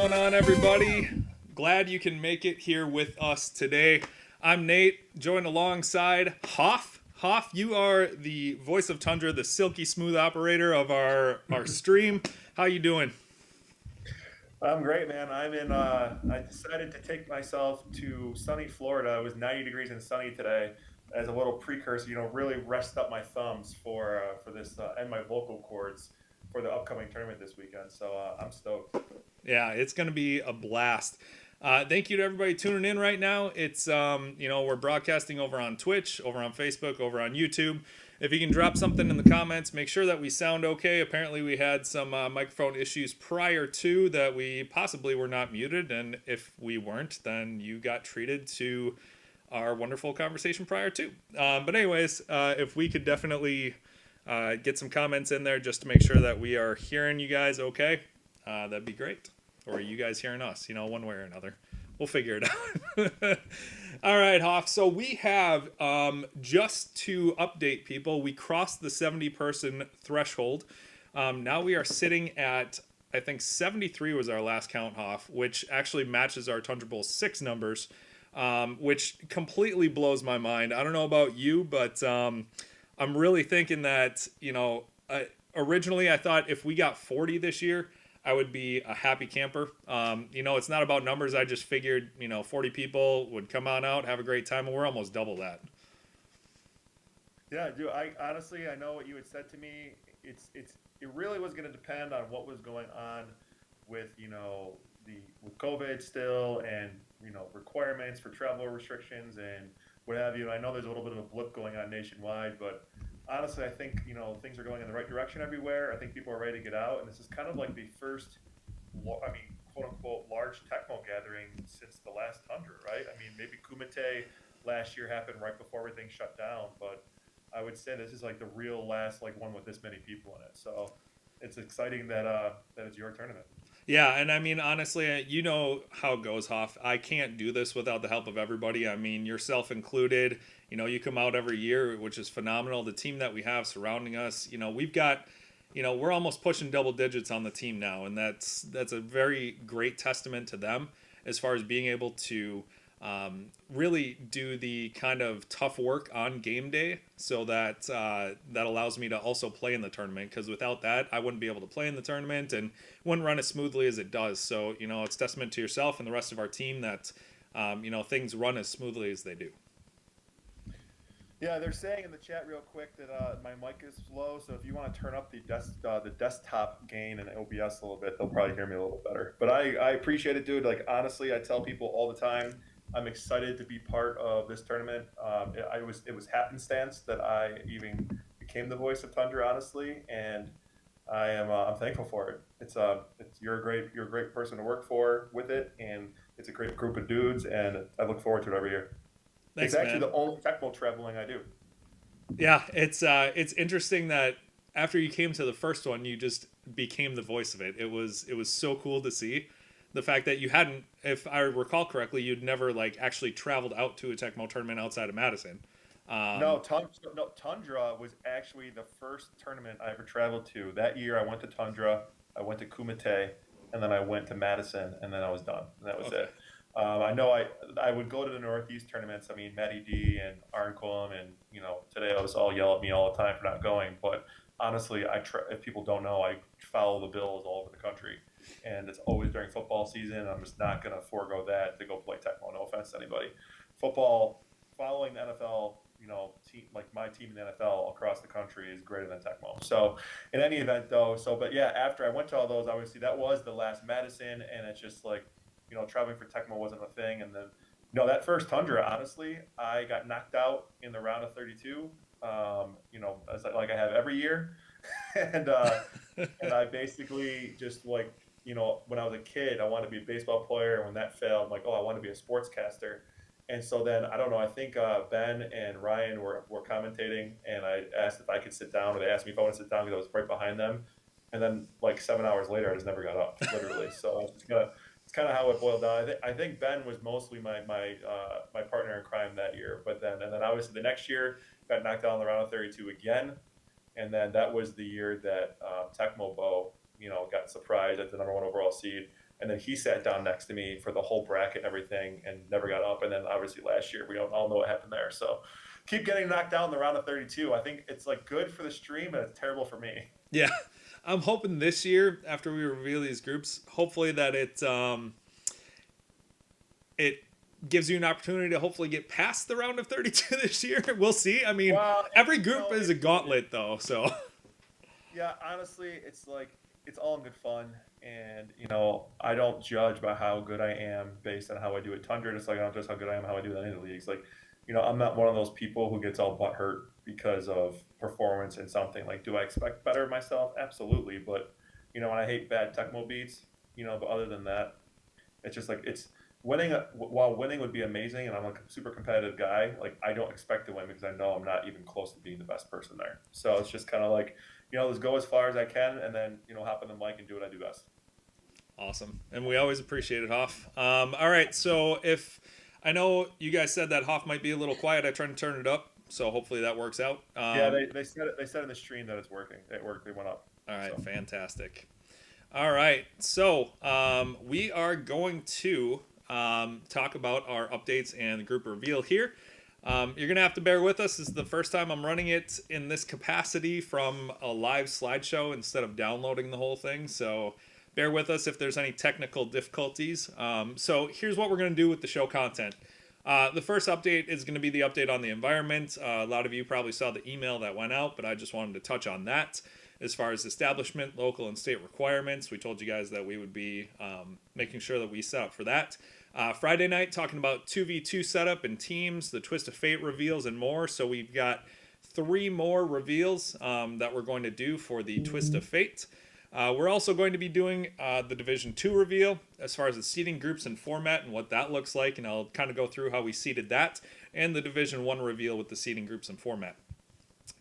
going on, everybody? Glad you can make it here with us today. I'm Nate, joined alongside Hoff. Hoff, you are the voice of Tundra, the silky smooth operator of our stream. How you doing? I'm great, man. I decided to take myself to sunny Florida. It was 90 degrees and sunny today, as a little precursor. Really rest up my thumbs for this and my vocal cords for the upcoming tournament this weekend. So I'm stoked. Yeah, it's going to be a blast. Thank you to everybody tuning in right now. It's we're broadcasting over on Twitch, over on Facebook, over on YouTube. If you can drop something in the comments, make sure that we sound okay. Apparently, we had some microphone issues prior to that. We possibly were not muted, and if we weren't, then you got treated to our wonderful conversation prior to. But anyways, if we could definitely get some comments in there just to make sure that we are hearing you guys okay, that'd be great. Or you guys hearing us, one way or another. We'll figure it out. All right, Hoff. So we have, just to update people, we crossed the 70-person threshold. Now we are sitting at, I think 73 was our last count, Hoff, which actually matches our Tundra Bowl 6 numbers, which completely blows my mind. I don't know about you, but I'm really thinking that, originally I thought if we got 40 this year, I would be a happy camper. It's not about numbers. I just figured, 40 people would come on out, have a great time, and we're almost double that. Yeah, dude. I honestly, I know what you had said to me. It really was going to depend on what was going on with with COVID still, and requirements for travel restrictions and what have you. And I know there's a little bit of a blip going on nationwide, but honestly, I think things are going in the right direction everywhere. I think people are ready to get out, and this is kind of like the first, quote unquote, large Tecmo gathering since the last Tundra, right? I mean, maybe Kumite last year happened right before everything shut down, but I would say this is like the real last like one with this many people in it. So it's exciting that it's your tournament. Yeah, and I mean, honestly, you know how it goes, Hoff. I can't do this without the help of everybody. I mean, yourself included. You come out every year, which is phenomenal. The team that we have surrounding us, we've got, we're almost pushing double digits on the team now, and that's a very great testament to them as far as being able to really do the kind of tough work on game day, so that that allows me to also play in the tournament. Because without that, I wouldn't be able to play in the tournament and wouldn't run as smoothly as it does. So it's testament to yourself and the rest of our team that things run as smoothly as they do. Yeah, they're saying in the chat real quick that my mic is low, so if you want to turn up the desktop gain and OBS a little bit, they'll probably hear me a little bit better. But I appreciate it, dude. Like honestly, I tell people all the time, I'm excited to be part of this tournament. It was happenstance that I even became the voice of Tundra, honestly, and I'm thankful for it. You're a great person to work for with it, and it's a great group of dudes, and I look forward to it every year. It's Thanks, actually man. the only Tecmo traveling I do. Yeah, it's interesting that after you came to the first one, you just became the voice of it. It was so cool to see the fact that you hadn't, if I recall correctly, you'd never like actually traveled out to a Tecmo tournament outside of Madison. No, Um, Tundra was actually the first tournament I ever traveled to. That year, I went to Tundra, I went to Kumite, and then I went to Madison, and then I was done. And that was okay. it. I know I would go to the Northeast tournaments. I mean, Matty D and Arnquim, and today I was all yell at me all the time for not going. But honestly, if people don't know, I follow the Bills all over the country, and it's always during football season. I'm just not gonna forego that to go play Tecmo. No offense to anybody. Football, following the NFL, team like my team in the NFL across the country is greater than Tecmo. So, in any event, though, but yeah, after I went to all those, obviously that was the last Madison, and it's just like, traveling for Tecmo wasn't a thing, and then, that first Tundra, honestly, I got knocked out in the round of 32. As like I have every year, and I basically just like, when I was a kid, I wanted to be a baseball player, and when that failed, I'm like, oh, I want to be a sportscaster. And so then I don't know. I think Ben and Ryan were commentating, and I asked if I could sit down, or they asked me if I want to sit down because I was right behind them. And then like 7 hours later, I just never got up, literally. So it's kind of how it boiled down. I think Ben was mostly my partner in crime that year, but then obviously the next year got knocked down in the round of 32 again, and then that was the year that Tecmo Bow got surprised at the number one overall seed. And then he sat down next to me for the whole bracket and everything, and never got up. And then obviously last year, we don't all know what happened there. So keep getting knocked down in the round of 32. I think it's like good for the stream, and it's terrible for me. Yeah, I'm hoping this year after we reveal these groups, hopefully that it gives you an opportunity to hopefully get past the round of 32 this year. We'll see. I mean, Well, every you group know, is a gauntlet though, so yeah, honestly, it's like it's all in good fun, and I don't judge by how good I am based on how I do at Tundra. Just like I don't judge how good I am how I do in any of the leagues. Like, I'm not one of those people who gets all butt hurt because of performance in something. Like, do I expect better of myself? Absolutely, but and I hate bad Tecmo beats. But other than that, it's just like it's winning. While winning would be amazing, and I'm like a super competitive guy. Like I don't expect to win because I know I'm not even close to being the best person there. So it's just kind of like let's go as far as I can, and then hop in the mic and do what I do best. awesome. And we always appreciate it, Hoff. All right, so if I know you guys said that Hoff might be a little quiet, I tried to turn it up, so hopefully that works out. Yeah, they said it. They said in the stream that it's working. It worked. They went up. All right, So fantastic. All right, so we are going to talk about our updates and the group reveal here. You're going to have to bear with us. This is the first time I'm running it in this capacity from a live slideshow instead of downloading the whole thing. So bear with us if there's any technical difficulties. So here's what we're going to do with the show content. The first update is going to be the update on the environment. A lot of you probably saw the email that went out, but I just wanted to touch on that. As far as establishment, local, and state requirements, we told you guys that we would be making sure that we set up for that. Friday night, talking about 2v2 setup and teams, the Twist of Fate reveals, and more. So we've got 3 more reveals that we're going to do for the Twist of Fate. We're also going to be doing the Division 2 reveal as far as the seeding groups and format and what that looks like, and I'll kind of go through how we seeded that, and the Division 1 reveal with the seeding groups and format.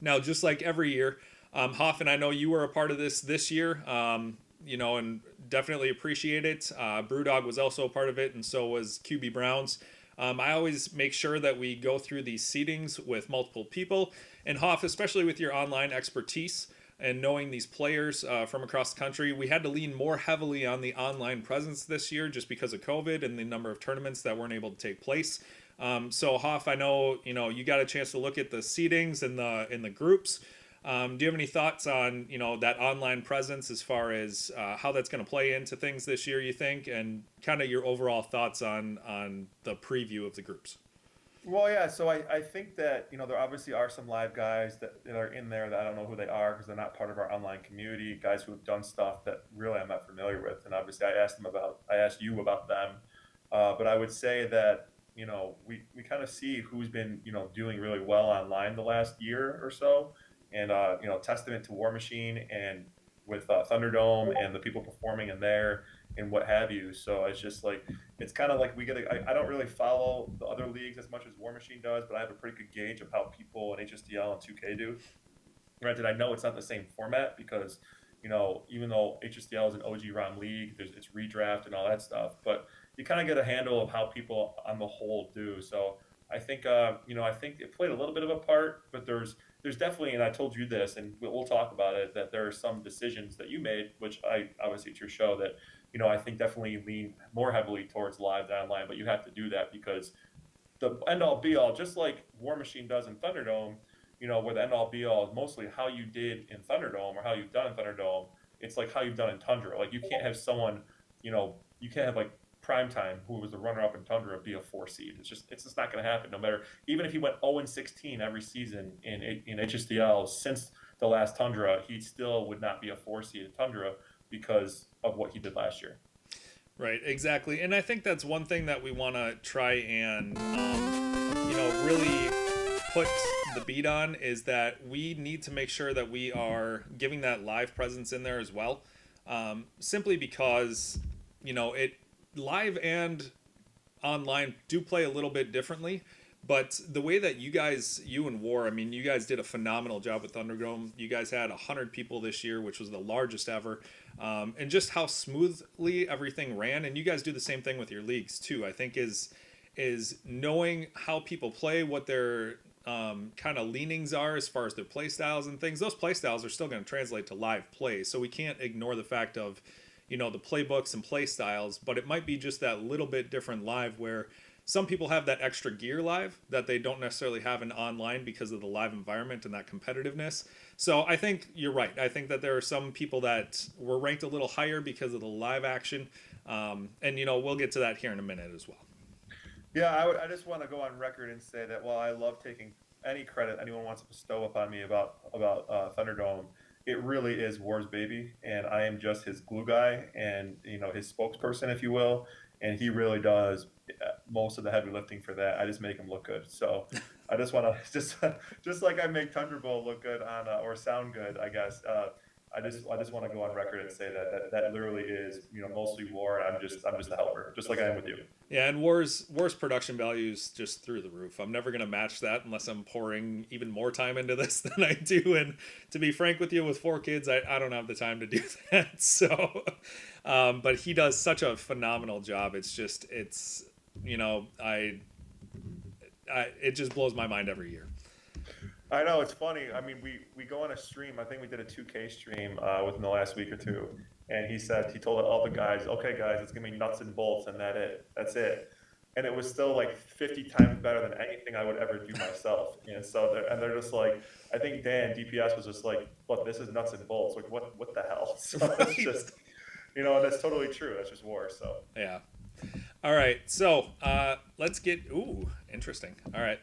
Now, just like every year, Hoff, and I know you were a part of this year, and definitely appreciate it. Brewdog was also a part of it, and so was QB Browns. I always make sure that we go through these seedings with multiple people, and Hoff, especially with your online expertise and knowing these players from across the country, we had to lean more heavily on the online presence this year just because of COVID and the number of tournaments that weren't able to take place. So Hoff, I know you got a chance to look at the seedings in the groups. Do you have any thoughts on that online presence as far as how that's going to play into things this year, you think, and kind of your overall thoughts on the preview of the groups? Well, yeah. So I think that there obviously are some live guys that are in there that I don't know who they are because they're not part of our online community. Guys who have done stuff that really I'm not familiar with, and obviously I asked you about them. But I would say that we kind of see who's been doing really well online the last year or so. And testament to War Machine and with Thunderdome and the people performing in there and what have you. So it's just like it's kind of like I don't really follow the other leagues as much as War Machine does, but I have a pretty good gauge of how people in HSDL and 2K do. Granted, I know it's not the same format because even though HSDL is an OG ROM league, it's redraft and all that stuff, but you kind of get a handle of how people on the whole do. So I think I think it played a little bit of a part, but there's definitely, and I told you this, and we'll talk about it, that there are some decisions that you made, which I obviously it's your show that I think definitely lean more heavily towards live than online, but you have to do that because the end all be all, just like War Machine does in Thunderdome, where the end all be all is mostly how you did in Thunderdome or how you've done in Thunderdome. It's like how you've done in Tundra. Like you can't have someone, you can't have like primetime, who was the runner-up in Tundra, be a 4 seed. It's just not going to happen. No matter, even if he went 0-16 every season in HSDL since the last Tundra, he still would not be a 4 seed in Tundra because of what he did last year. Right, exactly. And I think that's one thing that we want to try and really put the beat on is that we need to make sure that we are giving that live presence in there as well. Simply because it live and online do play a little bit differently, but the way that you and War, I mean, you guys did a phenomenal job with Thunderdome. You guys had 100 people this year, which was the largest ever, and just how smoothly everything ran. And you guys do the same thing with your leagues too. I think is knowing how people play, what their kind of leanings are as far as their play styles and things. Those play styles are still going to translate to live play, so we can't ignore the fact of the playbooks and play styles, but it might be just that little bit different live where some people have that extra gear live that they don't necessarily have in online because of the live environment and that competitiveness. So I think you're right. I think that there are some people that were ranked a little higher because of the live action. And, we'll get to that here in a minute as well. Yeah, I just want to go on record and say that while I love taking any credit anyone wants to bestow upon me about Thunderdome, it really is War's baby, and I am just his glue guy and his spokesperson, if you will, and he really does most of the heavy lifting for that. I just make him look good. So I just want to just like I make Tundra Bowl look good on or sound good, I guess. I just want to go on record and say that literally is mostly War. I'm just a helper, just like I am with you. Yeah, and War's production value is just through the roof. I'm never gonna match that unless I'm pouring even more time into this than I do. And to be frank with you, with 4 kids, I don't have the time to do that. So, but he does such a phenomenal job. It just blows my mind every year. I know it's funny. I mean, we go on a stream. I think we did a 2K stream within the last week or two, and he told all the guys, "Okay, guys, it's gonna be nuts and bolts, and that's it." And it was still like 50 times better than anything I would ever do myself. And so they're just like, I think Dan DPS was just like, "Look, this is nuts and bolts. Like, what the hell?" So it's just, and that's totally true. That's just War. So Yeah. All right. So let's get. Ooh, interesting. All right.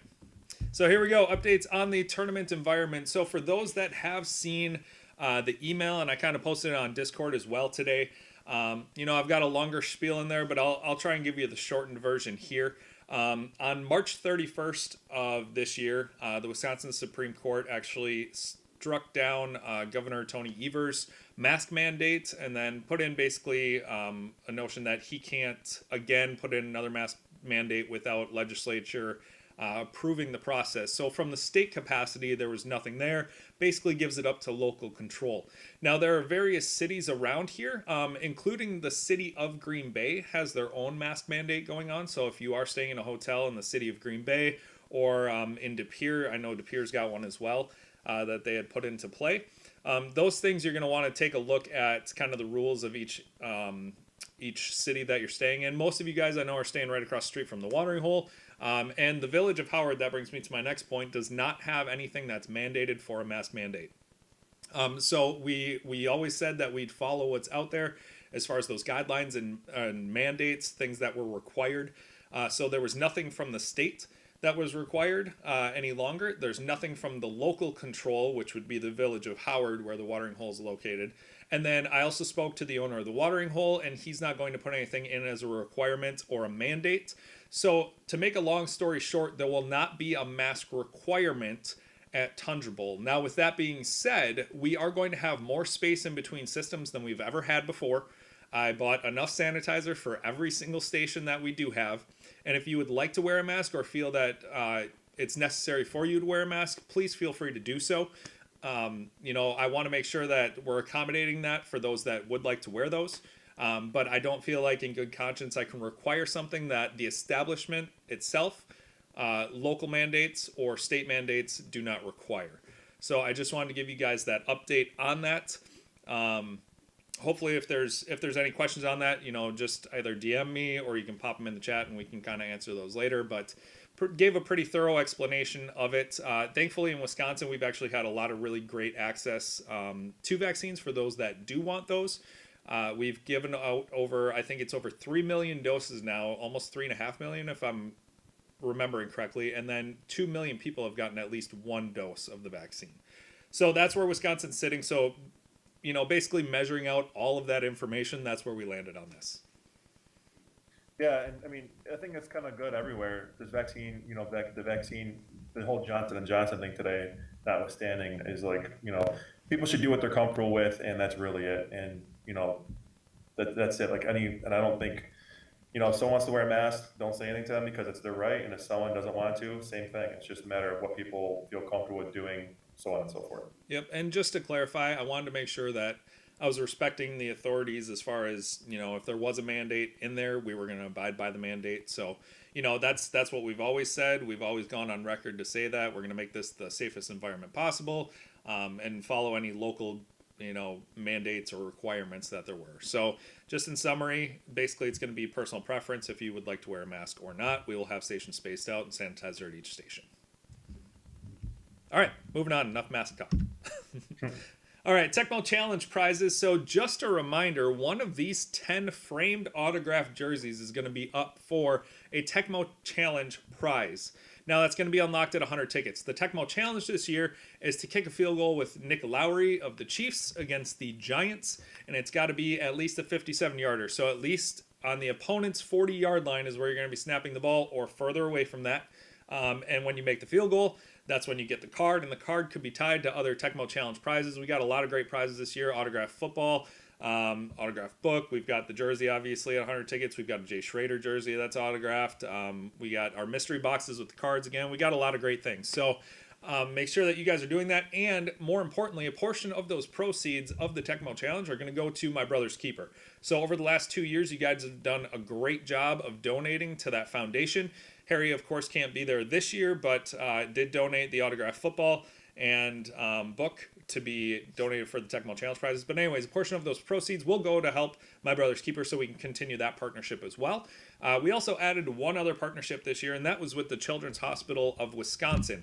So here we go. Updates on the tournament environment. So for those that have seen the email, and I kind of posted it on Discord as well today, I've got a longer spiel in there, but I'll try and give you the shortened version here. On March 31st of this year, the Wisconsin Supreme Court actually struck down Governor Tony Evers' mask mandate and then put in basically a notion that he can't, again, put in another mask mandate without legislature approving the process. So from the state capacity, there was nothing there. Basically gives it up to local control. Now, there are various cities around here, including the city of Green Bay has their own mask mandate going on. So if you are staying in a hotel in the city of Green Bay or in De Pere, I know De Pere's got one as well that they had put into play. Those things you're going to want to take a look at kind of the rules of each city that you're staying in. Most of you guys I know are staying right across the street from the watering hole. And the village of Howard, that brings me to my next point, does not have anything that's mandated for a mask mandate. So we always said that we'd follow what's out there as far as those guidelines and mandates, things that were required. So there was nothing from the state that was required any longer. There's nothing from the local control, which would be the village of Howard, where the watering hole is located. And then I also spoke to the owner of the watering hole, and he's not going to put anything in as a requirement or a mandate. So to make a long story short, there will not be a mask requirement at Tundra Bowl. Now, with that being said, we are going to have more space in between systems than we've ever had before. I bought enough sanitizer for every single station that we do have. And if you would like to wear a mask or feel that it's necessary for you to wear a mask, please feel free to do so. I want to make sure that we're accommodating that for those that would like to wear those. But I don't feel like in good conscience I can require something that the establishment itself, local mandates or state mandates do not require. So I just wanted to give you guys that update on that. Hopefully if there's any questions on that, just either DM me or you can pop them in the chat and we can kind of answer those later. But gave a pretty thorough explanation of it. Thankfully in Wisconsin, we've actually had a lot of really great access to vaccines for those that do want those. We've given out I think it's over 3 million doses now, almost 3.5 million if I'm remembering correctly. And then 2 million people have gotten at least one dose of the vaccine. So that's where Wisconsin's sitting. So, basically measuring out all of that information, that's where we landed on this. Yeah, and I mean, I think it's kind of good everywhere. This vaccine, the whole Johnson & Johnson thing today, notwithstanding, is like, people should do what they're comfortable with, and that's really it. And, that's it. And I don't think, if someone wants to wear a mask, don't say anything to them because it's their right. And if someone doesn't want to, same thing. It's just a matter of what people feel comfortable with doing, so on and so forth. Yep. And just to clarify, I wanted to make sure that I was respecting the authorities as far as, if there was a mandate in there, we were going to abide by the mandate. So, that's what we've always said. We've always gone on record to say that we're going to make this the safest environment possible and follow any local mandates or requirements that there were. So just in summary, basically it's going to be personal preference if you would like to wear a mask or not. We will have stations spaced out and sanitizer at each station. All right, moving on. Enough mask talk. All right, Tecmo Challenge prizes. So just a reminder, one of these 10 framed autographed jerseys is going to be up for a Tecmo Challenge prize. Now that's going to be unlocked at 100 tickets. The Tecmo Challenge this year is to kick a field goal with Nick Lowry of the Chiefs against the Giants, and it's got to be at least a 57-yarder. So at least on the opponent's 40-yard line is where you're going to be snapping the ball, or further away from that. And when you make the field goal, that's when you get the card, and the card could be tied to other Tecmo Challenge prizes. We got a lot of great prizes this year: autographed football, autographed book. We've got the jersey, obviously, at 100 tickets. We've got a Jay Schrader jersey that's autographed. We got our mystery boxes with the cards again. We got a lot of great things. So make sure that you guys are doing that, and more importantly, a portion of those proceeds of the Tecmo Challenge are going to go to My Brother's Keeper. So over the last 2 years, you guys have done a great job of donating to that foundation. Harry, of course, can't be there this year, but did donate the autographed football and book to be donated for the Tecmo Challenge prizes. But anyways, a portion of those proceeds will go to help My Brother's Keeper, so we can continue that partnership as well. We also added one other partnership this year, and that was with the Children's Hospital of Wisconsin.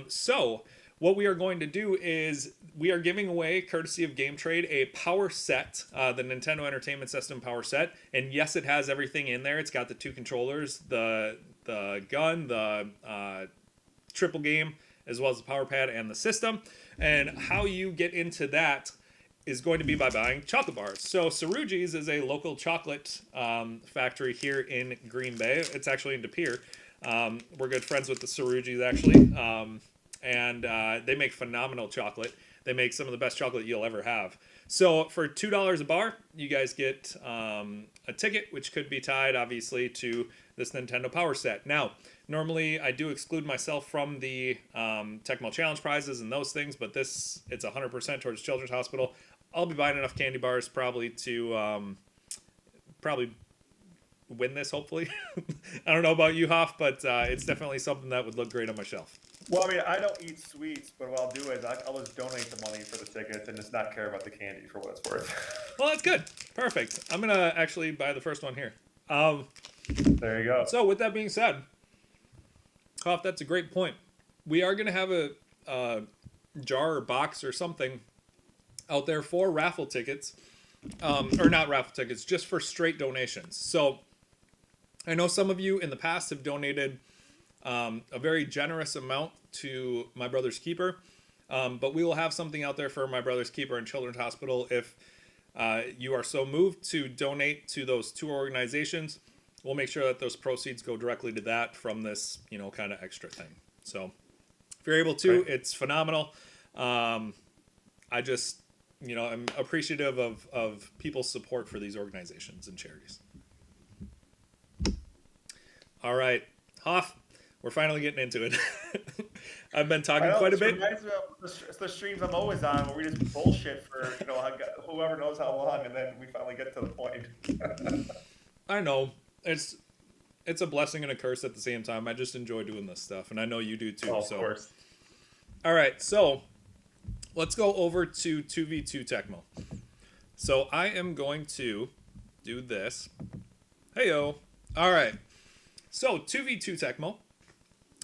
So what we are going to do is we are giving away, courtesy of Game Trade, a power set, the Nintendo Entertainment System power set. And yes, it has everything in there. It's got the 2 controllers, the gun, the triple game, as well as the power pad and the system. And how you get into that is going to be by buying chocolate bars. So Saruji's is a local chocolate factory here in Green Bay. It's actually in De Pere. We're good friends with the Saruji's, actually. And they make phenomenal chocolate. They make some of the best chocolate you'll ever have. So for $2 a bar, you guys get a ticket, which could be tied, obviously, to this Nintendo Power Set. Now, normally I do exclude myself from the Tecmo Challenge prizes and those things, but it's 100% towards Children's Hospital. I'll be buying enough candy bars probably to win this, hopefully. I don't know about you, Hoff, but it's definitely something that would look great on my shelf. Well, I mean, I don't eat sweets, but what I'll do is I'll just donate the money for the tickets and just not care about the candy for what it's worth. Well, that's good. Perfect. I'm going to actually buy the first one here. There you go. So with that being said, Hoff, that's a great point. We are going to have a jar or box or something out there for raffle tickets. Or not raffle tickets, just for straight donations. So I know some of you in the past have donated a very generous amount to My Brother's Keeper, but we will have something out there for My Brother's Keeper and Children's Hospital. If you are so moved to donate to those 2 organizations, we'll make sure that those proceeds go directly to that from this, kind of extra thing. So if you're able to, it's phenomenal. I just, I'm appreciative of people's support for these organizations and charities. All right, Hoff, we're finally getting into it. I've been talking quite a bit. It's the streams I'm always on where we just bullshit for whoever knows how long, and then we finally get to the point. I know it's a blessing and a curse at the same time. I just enjoy doing this stuff, and I know you do too. Oh, of course. All right, so let's go over to 2v2 Tecmo. So I am going to do this. Heyo. All right. So 2v2 Tecmo.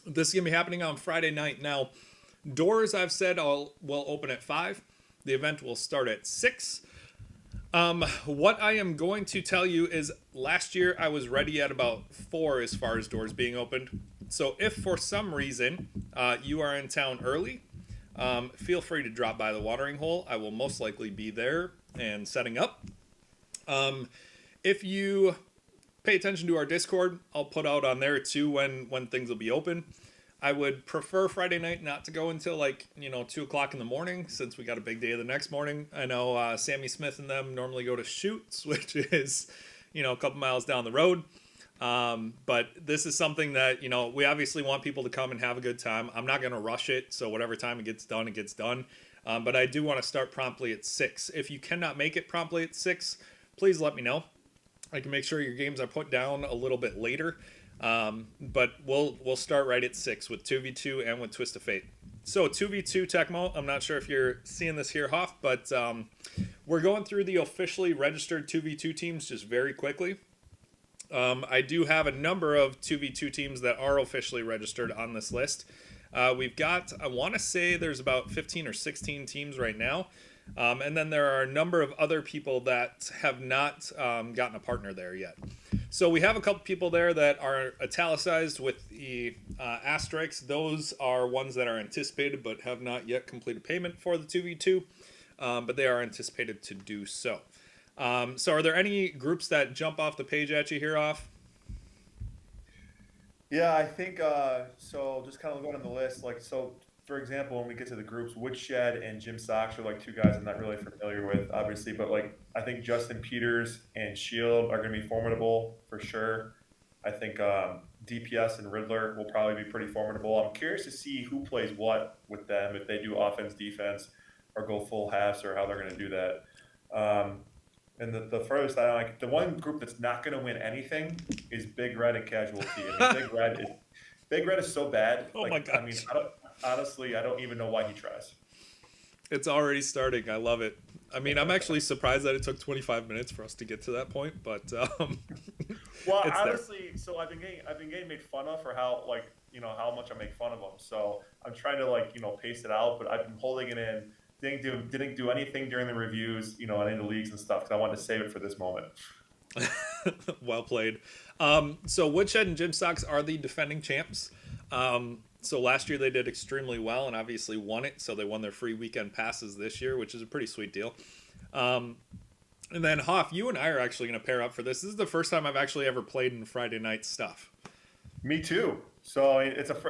This is going to be happening on Friday night. Now, doors, I've said, will open at 5. The event will start at 6. What I am going to tell you is last year I was ready at about 4 as far as doors being opened. So if for some reason you are in town early, feel free to drop by the watering hole. I will most likely be there and setting up. If you pay attention to our Discord, I'll put out on there too when things will be open. I would prefer Friday night not to go until 2 o'clock in the morning, since we got a big day the next morning. I know Sammy Smith and them normally go to Shoots, which is a couple miles down the road. But this is something that we obviously want people to come and have a good time. I'm not going to rush it, so whatever time it gets done, it gets done. But I do want to start promptly at 6. If you cannot make it promptly at 6, please let me know. I can make sure your games are put down a little bit later. But we'll start right at 6 with 2v2 and with Twist of Fate. So 2v2 Tecmo. I'm not sure if you're seeing this here, Hoff, but we're going through the officially registered 2v2 teams just very quickly. I do have a number of 2v2 teams that are officially registered on this list. We've got, I want to say there's about 15 or 16 teams right now. And then there are a number of other people that have not gotten a partner there yet. So we have a couple people there that are italicized with the asterisks. Those are ones that are anticipated but have not yet completed payment for the 2v2, but they are anticipated to do so. So are there any groups that jump off the page at you here, Off? Yeah, I think so. Just kind of going on the list, like so. For example, when we get to the groups, Woodshed and Jim Sox are like two guys I'm not really familiar with, obviously, but like I think Justin Peters and Shield are going to be formidable for sure. I think DPS and Riddler will probably be pretty formidable. I'm curious to see who plays what with them, if they do offense, defense, or go full halves, or how they're going to do that. Um, and the furthest I like, the one group that's not going to win anything is Big Red and Casualty. I mean, Big Red is so bad. Oh my Like, I mean, gosh. honestly, I don't even know why he tries. It's already starting. I love it. I mean, I'm actually surprised that it took 25 minutes for us to get to that point, but Well, it's there. honestly, so I've been getting made fun of for how like how much I make fun of them. So I'm trying to like pace it out, but I've been holding it in. Didn't do anything during the reviews, in the leagues and stuff because I wanted to save it for this moment. Well played. So Woodshed and Jim Sox are the defending champs. So last year they did extremely well and obviously won it. So they won their free weekend passes this year, which is a pretty sweet deal. And then Hoff, you and I are actually going to pair up for this. This is the first time I've actually ever played in Friday night stuff. Me too. So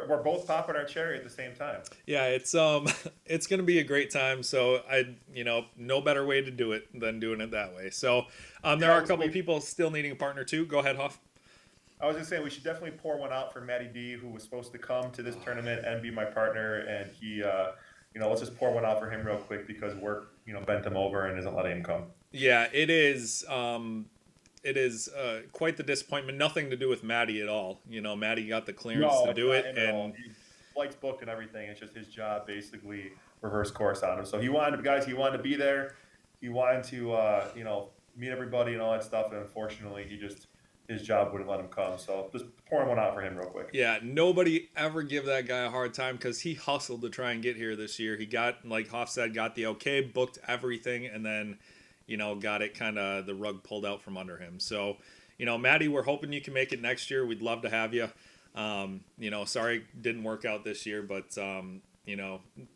we're both popping our cherry at the same time. Yeah, it's it's going to be a great time. So no better way to do it than doing it that way. So there are a couple of people still needing a partner too. Go ahead, Hoff. I was just saying we should definitely pour one out for Matty D, who was supposed to come to this tournament and be my partner, and he, let's just pour one out for him real quick because work, bent him over and isn't letting him come. Yeah, it is. It is quite the disappointment. Nothing to do with Maddie at all. Maddie got the clearance No, to it's do not it, him at all. and Flights booked and everything. It's just his job basically reverse course on him. So he wanted to be there. He wanted to, meet everybody and all that stuff. And unfortunately, his job wouldn't let him come. So just pouring one out for him real quick. yeah, nobody ever give that guy a hard time because he hustled to try and get here this year. He got, like Hoff said, got the okay, booked everything, and then got it kind of the rug pulled out from under him. So, Maddie, we're hoping you can make it next year. We'd love to have you. Sorry didn't work out this year, but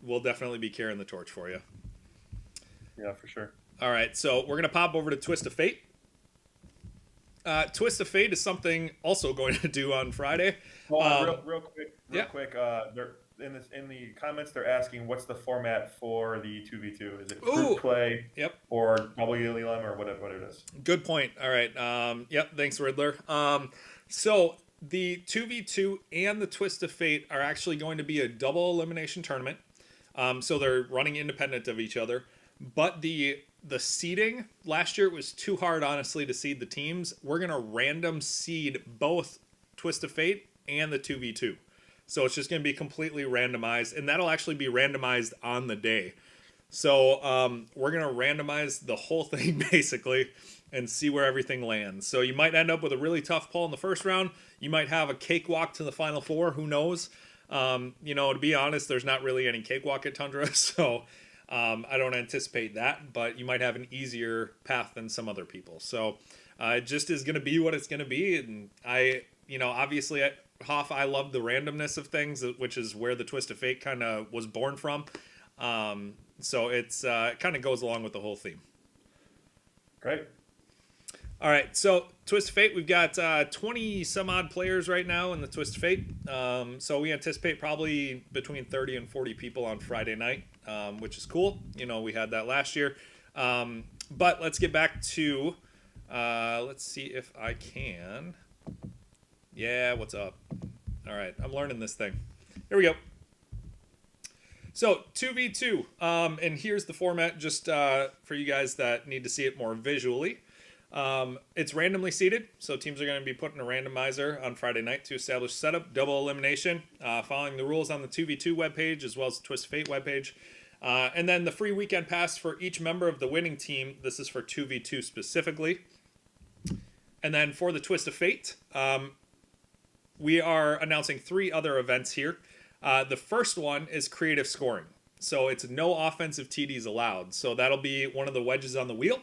we'll definitely be carrying the torch for you. Yeah, for sure. All right, so we're gonna pop over to Twist of Fate. Twist of Fate is something also going to do on Friday. Hold on, real Yeah. quick. They're in the comments. They're asking what's the format for the 2v2? Is it group play? Yep. Or WLM or whatever it is? Good point. All right. Yep. Thanks, Riddler. So the 2v2 and the Twist of Fate are actually going to be a double elimination tournament. So they're running independent of each other. But the seeding last year, it was too hard, honestly, to seed the teams. We're gonna random seed both Twist of Fate and the 2v2. So it's just gonna be completely randomized, and that'll actually be randomized on the day. So we're gonna randomize the whole thing basically, and see where everything lands. So you might end up with a really tough pull in the first round. You might have a cakewalk to the final four. Who knows? To be honest, there's not really any cakewalk at Tundra, so. I don't anticipate that, but you might have an easier path than some other people. So it just is going to be what it's going to be. And obviously, Hoff, I love the randomness of things, which is where the Twist of Fate kind of was born from. So it kind of goes along with the whole theme. Great. All right, so Twist of Fate, we've got 20 some odd players right now in the Twist of Fate. So we anticipate probably between 30 and 40 people on Friday night, which is cool. We had that last year. But let's get back to, let's see if I can. Yeah, what's up? All right, I'm learning this thing. Here we go. So 2v2, and here's the format just for you guys that need to see it more visually. It's randomly seeded, so teams are going to be put in a randomizer on Friday night to establish setup, double elimination, following the rules on the 2v2 webpage as well as the Twist of Fate webpage. And then the free weekend pass for each member of the winning team. This is for 2v2 specifically. And then for the Twist of Fate, we are announcing 3 other events here. The first one is creative scoring. So it's no offensive TDs allowed. So that'll be one of the wedges on the wheel.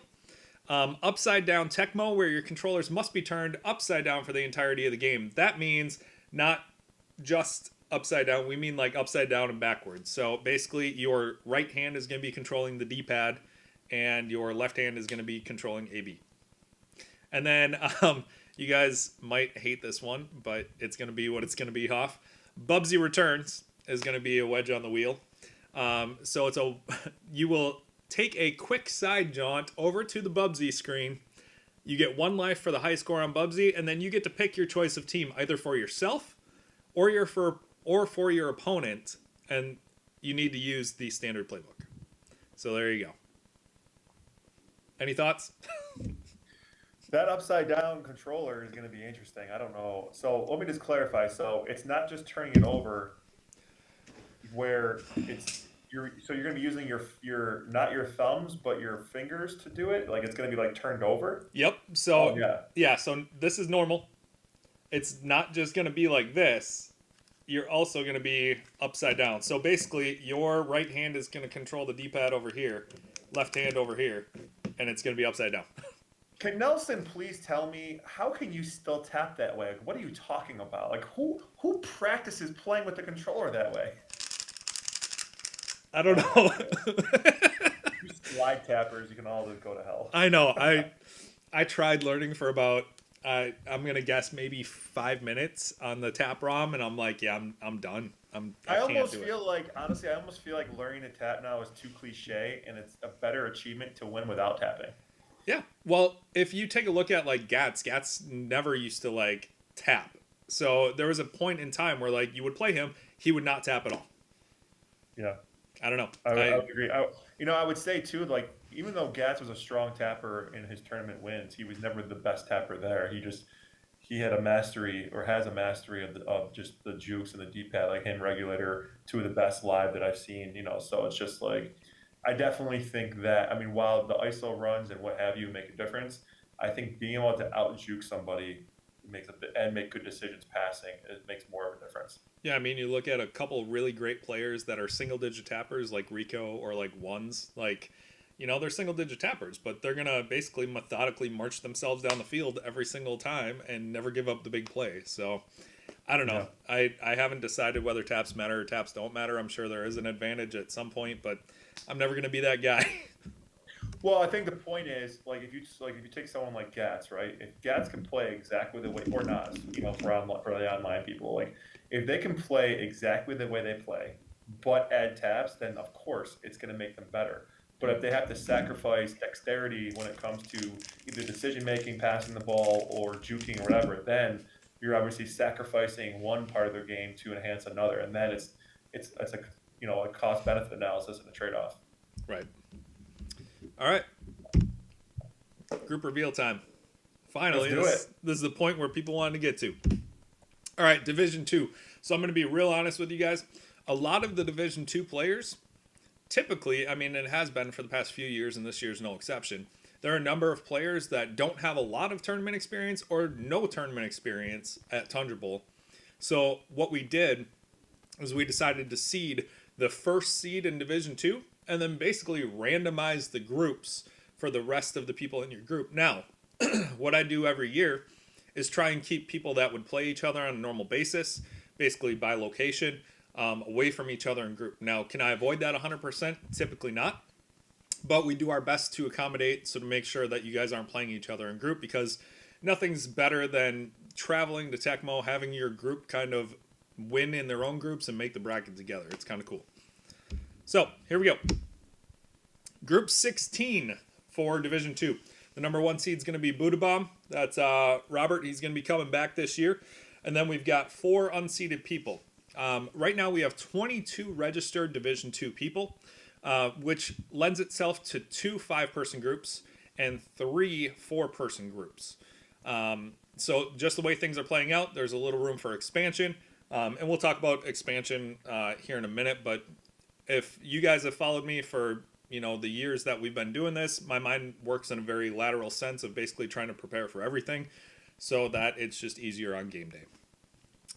Upside down Tecmo, where your controllers must be turned upside down for the entirety of the game. That means not just upside down, we mean like upside down and backwards. So basically, your right hand is going to be controlling the D-pad, and your left hand is going to be controlling AB. And then you guys might hate this one, but it's going to be what it's going to be, Hoff. Bubsy Returns is going to be a wedge on the wheel. So it's you will take a quick side jaunt over to the Bubsy screen. You get 1 life for the high score on Bubsy, and then you get to pick your choice of team, either for yourself or for your opponent, and you need to use the standard playbook. So there you go. Any thoughts? That upside down controller is going to be interesting. I don't know. So let me just clarify. So it's not just turning it over where you're going to be using your not your thumbs but your fingers to do it. Like it's going to be like turned over. Yep. So yeah. So this is normal. It's not just going to be like this. You're also going to be upside down. So basically, your right hand is going to control the D-pad over here, left hand over here, and it's going to be upside down. Can Nelson please tell me, how can you still tap that way? Like, what are you talking about? Like, who practices playing with the controller that way? I don't know. You slide tappers, you can all just go to hell. I know. I tried learning for about I'm gonna guess maybe 5 minutes on the tap ROM, and I'm like, yeah, I'm done. I almost feel like, honestly, I almost feel like learning to tap now is too cliche, and it's a better achievement to win without tapping. Yeah. Well, if you take a look at like Gats never used to like tap. So there was a point in time where like you would play him, he would not tap at all. Yeah. I don't know. I would agree. I would say too, like, even though Gats was a strong tapper in his tournament wins, he was never the best tapper there. He had a mastery, or has a mastery of just the jukes and the D-pad, like hand regulator, 2 of the best live that I've seen. So it's just like, I definitely think that, I mean, while the ISO runs and what have you make a difference, I think being able to out juke somebody and make good decisions passing, it makes more of a difference. Yeah, I mean, you look at a couple really great players that are single-digit tappers, like Rico or like Ones. Like, they're single-digit tappers, but they're gonna basically methodically march themselves down the field every single time and never give up the big play. So, I don't know. Yeah. I haven't decided whether taps matter or taps don't matter. I'm sure there is an advantage at some point, but I'm never gonna be that guy. Well, I think the point is, like, if you take someone like Gats, right? If Gats can play exactly the way, or not, for the online people, like, if they can play exactly the way they play, but add taps, then of course it's going to make them better. But if they have to sacrifice dexterity when it comes to either decision making, passing the ball, or juking or whatever, then you're obviously sacrificing one part of their game to enhance another, and then it's a cost benefit analysis and a trade off. Right. All right. Group reveal time. Finally, this is the point where people wanted to get to. All right, Division 2. So I'm going to be real honest with you guys. A lot of the Division 2 players, typically, I mean, it has been for the past few years, and this year's no exception, there are a number of players that don't have a lot of tournament experience or no tournament experience at Tundra Bowl. So what we did was we decided to seed the first seed in Division 2 and then basically randomize the groups for the rest of the people in your group. Now, what I do every year is try and keep people that would play each other on a normal basis, basically by location, away from each other in group. Now, can I avoid that 100%? Typically not. But we do our best to accommodate, so to make sure that you guys aren't playing each other in group, because nothing's better than traveling to Tecmo, having your group kind of win in their own groups and make the bracket together. It's kind of cool. So, here we go. Group 16 for Division 2. The number 1 seed is going to be Buddha Bomb. That's Robert. He's going to be coming back this year. And then we've got 4 unseeded people. Right now we have 22 registered Division 2 people, which lends itself to 2 5-person groups and 3 4-person groups. So just the way things are playing out, there's a little room for expansion. And we'll talk about expansion here in a minute. But if you guys have followed me for the years that we've been doing this, my mind works in a very lateral sense of basically trying to prepare for everything so that it's just easier on game day.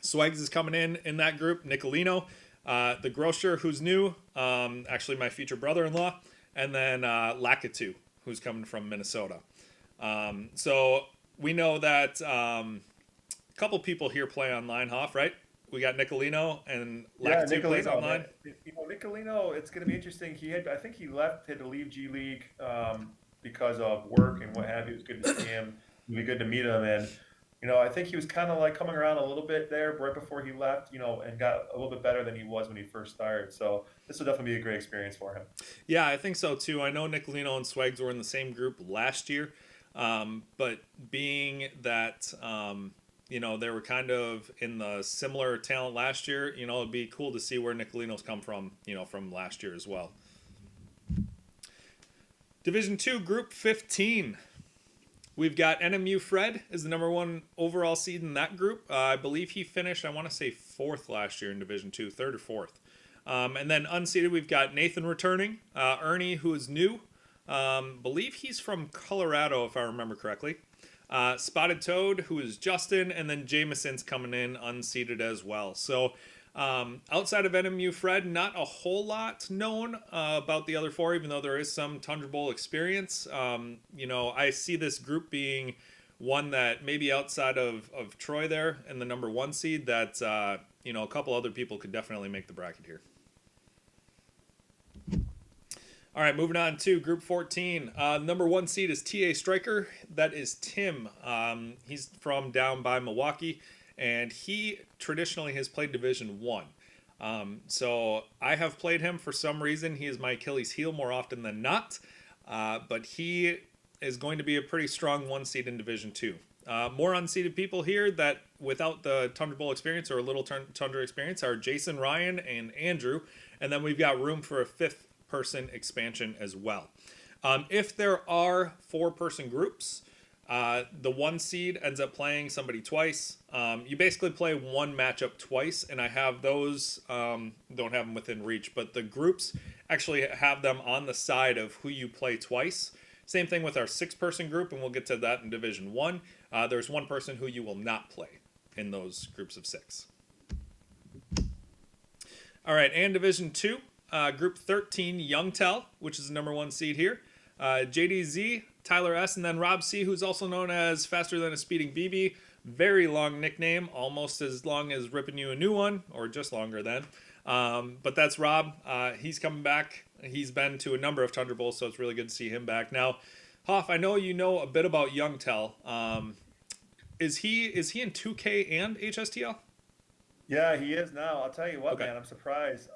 Swags is coming in that group. Nicolino, the grocer who's new, actually my future brother-in-law, and then Lakitu, who's coming from Minnesota. So we know that a couple people here play online, Hoff, right? We got Nicolino and Yeah, Lakitu plays Nicolino, man. online. Nicolino, it's going to be interesting. I think he had to leave G League because of work and what have you. It was good to see him. It'd be good to meet him. And, I think he was kind of like coming around a little bit there right before he left, and got a little bit better than he was when he first started. So this will definitely be a great experience for him. Yeah, I think so too. I know Nicolino and Swags were in the same group last year, but being that they were kind of in the similar talent last year, it'd be cool to see where Nicolino's come from, from last year as well. Division 2, Group 15. We've got NMU Fred is the number 1 overall seed in that group. I believe he finished, I want to say 4th last year in Division 2, 3rd or 4th. And then unseeded, we've got Nathan returning, Ernie, who is new. Believe he's from Colorado, if I remember correctly. Spotted Toad, who is Justin, and then Jameson's coming in unseeded as well. So outside of NMU Fred, not a whole lot known about the other 4, even though there is some Tundra Bowl experience. I see this group being one that maybe outside of Troy there and the number 1 seed that, a couple other people could definitely make the bracket here. All right, moving on to Group 14. Number 1 seed is TA Striker. That is Tim. He's from down by Milwaukee, and he traditionally has played Division 1. So I have played him for some reason. He is my Achilles heel more often than not, but he is going to be a pretty strong 1 seed in Division 2. More unseeded people here that without the Tundra Bowl experience or a little Tundra experience are Jason, Ryan, and Andrew, and then we've got room for a 5th person expansion as well. If there are 4-person groups, the 1 seed ends up playing somebody twice. You basically play 1 matchup twice, and I have those, don't have them within reach, but the groups actually have them on the side of who you play twice. Same thing with our 6-person group, and we'll get to that in Division 1. There's 1 person who you will not play in those groups of 6. All right, and Division 2. Group 13, Youngtel, which is the number 1 seed here. JDZ, Tyler S, and then Rob C, who's also known as Faster Than a Speeding BB. Very long nickname, almost as long as ripping you a new one, or just longer than. But that's Rob. He's coming back. He's been to a number of Tundra Bowls, so it's really good to see him back. Now, Hoff, I know you know a bit about Youngtel. Is he in 2K and HSTL? Yeah, he is now. I'll tell you what, Okay. man, I'm surprised.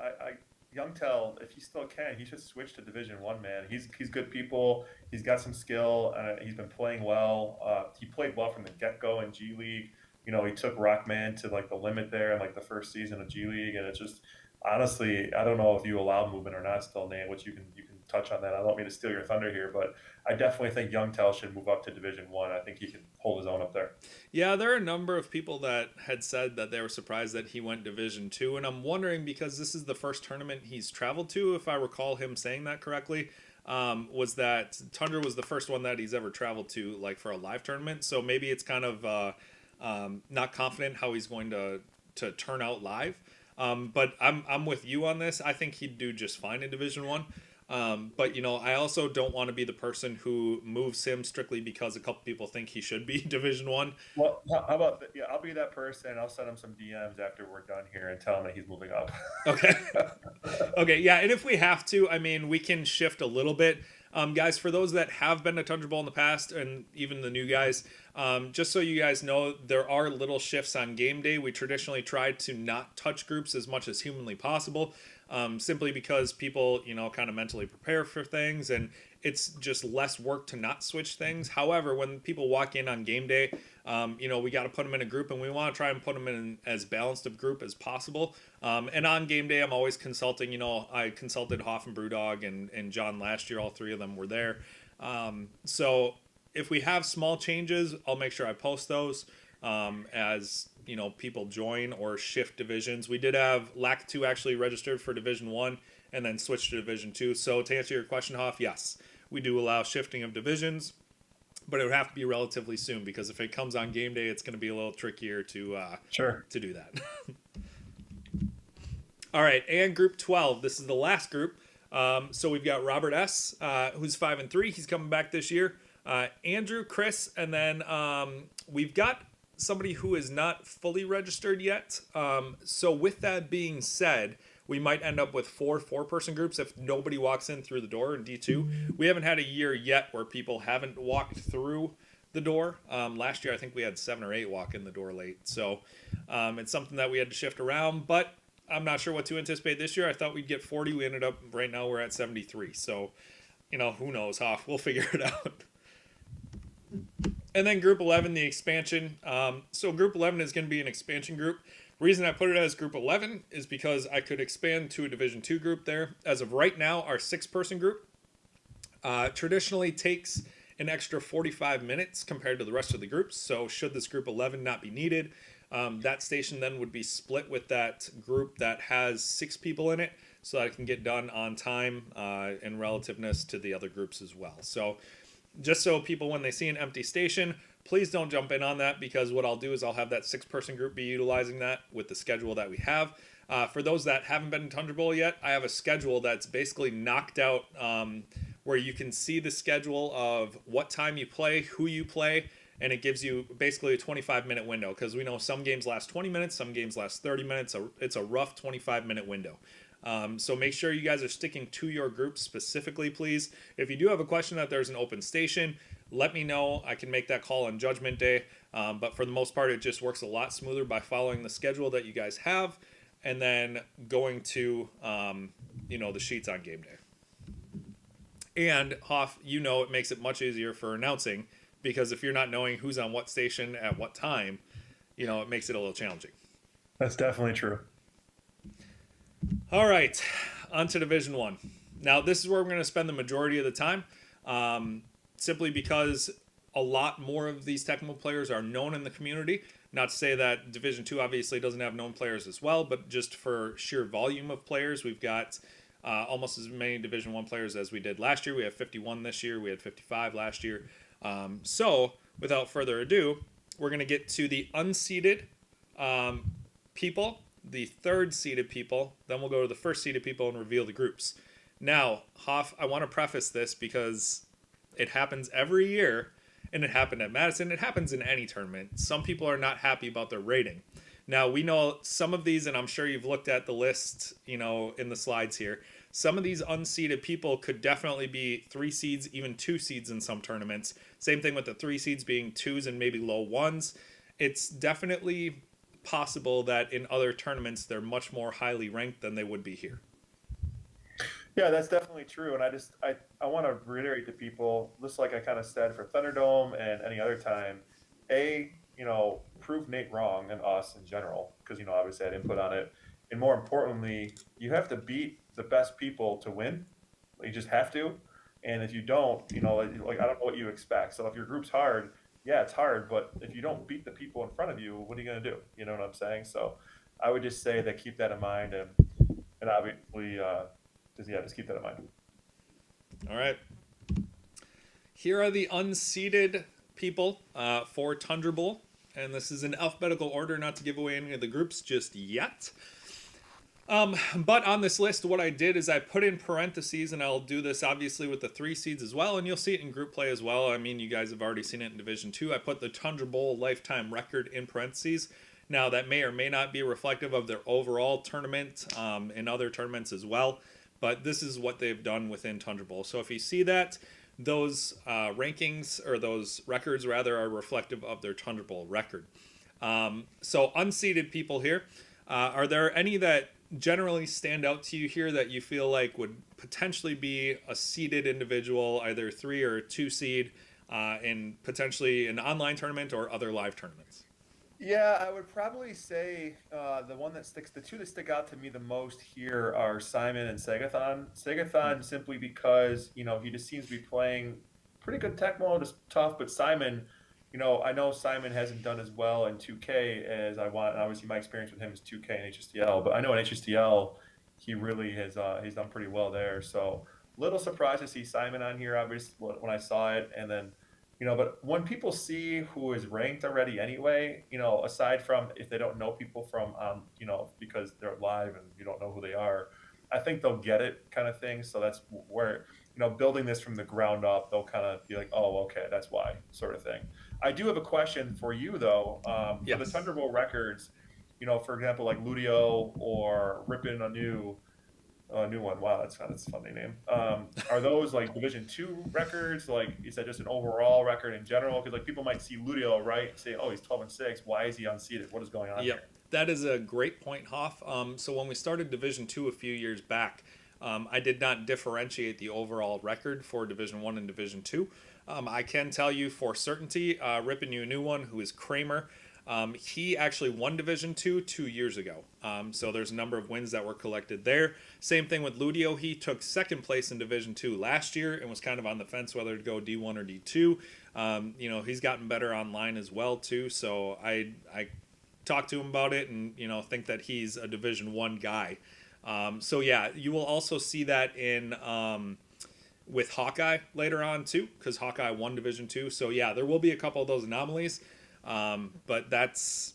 Youngtel, if he still can, he should switch to Division 1, man. He's good people. He's got some skill. He's been playing well. He played well from the get-go in G League. He took Rockman to like the limit there in like the first season of G League, and it's just honestly, I don't know if you allow movement or not still, Nate, which you can touch on that. I don't mean to steal your thunder here, but I definitely think Youngtel should move up to Division 1. I think he can hold his own up there. Yeah, there are a number of people that had said that they were surprised that he went Division 2, and I'm wondering because this is the first tournament he's traveled to, if I recall him saying that correctly, was that Tundra was the first one that he's ever traveled to, like for a live tournament. So maybe it's kind of not confident how he's going to turn out live. But I'm with you on this. I think he'd do just fine in Division 1. But I also don't want to be the person who moves him strictly because a couple people think he should be Division 1. Well, how about yeah? I'll be that person. I'll send him some DMs after we're done here and tell him that he's moving up. Okay. Okay, yeah, and if we have to, I mean, we can shift a little bit. Guys, for those that have been to Tundra Bowl in the past, and even the new guys, just so you guys know, there are little shifts on game day. We traditionally try to not touch groups as much as humanly possible, simply because people, kind of mentally prepare for things, and it's just less work to not switch things. However, when people walk in on game day, we got to put them in a group, and we want to try and put them in as balanced of group as possible. And on game day, I'm always consulting. I consulted Hoff and Brewdog and John last year. All 3 of them were there. So if we have small changes, I'll make sure I post those as people join or shift divisions. We did have LAC 2 actually registered for Division 1 and then switched to Division 2. So to answer your question, Hoff, yes, we do allow shifting of divisions, but it would have to be relatively soon because if it comes on game day, it's going to be a little trickier Sure. to do that. All right, and Group 12. This is the last group. So we've got Robert S., who's 5-3. He's coming back this year. Andrew, Chris, and then we've got somebody who is not fully registered yet. So with that being said, we might end up with four-person groups if nobody walks in through the door in D2. We haven't had a year yet where people haven't walked through the door. Last year, I think we had 7 or 8 walk in the door late. So it's something that we had to shift around, but I'm not sure what to anticipate this year. I thought we'd get 40. We ended up, right now, we're at 73. So, who knows, Hoff? We'll figure it out. And then Group 11, the expansion. So Group 11 is going to be an expansion group. The reason I put it as Group 11 is because I could expand to a Division 2 group there. As of right now, our 6-person group traditionally takes an extra 45 minutes compared to the rest of the groups. So should this Group 11 not be needed, that station then would be split with that group that has 6 people in it so that it can get done on time and relativeness to the other groups as well. So just so people, when they see an empty station, please don't jump in on that because what I'll do is I'll have that 6-person group be utilizing that with the schedule that we have. For those that haven't been in Tundra Bowl yet, I have a schedule that's basically knocked out where you can see the schedule of what time you play, who you play, and it gives you basically a 25-minute window because we know some games last 20 minutes, some games last 30 minutes. So it's a rough 25-minute window. So make sure you guys are sticking to your group specifically, please. If you do have a question that there's an open station, let me know. I can make that call on Judgment Day. But for the most part, it just works a lot smoother by following the schedule that you guys have and then going to, the sheets on game day. And Hoff, it makes it much easier for announcing because if you're not knowing who's on what station at what time, it makes it a little challenging. That's definitely true. All right, on to Division 1. Now, this is where we're going to spend the majority of the time, simply because a lot more of these Tecmo players are known in the community. Not to say that Division 2 obviously doesn't have known players as well, but just for sheer volume of players, we've got almost as many Division 1 players as we did last year. We have 51 this year. We had 55 last year. So, without further ado, we're going to get to the unseated people, the 3rd seeded people, then we'll go to the 1st seeded people and reveal the groups. Now, Hoff, I want to preface this because it happens every year, and it happened at Madison. It happens in any tournament. Some people are not happy about their rating. Now, we know some of these, and I'm sure you've looked at the list, in the slides here. Some of these unseeded people could definitely be 3 seeds, even 2 seeds in some tournaments. Same thing with the 3 seeds being 2s and maybe low 1s. It's definitely possible that in other tournaments they're much more highly ranked than they would be here. Yeah, that's definitely true. And I want to reiterate to people, just like I kind of said for Thunderdome and any other time, prove Nate wrong and us in general, because, obviously I had input on it. And more importantly, you have to beat the best people to win. You just have to. And if you don't, I don't know what you expect. So if your group's hard, yeah, it's hard, but if you don't beat the people in front of you, what are you going to do? You know what I'm saying? So I would just say that keep that in mind and obviously, just keep that in mind. All right. Here are the unseeded people for Tundra Bowl, and this is in alphabetical order, not to give away any of the groups just yet. But on this list, what I did is I put in parentheses, and I'll do this obviously with the 3 seeds as well, and you'll see it in group play as well. I mean, you guys have already seen it in Division 2. I put the Tundra Bowl lifetime record in parentheses. Now, that may or may not be reflective of their overall tournament in other tournaments as well, but this is what they've done within Tundra Bowl. So if you see that, those rankings, or those records rather, are reflective of their Tundra Bowl record. So unseeded people here, are there any that generally stand out to you here that you feel like would potentially be a seeded individual, either 3 or 2 seed, in potentially an online tournament or other live tournaments? Yeah, I would probably say the 2 that stick out to me the most here are Simon and Segathon. Segathon simply because he just seems to be playing pretty good Tecmo, just tough. But Simon, I know Simon hasn't done as well in 2K as I want. And obviously, my experience with him is 2K and HSTL. But I know in HSTL, he really has he's done pretty well there. So little surprised to see Simon on here, obviously, when I saw it. And then, but when people see who is ranked already anyway, aside from if they don't know people from, because they're live and you don't know who they are, I think they'll get it kind of thing. So that's where, building this from the ground up, they'll kind of be like, oh, okay, that's why, sort of thing. I do have a question for you though. For the Yes. Tundra Bowl records, for example, like Ludio or Rippin' a new one. Wow, that's a funny name. Are those like Division 2 records? Like, is that just an overall record in general? Because like people might see Ludio, right, and say, oh, he's 12-6. Why is he unseated? What is going on Yep, here? that is a great point, Hoff. So when we started Division 2 a few years back, I did not differentiate the overall record for Division 1 and Division 2. I can tell you for certainty, ripping you a new one, who is Kramer. He actually won Division 2 2 years ago. So there's a number of wins that were collected there. Same thing with Ludio. He took second place in Division 2 last year and was kind of on the fence whether to go D1 or D2. He's gotten better online as well too. So I talked to him about it and think that he's a Division 1 guy. So yeah, you will also see that in with Hawkeye later on too, because Hawkeye won Division 2. So yeah, there will be a couple of those anomalies, but that's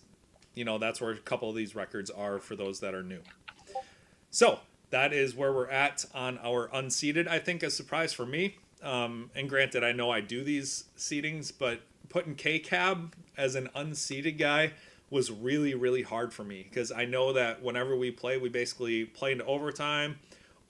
where a couple of these records are for those that are new. So that is where we're at on our unseated. I think a surprise for me, and granted, I know I do these seedings, but putting K-Cab as an unseated guy was really, really hard for me because I know that whenever we play, we basically play into overtime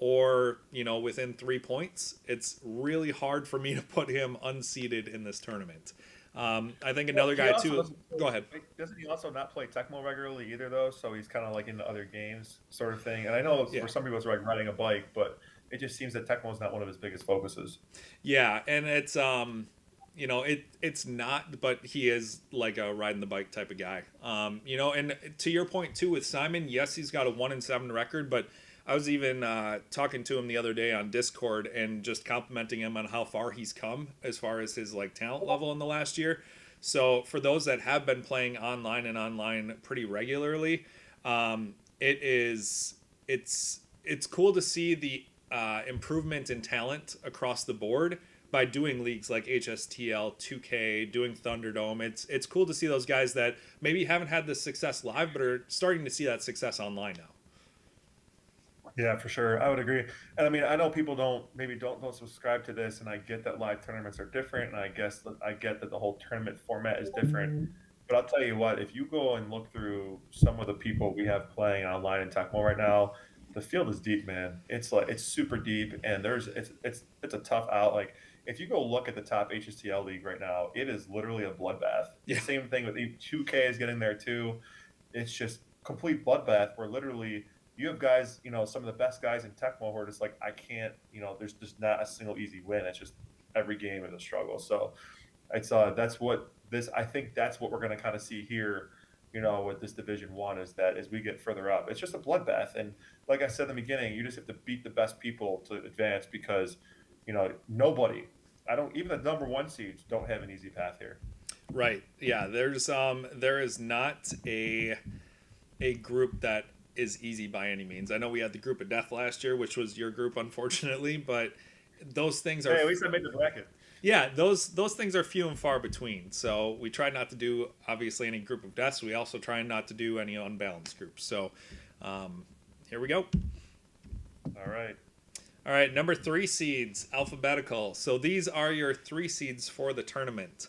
or, within 3 points. It's really hard for me to put him unseated in this tournament. I think Well, another he guy also too. Go ahead. doesn't he also not play Tecmo regularly either though? So he's kind of like into other games, sort of thing. And I know Yeah. for some people it's like riding a bike, but it just seems that Tecmo is not one of his biggest focuses. Yeah, and it's not, but he is like a riding the bike type of guy. And to your point too with Simon, yes, he's got a 1-7 record, but I was even talking to him the other day on Discord and just complimenting him on how far he's come as far as his like talent level in the last year. So for those that have been playing online pretty regularly, it's cool to see the improvement in talent across the board by doing leagues like HSTL, 2K, doing Thunderdome. It's cool to see those guys that maybe haven't had the success live, but are starting to see that success online now. Yeah, for sure. I would agree. And I mean, I know people don't subscribe to this, and I get that live tournaments are different, and I get that the whole tournament format is different. But I'll tell you what, if you go and look through some of the people we have playing online in Tecmo right now, the field is deep, man. It's super deep, and it's a tough out. Like if you go look at the top HSTL league right now, it is literally a bloodbath. Yeah. Same thing with 2K is getting there too. It's just complete bloodbath where literally you have guys, some of the best guys in Tecmo who are just like, I can't, there's just not a single easy win. It's just every game is a struggle. So I think that's what we're going to kind of see here, with this Division 1 is that as we get further up, it's just a bloodbath. And like I said in the beginning, you just have to beat the best people to advance because, nobody, even the number 1 seeds don't have an easy path here. Right. Yeah. There is not a group that is easy by any means. I know we had the group of death last year, which was your group, unfortunately, but those things are Hey, at least I made the bracket. yeah, those things are few and far between. So we try not to do obviously any group of deaths. We also try not to do any unbalanced groups. So here we go. All right. All right, number 3 seeds, alphabetical. So these are your 3 seeds for the tournament.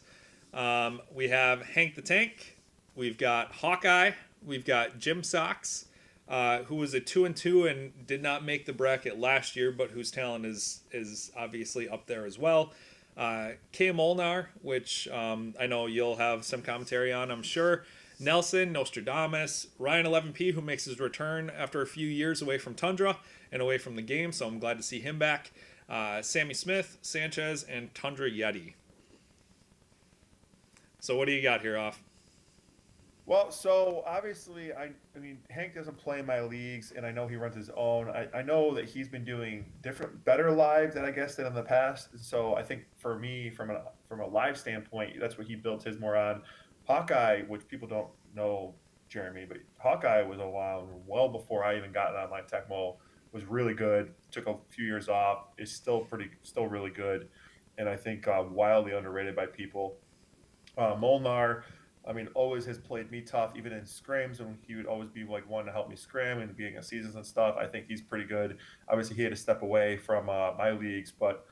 We have Hank the Tank. We've got Hawkeye. We've got Jim Sox, who was a 2-2 and did not make the bracket last year, but whose talent is obviously up there as well. K. Molnar, which I know you'll have some commentary on, I'm sure. Nelson, Nostradamus, Ryan 11P, who makes his return after a few years away from Tundra and away from the game, so I'm glad to see him back. Sammy Smith, Sanchez, and Tundra Yeti. So what do you got here, Off? Well, so obviously, I mean, Hank doesn't play in my leagues, and I know he runs his own. I know that he's been doing different, better live than I guess than in the past. And so I think for me, from a live standpoint, that's what he built his more on. Hawkeye, which people don't know, Jeremy, but Hawkeye was a while, well before I even got an online Tecmo. Was really good. Took a few years off. Is still really good, and I think wildly underrated by people. Molnar, I mean, always has played me tough, even in scrims, and he would always be like one to help me scrim and being of seasons and stuff. I think he's pretty good. Obviously, he had to step away from my leagues, but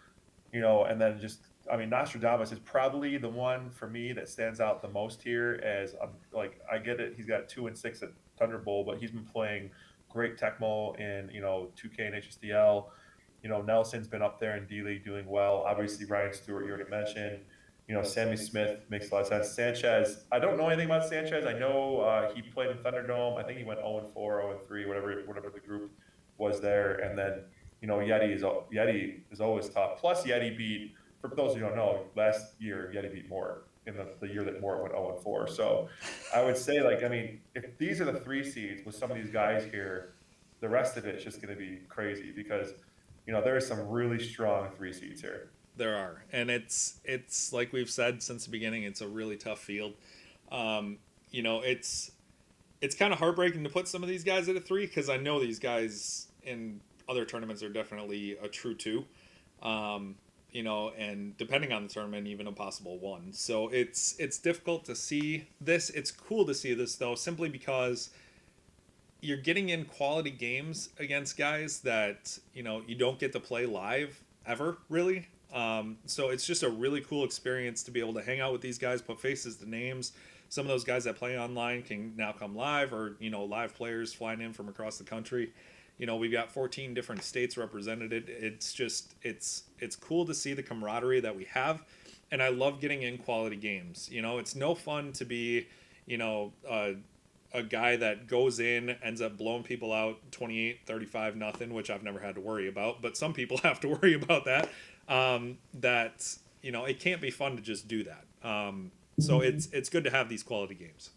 and then just I mean, Nostradamus is probably the one for me that stands out the most here. As I'm like, I get it, he's got 2-6 at Thunder Bowl, but he's been playing great Tecmo in 2K and HSDL. Nelson's been up there in D League doing well. Obviously, Ryan Stewart, you already mentioned. Sammy Smith makes a lot of sense. Sanchez, I don't know anything about Sanchez. I know he played in Thunderdome. I think he went 0-4, 0-3, whatever the group was there. And then, Yeti is always tough. Plus, Yeti beat, for those who don't know, last year Yeti beat Mort in the year that Mort went 0-4. So I would say, like, I mean, if these are the three seeds with some of these guys here, the rest of it's just going to be crazy because there is some really strong three seeds here. There are, and it's like we've said since the beginning, it's a really tough field. Um, it's kind of heartbreaking to put some of these guys at a three because I know these guys in other tournaments are definitely a true two. And depending on the tournament, even a possible one. So it's difficult to see this. It's cool to see this though, simply because you're getting in quality games against guys that you don't get to play live ever really. So it's just a really cool experience to be able to hang out with these guys, put faces to names. Some of those guys that play online can now come live, or live players flying in from across the country. We've got 14 different states represented. It's just it's cool to see the camaraderie that we have, and I love getting in quality games. It's no fun to be a guy that goes in, ends up blowing people out 28-35 nothing, which I've never had to worry about, but some people have to worry about that. That it can't be fun to just do that. So it's good to have these quality games.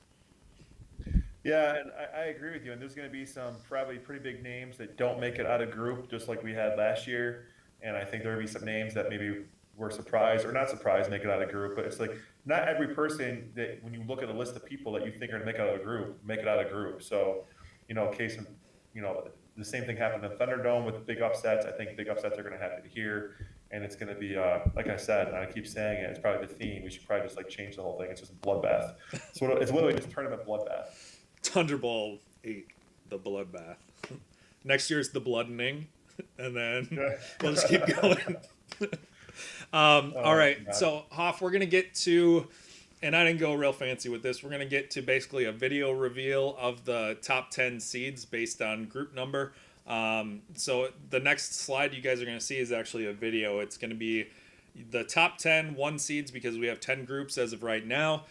Yeah, and I agree with you. And there's going to be some probably pretty big names that don't make it out of group, just like we had last year. And I think there will be some names that maybe were surprised or not surprised make it out of group. But it's like not every person that when you look at a list of people that you think are going to make it out of a group, make it out of group. So, case of, the same thing happened in Thunderdome with big upsets. I think big upsets are going to happen here. And it's going to be, like I said, and I keep saying it, it's probably the theme. We should probably just like change the whole thing. It's just a bloodbath. So it's literally just tournament bloodbath. Thunderball 8, the bloodbath. Next year's the bloodening, and then we'll just keep going. All right, God. so Hoff, we're gonna get to, and I didn't go real fancy with this. We're gonna get to basically a video reveal of the top 10 seeds based on group number. So the next slide you guys are gonna see is actually a video. It's gonna be the top 10 one seeds because we have 10 groups as of right now.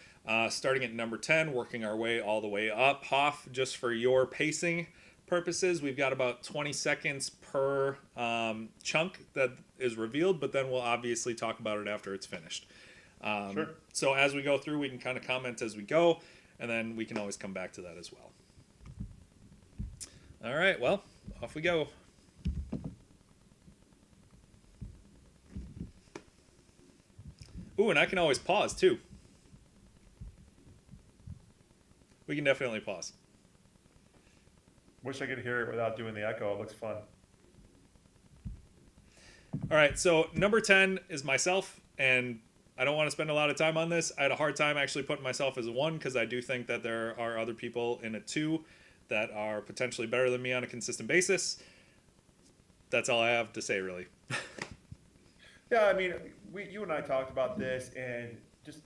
Starting at number 10, working our way all the way up. Hoff, just for your pacing purposes, we've got about 20 seconds per chunk that is revealed, but then we'll obviously talk about it after it's finished. Sure. So as we go through, we can kind of comment as we go, and then we can always come back to that as well. All right, well, off we go. Ooh, and I can always pause too. We can definitely pause. Wish I could hear it without doing the echo. It looks fun. All right, so number 10 is myself, and I don't want to spend a lot of time on this. I had a hard time actually putting myself as a 1 because I do think that there are other people in a 2 that are potentially better than me on a consistent basis. That's all I have to say, really. Yeah, I mean, you and I talked about this, and just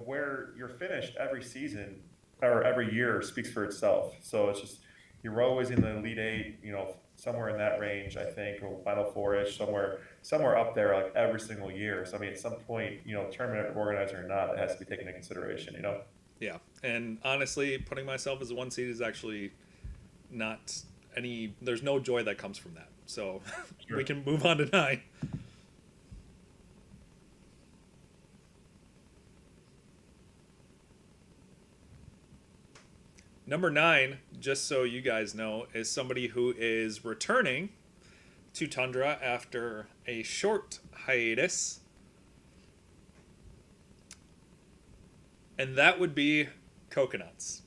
where you're finished every season or every year speaks for itself. So it's just you're always in the Elite Eight, somewhere in that range, I think, or Final Four-ish, somewhere up there, like every single year. So I mean, at some point, tournament organizer or not, it has to be taken into consideration. Yeah, and honestly, putting myself as a 1 seed is actually not any. There's no joy that comes from that. So Sure. we can move on to 9. Number 9, just so you guys know, is somebody who is returning to Tundra after a short hiatus. And that would be Coconuts.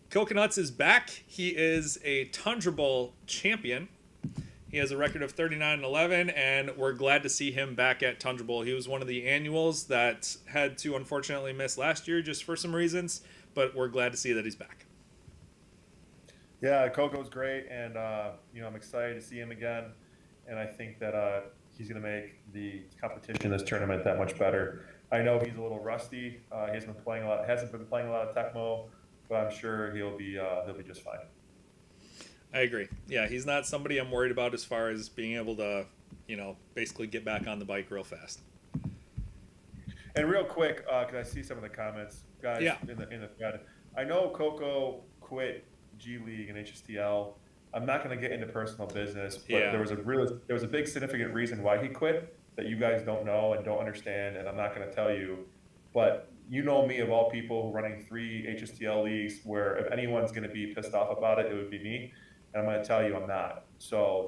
Coconuts is back. He is a Tundra Bowl champion. He has a record of 39-11, and we're glad to see him back at Tundra Bowl. He was one of the annuals that had to unfortunately miss last year just for some reasons, but we're glad to see that he's back. Yeah, Coco's great, and I'm excited to see him again. And I think that he's going to make the competition in this tournament that much better. I know he's a little rusty. He hasn't been playing a lot of Tecmo, but I'm sure he'll be just fine. I agree. Yeah, he's not somebody I'm worried about as far as being able to, basically get back on the bike real fast. And real quick, because I see some of the comments, guys, Yeah. in the thread. I know Coco quit G League and HSTL. I'm not going to get into personal business, but Yeah. there was a big significant reason why he quit that you guys don't know and don't understand, and I'm not going to tell you. But you know me, of all people, running 3 HSTL leagues, where if anyone's going to be pissed off about it, it would be me. And I'm going to tell you I'm not. So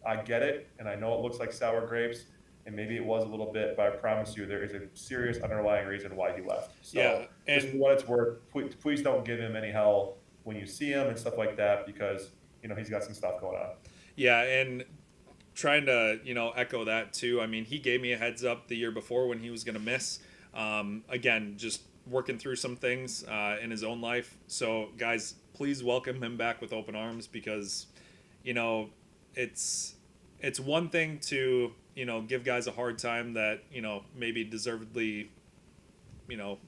I get it, and I know it looks like sour grapes, and maybe it was a little bit, but I promise you there is a serious underlying reason why he left. So Yeah, just for and what it's worth, please don't give him any hell when you see him and stuff like that, because he's got some stuff going on. yeah, and trying to echo that too. I mean, he gave me a heads up the year before when he was going to miss. Again, just working through some things in his own life. So, guys, please welcome him back with open arms, because it's one thing to give guys a hard time that maybe deservedly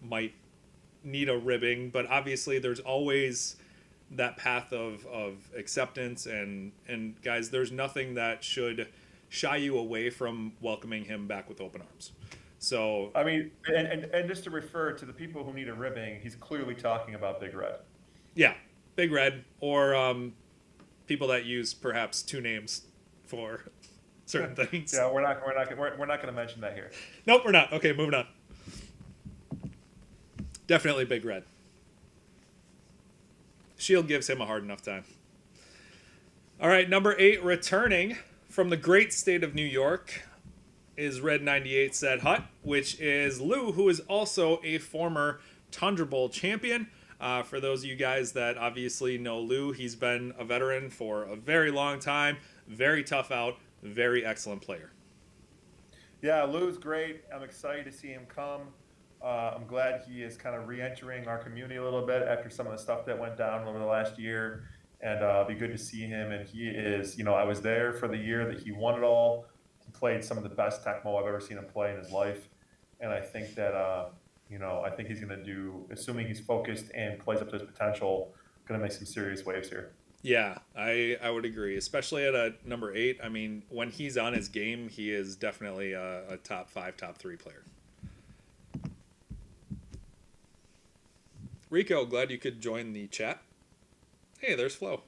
might need a ribbing, but obviously there's always that path of acceptance, and guys, there's nothing that should shy you away from welcoming him back with open arms. So I mean, and just to refer to the people who need a ribbing, he's clearly talking about Big Red. yeah, Big Red, or people that use perhaps 2 names for certain things. Yeah, we're not going to mention that here. Nope, we're not. Okay, moving on. Definitely Big Red. Shield gives him a hard enough time. All right, number 8, returning from the great state of New York, is Red 98 said Hut, which is Lou, who is also a former Tundra Bowl champion. For those of you guys that obviously know Lou, he's been a veteran for a very long time, very tough out, very excellent player. Yeah, Lou's great. I'm excited to see him come. I'm glad he is kind of re-entering our community a little bit after some of the stuff that went down over the last year, and it'll be good to see him. And he is, I was there for the year that he won it all. He played some of the best Tecmo I've ever seen him play in his life, and I think that, I think he's going to do, assuming he's focused and plays up to his potential, going to make some serious waves here. Yeah, I would agree, especially at a number 8. I mean, when he's on his game, he is definitely a top 5, top 3 player. Rico, glad you could join the chat. Hey, there's Flo.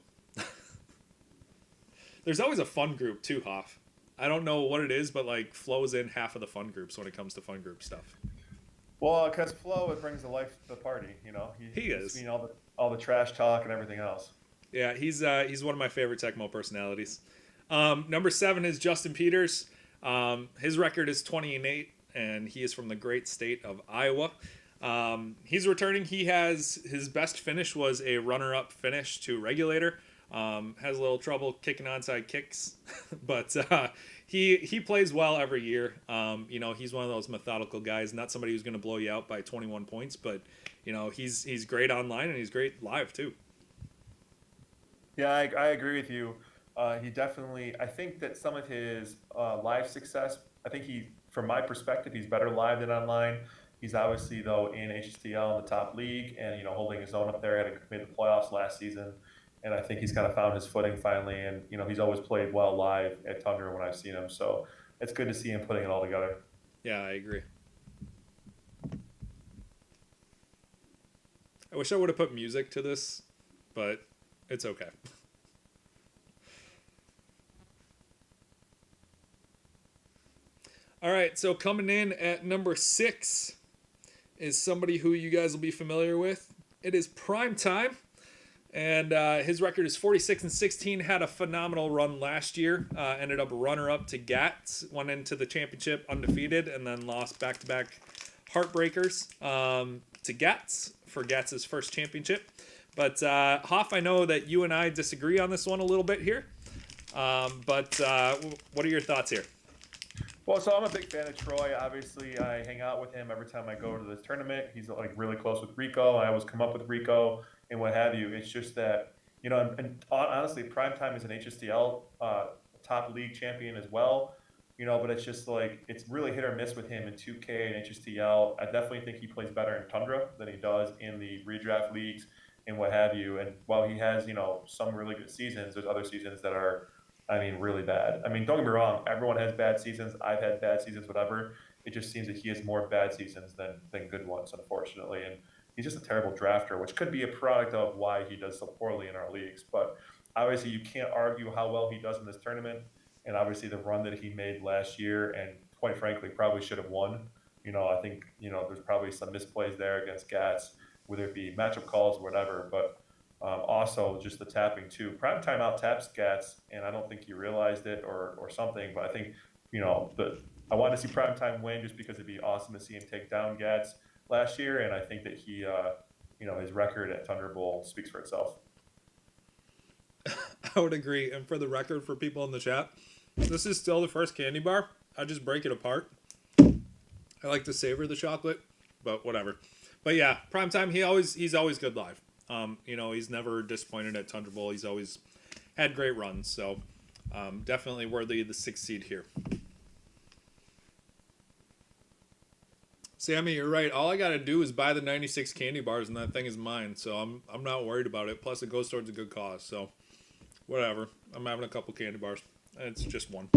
There's always a fun group too, Hoff. I don't know what it is, but like Flo's in half of the fun groups when it comes to fun group stuff. Well, because Flo, it brings the life to the party. He is. All the trash talk and everything else. Yeah, he's one of my favorite Tecmo personalities. Number 7 is Justin Peters. His record is 20-8, and he is from the great state of Iowa. He's returning. He has his best finish was a runner-up finish to Regulator. Has a little trouble kicking onside kicks, but he plays well every year. He's one of those methodical guys, not somebody who's going to blow you out by 21 points, but he's great online and he's great live too. Yeah, I agree with you. He definitely. I think that some of his live success. I think from my perspective, he's better live than online. He's obviously, though, in HSTL in the top league and, holding his own up there. Had made the playoffs last season. And I think he's kind of found his footing finally. And, he's always played well live at Tundra when I've seen him. So it's good to see him putting it all together. Yeah, I agree. I wish I would have put music to this, but it's okay. All right, so coming in at number 6 is somebody who you guys will be familiar with. It is prime time, and his record is 46-16. Had a phenomenal run last year. Ended up runner-up to Gats. Went into the championship undefeated, and then lost back-to-back heartbreakers to Gats for Gats's first championship. But Hoff, I know that you and I disagree on this one a little bit here. But what are your thoughts here? Well, so I'm a big fan of Troy. Obviously, I hang out with him every time I go to this tournament. He's like really close with Rico. I always come up with Rico and what have you. It's just that, and honestly, Primetime is an HSTL top league champion as well. But it's just like it's really hit or miss with him in 2K and HSTL. I definitely think he plays better in Tundra than he does in the redraft leagues and what have you. And while he has, some really good seasons, there's other seasons that are, really bad. Don't get me wrong. Everyone has bad seasons. I've had bad seasons, whatever. It just seems that he has more bad seasons than good ones, unfortunately. And he's just a terrible drafter, which could be a product of why he does so poorly in our leagues. But obviously, you can't argue how well he does in this tournament. And obviously, the run that he made last year, and quite frankly, probably should have won. I think, there's probably some misplays there against Gats, whether it be matchup calls or whatever. But also just the tapping too. Primetime out taps Gats, and I don't think he realized it or something. But I think I want to see Primetime win just because it'd be awesome to see him take down Gats last year, and I think that he his record at Thunder Bowl speaks for itself. I would agree. And for the record, for people in the chat, this is still the first candy bar. I just break it apart. I like to savor the chocolate, but whatever. But yeah, Primetime, he's always good live. He's never disappointed at Tundra Bowl. He's always had great runs. So definitely worthy of the 6th seed here. Sammy, you're right. All I got to do is buy the 96 candy bars, and that thing is mine. So I'm not worried about it. Plus, it goes towards a good cause. So whatever. I'm having a couple candy bars. It's just one.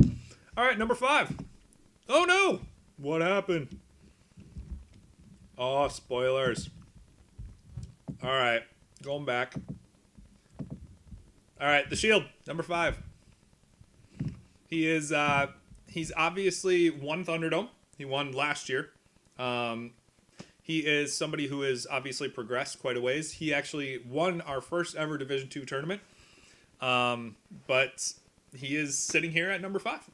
All right, number 5. Oh, no. What happened? Oh, spoilers. All right. Going back. All right, the Shield, number 5. He is, he's obviously won Thunderdome. He won last year. He is somebody who has obviously progressed quite a ways. He actually won our first ever Division II tournament. But he is sitting here at number 5.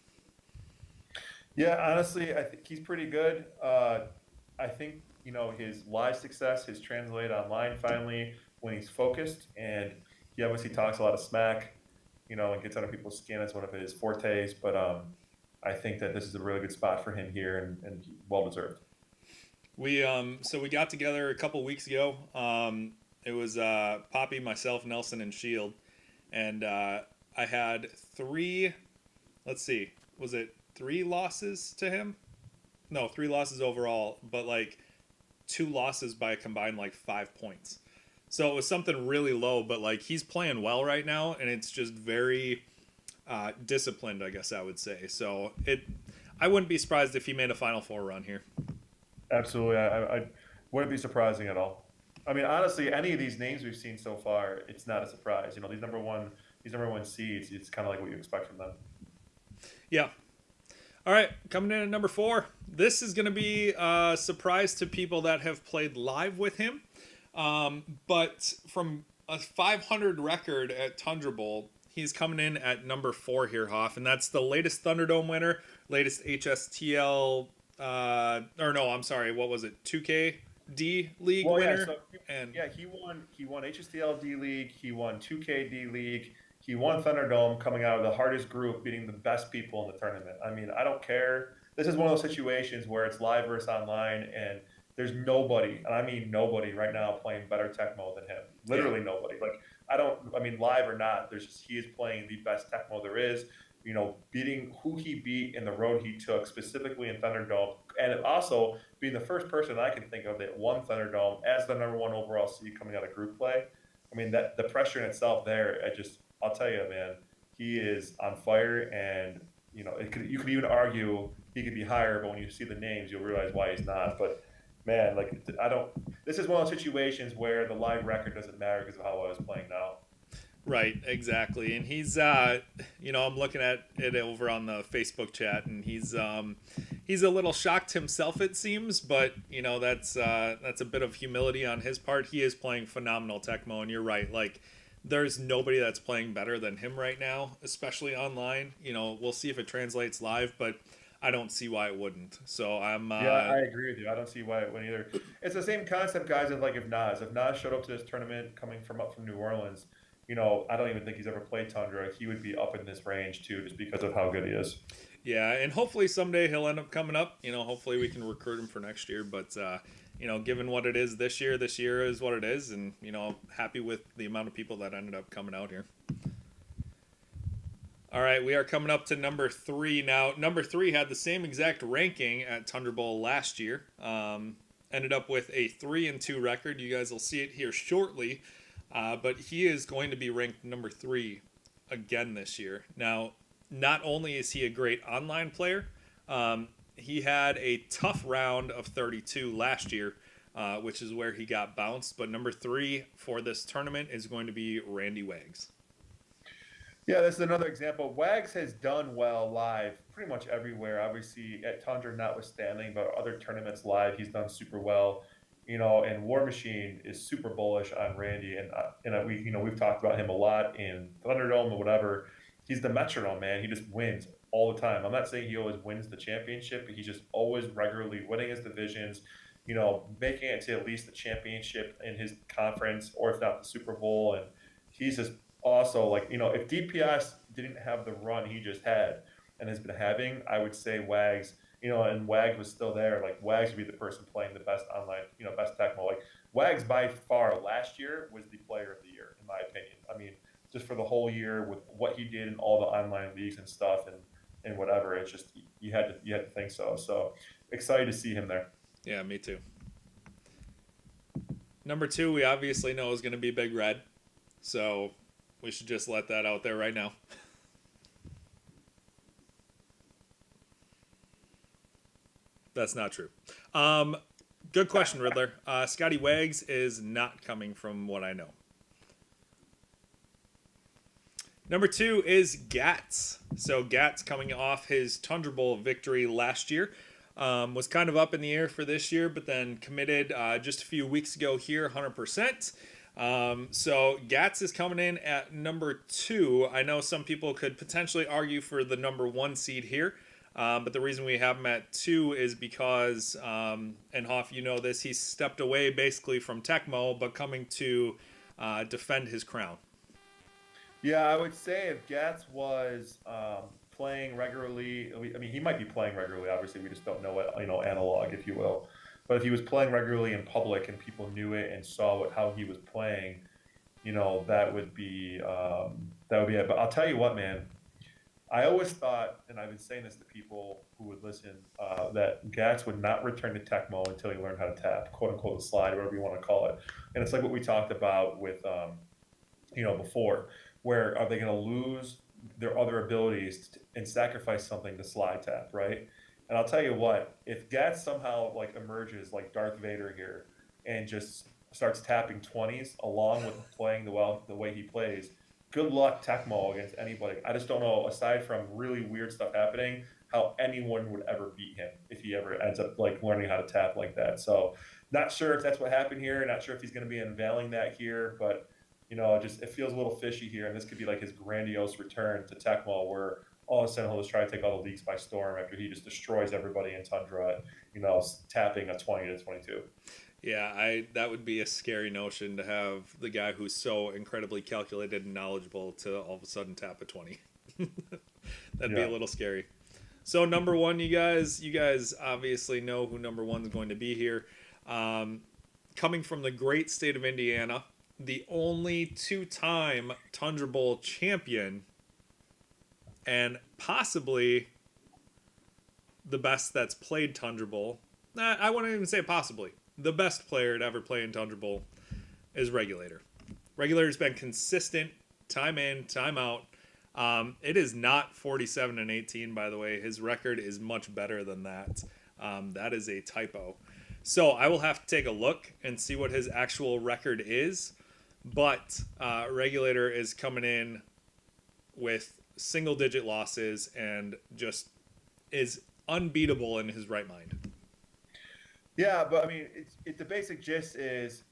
Yeah, honestly, I think he's pretty good. I think, his live success has translated online finally when he's focused, and he obviously talks a lot of smack, and gets under people's skin as one of his fortes. But I think that this is a really good spot for him here, and well deserved. We got together a couple weeks ago. It was Poppy, myself, Nelson, and Shield, and I had 3. Let's see, was it 3 losses to him? No, 3 losses overall, but 2 losses by a combined 5 points. So it was something really low, but he's playing well right now, and it's just very disciplined, I guess I would say. So I wouldn't be surprised if he made a Final Four run here. Absolutely, I wouldn't be surprising at all. Honestly, any of these names we've seen so far, it's not a surprise. These number one seeds, it's kind of like what you expect from them. Yeah. All right, coming in at number 4. This is going to be a surprise to people that have played live with him. But from a 500 record at Tundra Bowl, he's coming in at number 4 here, Hoff. And that's the latest Thunderdome winner, latest HSTL, what was it, 2KD League winner? He won HSTL D League, he won 2K D League, he won Thunderdome coming out of the hardest group, beating the best people in the tournament. I don't care. This is one of those situations where it's live versus online, and there's nobody, and I mean nobody right now playing better Tecmo than him. Literally nobody. Live or not, he is playing the best Tecmo there is. Beating who he beat in the road he took, specifically in Thunderdome, and also being the first person I can think of that won Thunderdome as the number 1 overall seed coming out of group play. That the pressure in itself there, I'll tell you, man, he is on fire, and you could even argue he could be higher, but when you see the names, you'll realize why he's not. But man, this is one of those situations where the live record doesn't matter because of how I was playing now. Right, exactly. And he's I'm looking at it over on the Facebook chat, and he he's a little shocked himself, it seems, but that's a bit of humility on his part. He is playing phenomenal Tecmo, and you're right. Like, there's nobody that's playing better than him right now, especially online. We'll see if it translates live, but I don't see why it wouldn't. So I'm Yeah, I agree with you. I don't see why it went either. It's the same concept, guys, as like if Nas showed up to this tournament coming from up from New Orleans, I don't even think he's ever played Tundra. He would be up in this range too, just because of how good he is. Yeah, and hopefully someday he'll end up coming up. Hopefully we can recruit him for next year. But given what it is this year is what it is, and happy with the amount of people that ended up coming out here. All right, we are coming up to number 3 now. Number 3 had the same exact ranking at Tundra Bowl last year. Ended up with a 3-2 record. You guys will see it here shortly. But he is going to be ranked number 3 again this year. Now, not only is he a great online player, he had a tough round of 32 last year, which is where he got bounced. But number 3 for this tournament is going to be Randy Wags. Yeah, this is another example. Wags has done well live pretty much everywhere. Obviously, at Tundra notwithstanding, but other tournaments live, he's done super well. And War Machine is super bullish on Randy, and we've talked about him a lot in Thunderdome or whatever. He's the metronome, man. He just wins all the time. I'm not saying he always wins the championship, but he's just always regularly winning his divisions. Making it to at least the championship in his conference, or if not the Super Bowl, and he's just also like if DPS didn't have the run he just had and has been having, I would say Wags, and Wags was still there. Like Wags would be the person playing the best online, best Tecmo. Like Wags by far last year was the player of the year in my opinion. I mean, just for the whole year with what he did in all the online leagues and stuff and whatever, it's just you had to think so. So excited to see him there. Yeah, me too. Number 2, we obviously know is going to be Big Red, so we should just let that out there right now. That's not true. Good question, Riddler. Scotty Wags is not coming from what I know. Number 2 is Gats. So Gats, coming off his Tundra Bowl victory last year, was kind of up in the air for this year, but then committed just a few weeks ago here, 100%. So Gats is coming in at number 2. I know some people could potentially argue for the number 1 seed here, but the reason we have him at 2 is because, and Hoff, this, he stepped away basically from Tecmo, but coming to defend his crown. Yeah, I would say if Gats was playing regularly, I mean, he might be playing regularly. Obviously, we just don't know it, analog, if you will. But if he was playing regularly in public and people knew it and saw how he was playing, that would be it. But I'll tell you what, man. I always thought, and I've been saying this to people who would listen, that Gats would not return to Tecmo until he learned how to tap, quote unquote, the slide, whatever you want to call it. And it's like what we talked about with, before, where are they going to lose their other abilities and sacrifice something to slide tap, right? And I'll tell you what, if Gats somehow like emerges like Darth Vader here and just starts tapping 20s along with playing the way he plays, good luck Tecmo against anybody. I just don't know, aside from really weird stuff happening, how anyone would ever beat him if he ever ends up like learning how to tap like that. So not sure if that's what happened here. Not sure if he's going to be unveiling that here, but it feels a little fishy here. And this could be like his grandiose return to Tecmo where all of a sudden he'll just try to take all the leagues by storm after he just destroys everybody in Tundra, tapping a 20 to 22. Yeah, that would be a scary notion to have the guy who's so incredibly calculated and knowledgeable to all of a sudden tap a 20. That'd be a little scary. So number 1, you guys obviously know who number 1 is going to be here. Coming from the great state of Indiana, the only 2-time Tundra Bowl champion, and possibly the best that's played Tundra Bowl. I wouldn't even say possibly. The best player to ever play in Tundra Bowl is Regulator. Regulator's been consistent, time in, time out. It is not 47-18, by the way. His record is much better than that. That is a typo. So I will have to take a look and see what his actual record is. But Regulator is coming in with single-digit losses and just is unbeatable in his right mind. Yeah, but I mean, the basic gist is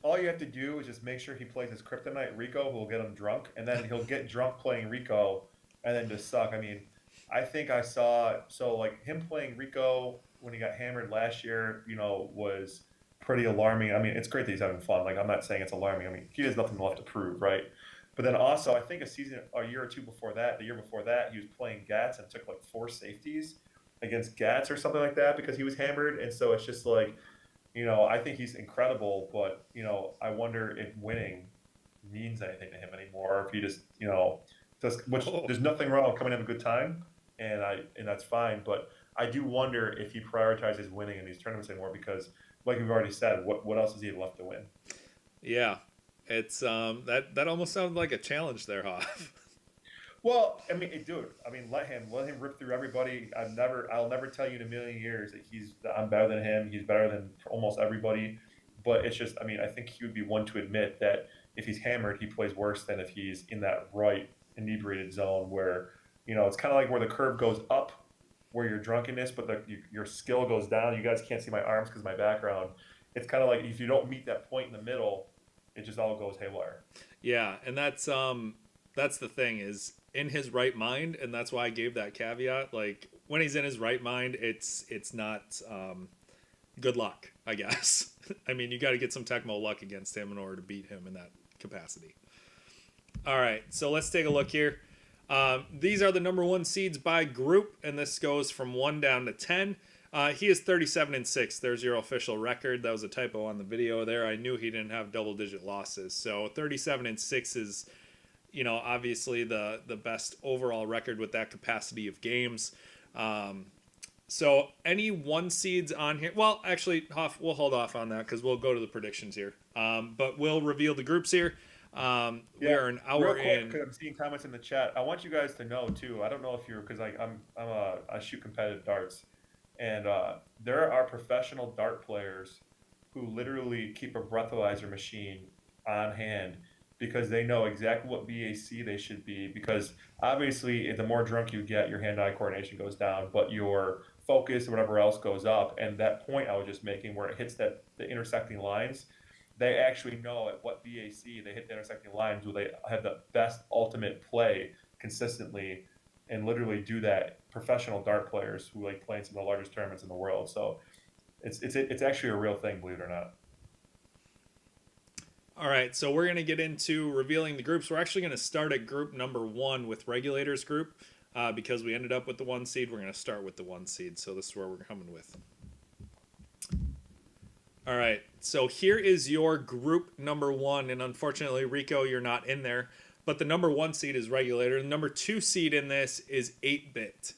all you have to do is just make sure he plays his kryptonite Rico, who will get him drunk, and then he'll get drunk playing Rico, and then just suck. I mean, I think I saw so like him playing Rico when he got hammered last year, was pretty alarming. I mean, it's great that he's having fun. Like I'm not saying it's alarming. I mean, he has nothing left to prove, right? But then also, I think a year or two before that, the year before that, he was playing Gats and took like four safeties against Gats or something like that because he was hammered. And so it's just like, I think he's incredible, but I wonder if winning means anything to him anymore, or if he just, does, which Oh, there's nothing wrong with coming in a good time, and that's fine. But I do wonder if he prioritizes winning in these tournaments anymore because, like we've already said, what else does he have left to win? yeah. It's that almost sounded like a challenge there, Hoff. Well, I mean, dude. I mean, let him rip through everybody. I'll never tell you in a million years that I'm better than him. He's better than almost everybody. But it's just, I mean, I think he would be one to admit that if he's hammered, he plays worse than if he's in that right inebriated zone where, it's kind of like where the curve goes up, where your drunkenness, but your skill goes down. You guys can't see my arms because of my background. It's kind of like if you don't meet that point in the middle, it just all goes haywire. Yeah, and that's the thing is in his right mind, and that's why I gave that caveat. Like when he's in his right mind, it's not good luck, I guess. I mean, you got to get some Tecmo luck against him in order to beat him in that capacity. All right, so let's take a look here. These are the number one seeds by group, and this goes from 1 down to 10. He is 37-6. There's your official record. That was a typo on the video there. I knew he didn't have double-digit losses. So 37-6 is, obviously the best overall record with that capacity of games. So any one seeds on here? Well, actually, Hoff, we'll hold off on that because we'll go to the predictions here. But we'll reveal the groups here. We Yeah, are an real hour quick, in. because I'm seeing comments in the chat. I want you guys to know too. I don't know if you're because I shoot competitive darts, and there are professional dart players who literally keep a breathalyzer machine on hand because they know exactly what BAC they should be. Because obviously, the more drunk you get, your hand-eye coordination goes down, but your focus or whatever else goes up. And that point I was just making, where it hits the intersecting lines, they actually know at what BAC they hit the intersecting lines where they have the best ultimate play consistently and literally do that. Professional dart players who like play in some of the largest tournaments in the world. So it's actually a real thing, believe it or not. All right, so we're going to get into revealing the groups. We're actually going to start at group number 1 with Regulators group because we ended up with the 1 seed. We're going to start with the 1 seed, so this is where we're coming with. All right, so here is your group number 1, and unfortunately, Rico, you're not in there, but the number 1 seed is Regulator. The number 2 seed in this is 8-bit.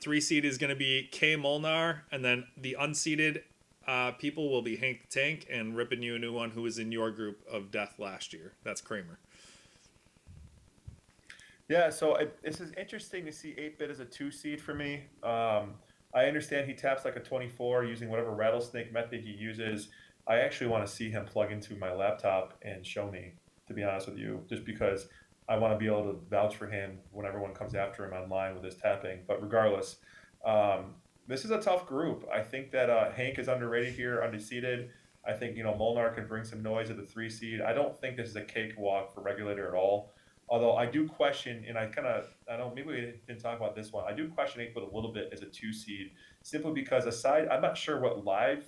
3 seed is going to be K Molnar, and then the unseeded people will be Hank the Tank and ripping you a new one who was in your group of death last year. That's Kramer. Yeah, so this is interesting to see 8-bit as a 2 seed for me. I understand he taps like a 24 using whatever rattlesnake method he uses. I actually want to see him plug into my laptop and show me, to be honest with you, just because I want to be able to vouch for him when everyone comes after him online with his tapping. But regardless, this is a tough group. I think that Hank is underrated here, undefeated. I think Molnar could bring some noise at the 3 seed. I don't think this is a cakewalk for Regulator at all. Although I do question, and I don't, maybe we didn't talk about this one. I do question 8-bit a little bit as a 2 seed, simply because I'm not sure what live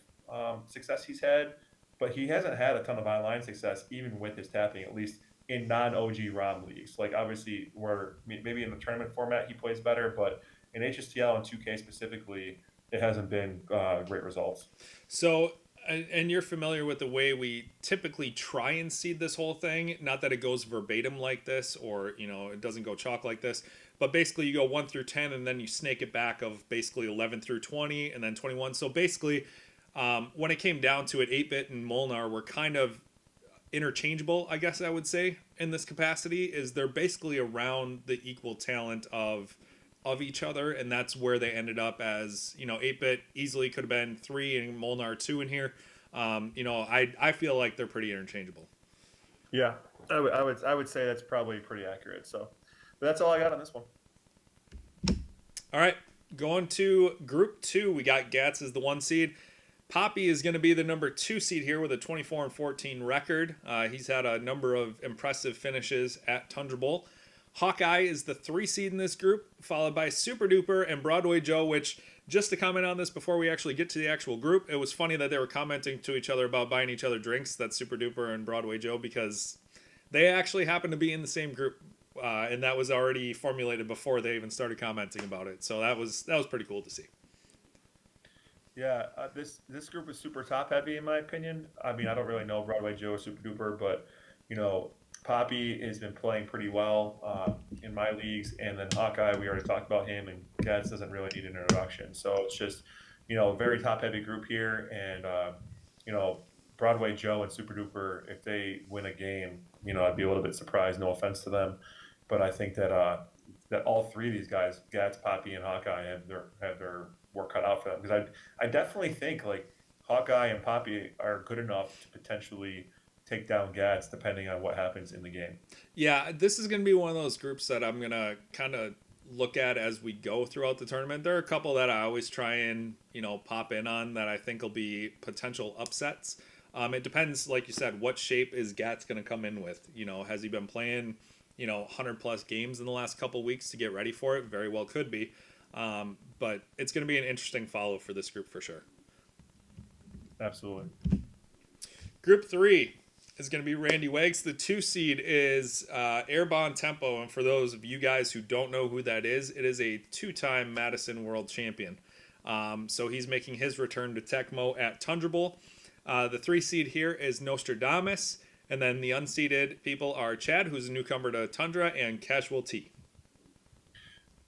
success he's had, but he hasn't had a ton of online success, even with his tapping, at least in non-OG ROM leagues. Like obviously, where maybe in the tournament format he plays better, but in HSTL and 2K specifically, it hasn't been great results. So, and you're familiar with the way we typically try and seed this whole thing. Not that it goes verbatim like this, or it doesn't go chalk like this, but basically you go 1 through 10, and then you snake it back of basically 11 through 20, and then 21. So basically, when it came down to it, 8-bit and Molnar were kind of interchangeable, I guess I would say, in this capacity. Is they're basically around the equal talent of each other, and that's where they ended up as 8-bit easily could have been 3 and Molnar 2 in here. I feel like they're pretty interchangeable. Yeah, I would say that's probably pretty accurate. So, but that's all I got on this one. All right, Going to Group 2, we got Gats as the 1 seed. Poppy is going to be the number 2 seed here with a 24-14 record. He's had a number of impressive finishes at Tundra Bowl. Hawkeye is the 3 seed in this group, followed by Super Duper and Broadway Joe, which, just to comment on this before we actually get to the actual group, it was funny that they were commenting to each other about buying each other drinks, that's Super Duper and Broadway Joe, because they actually happen to be in the same group. And that was already formulated before they even started commenting about it. So that was pretty cool to see. Yeah, this group is super top heavy in my opinion. I mean, I don't really know Broadway Joe or Super Duper, but you know, Poppy has been playing pretty well in my leagues, and then Hawkeye, we already talked about him, and Gads doesn't really need an introduction. So it's just, a very top heavy group here, and you know, Broadway Joe and Super Duper, if they win a game, I'd be a little bit surprised. No offense to them, but I think that all three of these guys, Gads, Poppy, and Hawkeye, have their work cut out for them because I definitely think like Hawkeye and Poppy are good enough to potentially take down Gads depending on what happens in the game. Yeah, this is going to be one of those groups that I'm going to kind of look at as we go throughout the tournament. There are a couple that I always try and, pop in on that I think will be potential upsets. It depends, like you said, what shape is Gats going to come in with? Has he been playing, 100 plus games in the last couple weeks to get ready for it? Very well could be. But it's going to be an interesting follow for this group for sure. Absolutely. Group 3 is going to be Randy Wags. The 2 seed is Airborne Tempo. And for those of you guys who don't know who that is, it is a 2-time Madison World Champion. So he's making his return to Tecmo at Tundra Bowl. The 3 seed here is Nostradamus. And then the unseeded people are Chad, who's a newcomer to Tundra, and Casual T.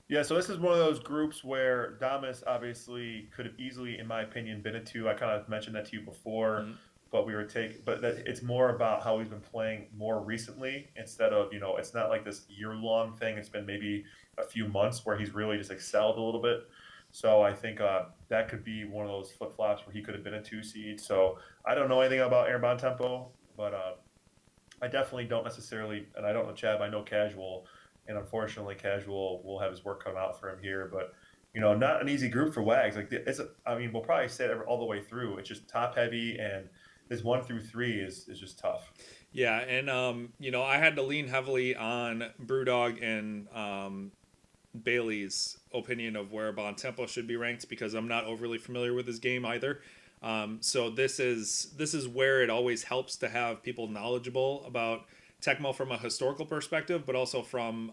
Yeah, so this is one of those groups where Damas obviously could have easily, in my opinion, been a two. I kind of mentioned that to you before, Mm-hmm. but it's more about how he's been playing more recently instead of, it's not like this year-long thing. It's been maybe a few months where he's really just excelled a little bit. So I think that could be one of those flip-flops where he could have been a 2 seed. So I don't know anything about Airbound Tempo, but I definitely don't necessarily, and I don't know Chad, but I know Casual, and unfortunately, Casual will have his work cut out for him here. But not an easy group for Wags. Like I mean, we'll probably say it all the way through. It's just top heavy, and this 1 through 3 is just tough. Yeah, and I had to lean heavily on Brewdog and Bailey's opinion of where Bon Tempo should be ranked because I'm not overly familiar with his game either. So this is where it always helps to have people knowledgeable about Tecmo from a historical perspective, but also from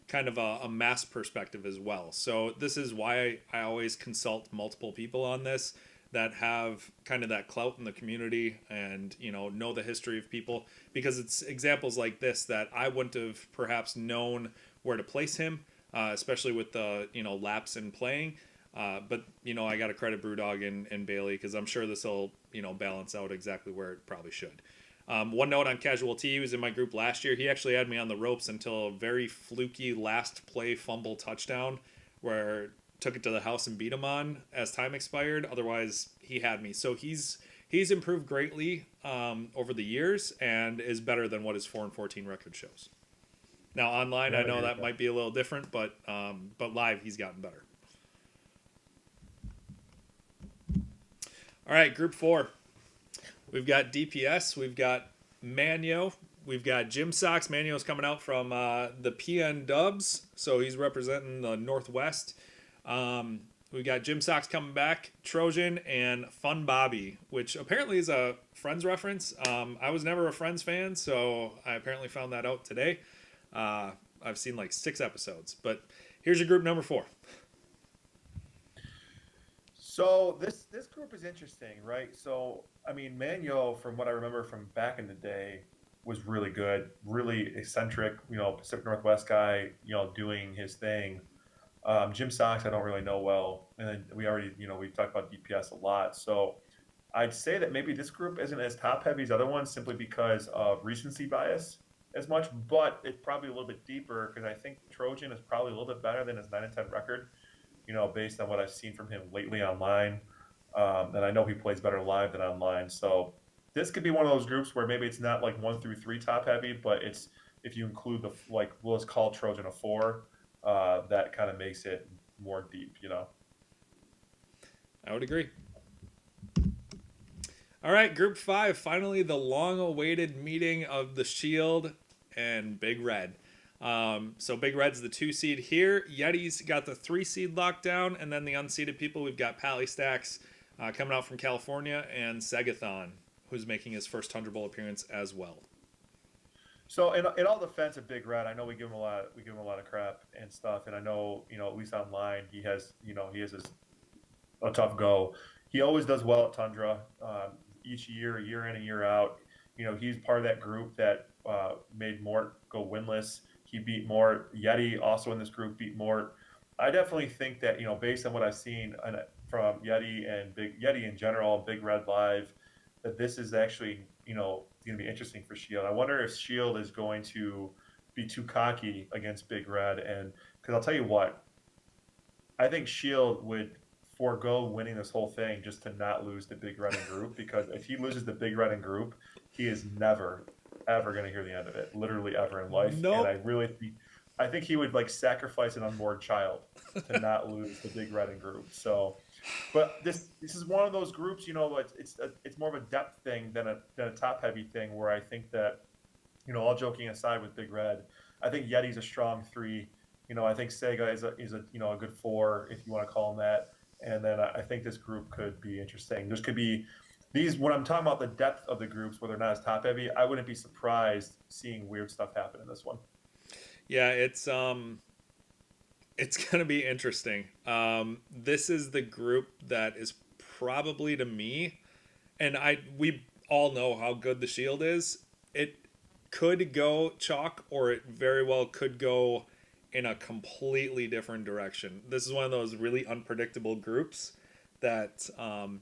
kind of a mass perspective as well. So this is why I always consult multiple people on this that have kind of that clout in the community and know the history of people, because it's examples like this that I wouldn't have perhaps known where to place him, especially with the lapse in playing. But I got to credit Brewdog and Bailey because I'm sure this will balance out exactly where it probably should. One note on Casual T, he was in my group last year. He actually had me on the ropes until a very fluky last play fumble touchdown where took it to the house and beat him on as time expired. Otherwise, he had me. So he's improved greatly over the years and is better than what his 4-14 record shows. Now online, Yeah, I I know agree with that that. might be a little different, but live he's gotten better. All right, Group 4. We've got DPS, we've got Manio, we've got Jim Sox. Manio's coming out from the PN Dubs, so he's representing the Northwest. We got Jim Sox coming back, Trojan, and Fun Bobby, which apparently is a Friends reference. I was never a Friends fan, so I apparently found that out today. I've seen like 6 episodes, but here's your group number 4. So this group is interesting, right? So I mean, Manuel, from what I remember from back in the day, was really good, really eccentric. Pacific Northwest guy, doing his thing. Jim Sox, I don't really know well, and then we already, we talked about DPS a lot. So I'd say that maybe this group isn't as top heavy as other ones simply because of recency bias as much, but it's probably a little bit deeper because I think Trojan is probably a little bit better than his 9-10 record, based on what I've seen from him lately online. And I know he plays better live than online. So this could be one of those groups where maybe it's not like 1 through 3 top heavy, but it's if you include the like we'll just call Trojan a 4, that kind of makes it more deep, you know. I would agree. All right, Group 5, finally the long awaited meeting of the Shield and Big Red. So Big Red's the 2 seed here. Yeti's got the 3 seed locked down, and then the unseeded people, we've got Pally Stacks coming out from California, and Segathon, who's making his first Tundra Bowl appearance as well. So in all defense of Big Red, I know we give him a lot of crap and stuff, and I know at least online he has his a tough go. He always does well at Tundra, each year in and year out. He's part of that group that made Mort go winless. He beat Mort. Yeti also in this group beat Mort. I definitely think that based on what I've seen from Yeti and Big Yeti in general, Big Red Live, that this is actually going to be interesting for Shield. I wonder if Shield is going to be too cocky against Big Red, and because I'll tell you what, I think Shield would forego winning this whole thing just to not lose the Big Red in group. Because if he loses the Big Red in group, he is never ever going to hear the end of it, literally ever in life. And Nope. I think he would like sacrifice an unborn child to not lose the Big Red in group. So, but this is one of those groups. It's more of a depth thing than a top heavy thing. Where I think that all joking aside with Big Red, I think Yeti's a strong 3. I think Sega is a a good 4 if you want to call him that. And then I think this group could be interesting. There's could be these when I'm talking about the depth of the groups where they're not as top heavy. I wouldn't be surprised seeing weird stuff happen in this one. Yeah, it's gonna be interesting. This is the group that is probably to me, and we all know how good the Shield is. It could go chalk, or it very well could go in a completely different direction. This is one of those really unpredictable groups that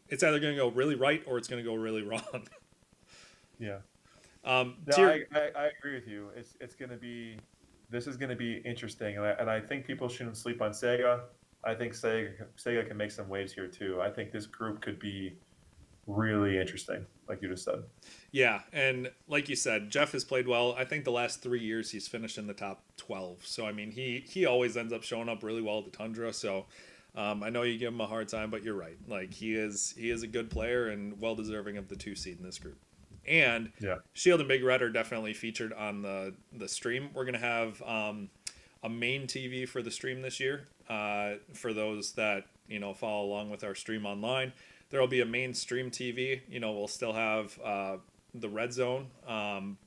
it's either going to go really right or it's going to go really wrong. Yeah. No, Tier, I agree with you. It's going to be this is going to be interesting, and I think people shouldn't sleep on Sega. I think Sega can make some waves here too. I think this group could be really interesting, like you just said. yeah, and like you said, Jeff has played well. I think the last 3 years he's finished in the top 12. So I mean, he always ends up showing up really well at the Tundra. So I know you give him a hard time, but you're right. Like he is a good player and well deserving of the 2 seed in this group. And Yeah. Shield and Big Red are definitely featured on the stream. We're gonna have a main TV for the stream this year. For those that follow along with our stream online, there will be a mainstream TV. We'll still have the red zone,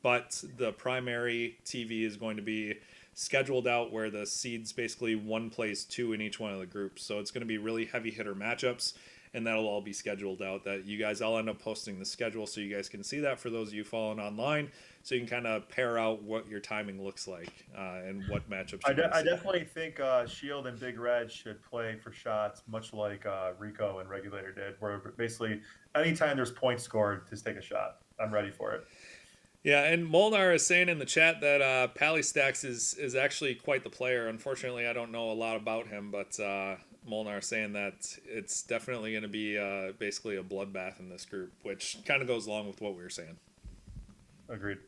but the primary TV is going to be scheduled out where the seeds basically one plays 2 in each one of the groups. So it's going to be really heavy hitter matchups, and that'll all be scheduled out. That you guys, I'll end up posting the schedule so you guys can see that for those of you following online, so you can kind of pair out what your timing looks like and what matchups you want to I see. definitely think Shield and Big Red should play for shots, much like Rico and Regulator did, where basically anytime there's points scored, just take a shot. I'm ready for it. Yeah, and Molnar is saying in the chat that Pally Stacks is actually quite the player. Unfortunately, I don't know a lot about him, but Molnar is saying that it's definitely going to be basically a bloodbath in this group, which kind of goes along with what we were saying. Agreed.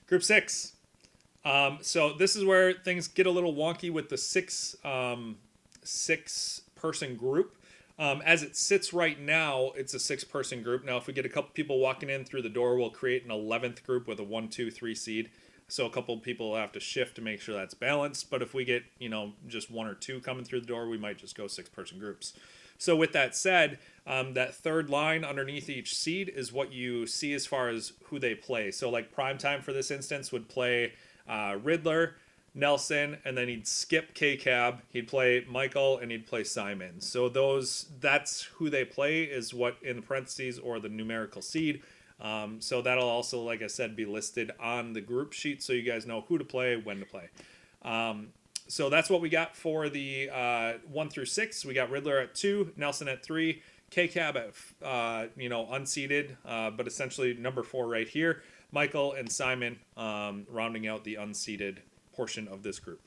Group 6. So this is where things get a little wonky with the six person group. As it sits right now, it's a 6-person group. Now, if we get a couple people walking in through the door, we'll create an 11th group with a 1, 2, 3 seed. So a couple people have to shift to make sure that's balanced. But if we get, just 1 or 2 coming through the door, we might just go 6-person groups. So with that said, that third line underneath each seed is what you see as far as who they play. So like primetime for this instance would play Riddler, Nelson, and then he'd skip K-Cab, he'd play Michael, and he'd play Simon. So that's who they play is what in the parentheses or the numerical seed. So that'll also, like I said, be listed on the group sheet so you guys know who to play, when to play. So that's what we got for the 1 through 6. We got Riddler at 2, Nelson at 3, K-Cab at unseated, but essentially number 4 right here. Michael and Simon rounding out the unseated portion of this group.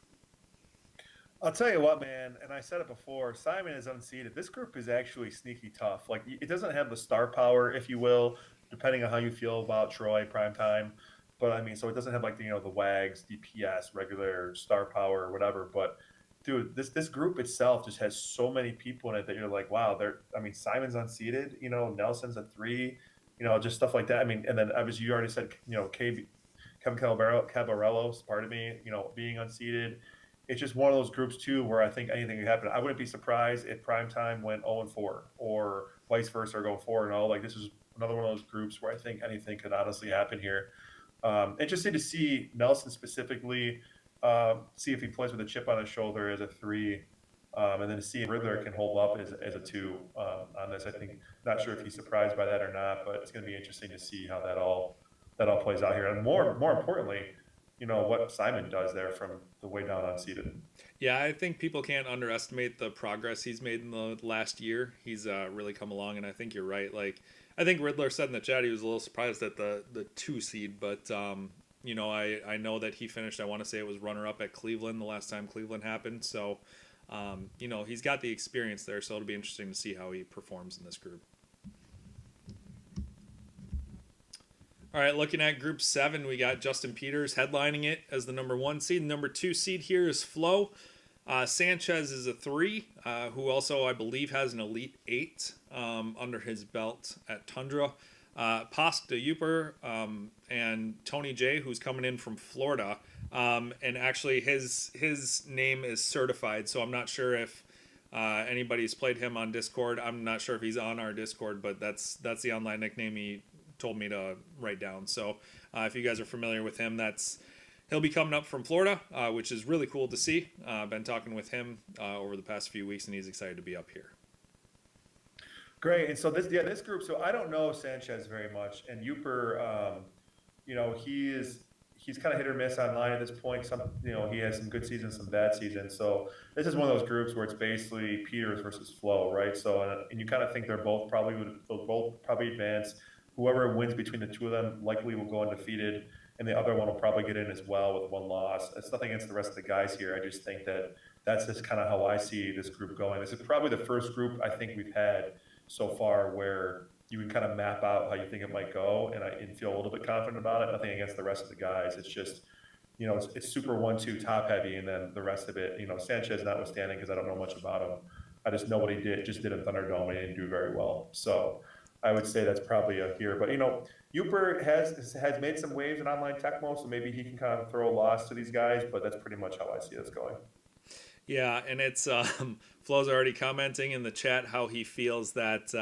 I'll tell you what, man, and I said it before, Simon is unseated. This group is actually sneaky tough. Like, it doesn't have the star power, if you will, depending on how you feel about Troy primetime. But I mean, so it doesn't have like the WAGs, DPS, regular star power, or whatever. But dude, this group itself just has so many people in it that you're like, wow, I mean, Simon's unseated, Nelson's a three, just stuff like that. I mean, and then obviously you already said, Kevin Cabarellos, pardon me, being unseated. It's just one of those groups too where I think anything could happen. I wouldn't be surprised if primetime went 0-4 or vice versa or go 4-0. Like this is another one of those groups where I think anything could honestly happen here. Interested to see Nelson specifically, see if he plays with a chip on his shoulder as a three, and then to see if Riddler can hold up as a two on this. I think not sure if he's surprised by that or not, but it's going to be interesting to see how that all plays out here, and more importantly, what Simon does there from the way down unseated. Yeah, I think people can't underestimate the progress he's made in the last year. He's really come along, and I think you're right. Like, I think Riddler said in the chat he was a little surprised at the two seed, but I know that he finished. I want to say it was runner up at Cleveland the last time Cleveland happened. So, he's got the experience there. So it'll be interesting to see how he performs in this group. All right, looking at Group 7, we got Justin Peters headlining it as the number 1 seed. Number 2 seed here is Flo. Sanchez is a 3, who also, I believe, has an Elite 8 under his belt at Tundra. Posk de Uper and Tony J, who's coming in from Florida. And actually, his name is certified, so I'm not sure if anybody's played him on Discord. I'm not sure if he's on our Discord, but that's the online nickname he told me to write down. So if you guys are familiar with him, he'll be coming up from Florida, which is really cool to see. Been talking with him over the past few weeks, and he's excited to be up here. Great. And so this group. So I don't know Sanchez very much, and Uper, he's kind of hit or miss online at this point. He has some good seasons, some bad seasons. So this is one of those groups where it's basically Peters versus Flo, right? So and you kind of think they'll both probably advance. Whoever wins between the two of them likely will go undefeated, and the other one will probably get in as well with one loss. It's nothing against the rest of the guys here. I just think that's just kind of how I see this group going. This is probably the first group I think we've had so far where you can kind of map out how you think it might go, and feel a little bit confident about it. Nothing against the rest of the guys. It's just, it's super 1-2 top heavy, and then the rest of it, Sanchez notwithstanding, because I don't know much about him. I just know what he did in Thunderdome, and he didn't do very well. So I would say that's probably a here. But, Uper has made some waves in online Tecmo, so maybe he can kind of throw a loss to these guys, but that's pretty much how I see this going. Yeah, and it's Flo's already commenting in the chat how he feels that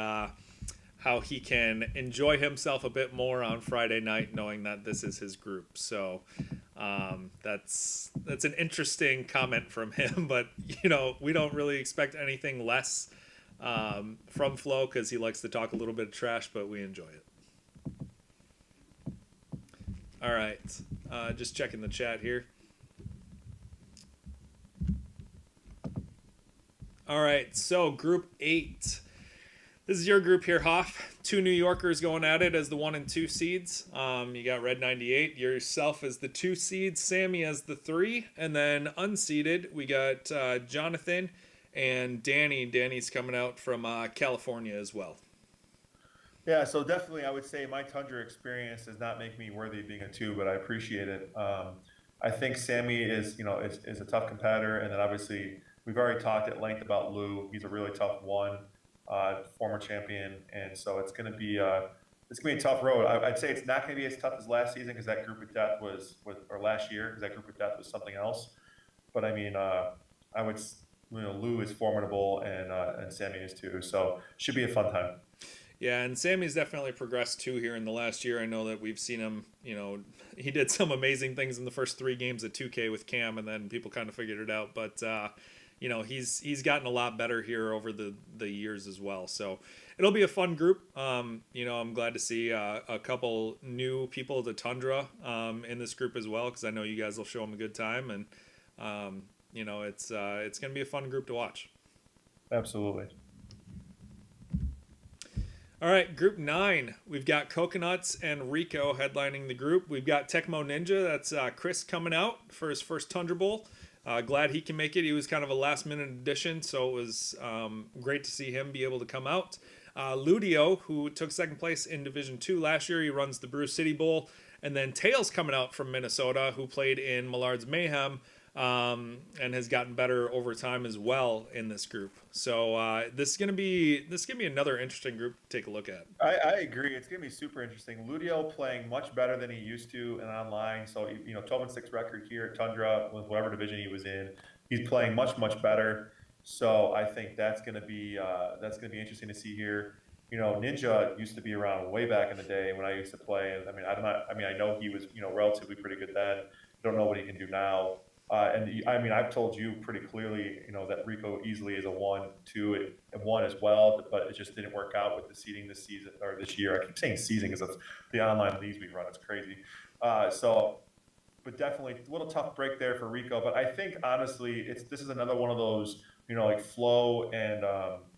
how he can enjoy himself a bit more on Friday night, knowing that this is his group. So that's an interesting comment from him, but we don't really expect anything less from Flo because he likes to talk a little bit of trash, but we enjoy it. All right, just checking the chat here. All right, so Group 8. This is your group here, Hoff. 2 New Yorkers going at it as the 1 and 2 seeds. You got Red 98, yourself as the 2 seeds, Sammy as the 3, and then unseeded, we got Jonathan and Danny. Danny's coming out from California as well. Yeah, so definitely I would say my Tundra experience does not make me worthy of being a 2, but I appreciate it. I think Sammy is a tough competitor, and then obviously we've already talked at length about Lou. He's a really tough one, former champion, and so it's going to be a tough road. I'd say it's not going to be as tough as last season because that group of death or last year because that group of death was something else. But I mean, I would, Lou is formidable and Sammy is too. So should be a fun time. Yeah, and Sammy's definitely progressed too here in the last year. I know that we've seen him, he did some amazing things in the first 3 games of 2K with Cam, and then people kind of figured it out. But, he's gotten a lot better here over the years as well. So it'll be a fun group. I'm glad to see a couple new people to Tundra in this group as well, because I know you guys will show them a good time. And, it's going to be a fun group to watch. Absolutely. All right, Group 9. We've got Coconuts and Rico headlining the group. We've got Tecmo Ninja. That's Chris coming out for his first Tundra Bowl. Glad he can make it. He was kind of a last-minute addition, so it was great to see him be able to come out. Ludio, who took second place in Division 2 last year, he runs the Brew City Bowl. And then Tails coming out from Minnesota, who played in Millard's Mayhem. and has gotten better over time as well in this group. So this is gonna be another interesting group to take a look at. I agree. It's going to be super interesting. Ludio playing much better than he used to and online. So, 12-6 record here at Tundra with whatever division he was in. He's playing much better. So I think that's going to be interesting to see here. Ninja used to be around way back in the day when I used to play. And I mean, I know he was, relatively pretty good then. Don't know what he can do now. I mean, I've told you pretty clearly, that Rico easily is a 1-2 and 1 as well, but it just didn't work out with the seeding this season or this year. I keep saying season because of the online leagues we run. It's crazy. But definitely a little tough break there for Rico. But I think honestly, this is another one of those, like Flo and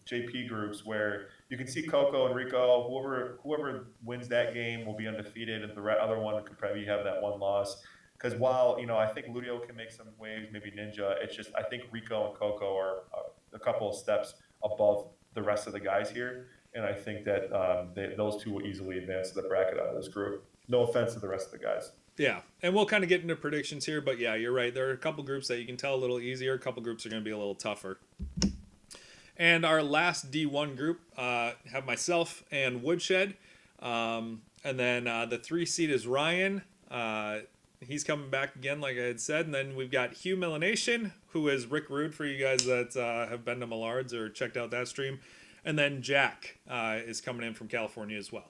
JP groups where you can see Coco and Rico. Whoever wins that game will be undefeated, and the other one could probably have that one loss. Because while I think Ludio can make some waves, maybe Ninja, it's just I think Rico and Coco are a couple of steps above the rest of the guys here, and I think that those two will easily advance to the bracket out of this group. No offense to the rest of the guys. Yeah, and we'll kind of get into predictions here, but yeah, you're right. There are a couple groups that you can tell a little easier. A couple groups are going to be a little tougher. And our last D1 group have myself and Woodshed, and then the 3 seed is Ryan. He's coming back again, like I had said. And then we've got Hugh Millination, who is Rick Rude for you guys that have been to Millards or checked out that stream. And then Jack is coming in from California as well.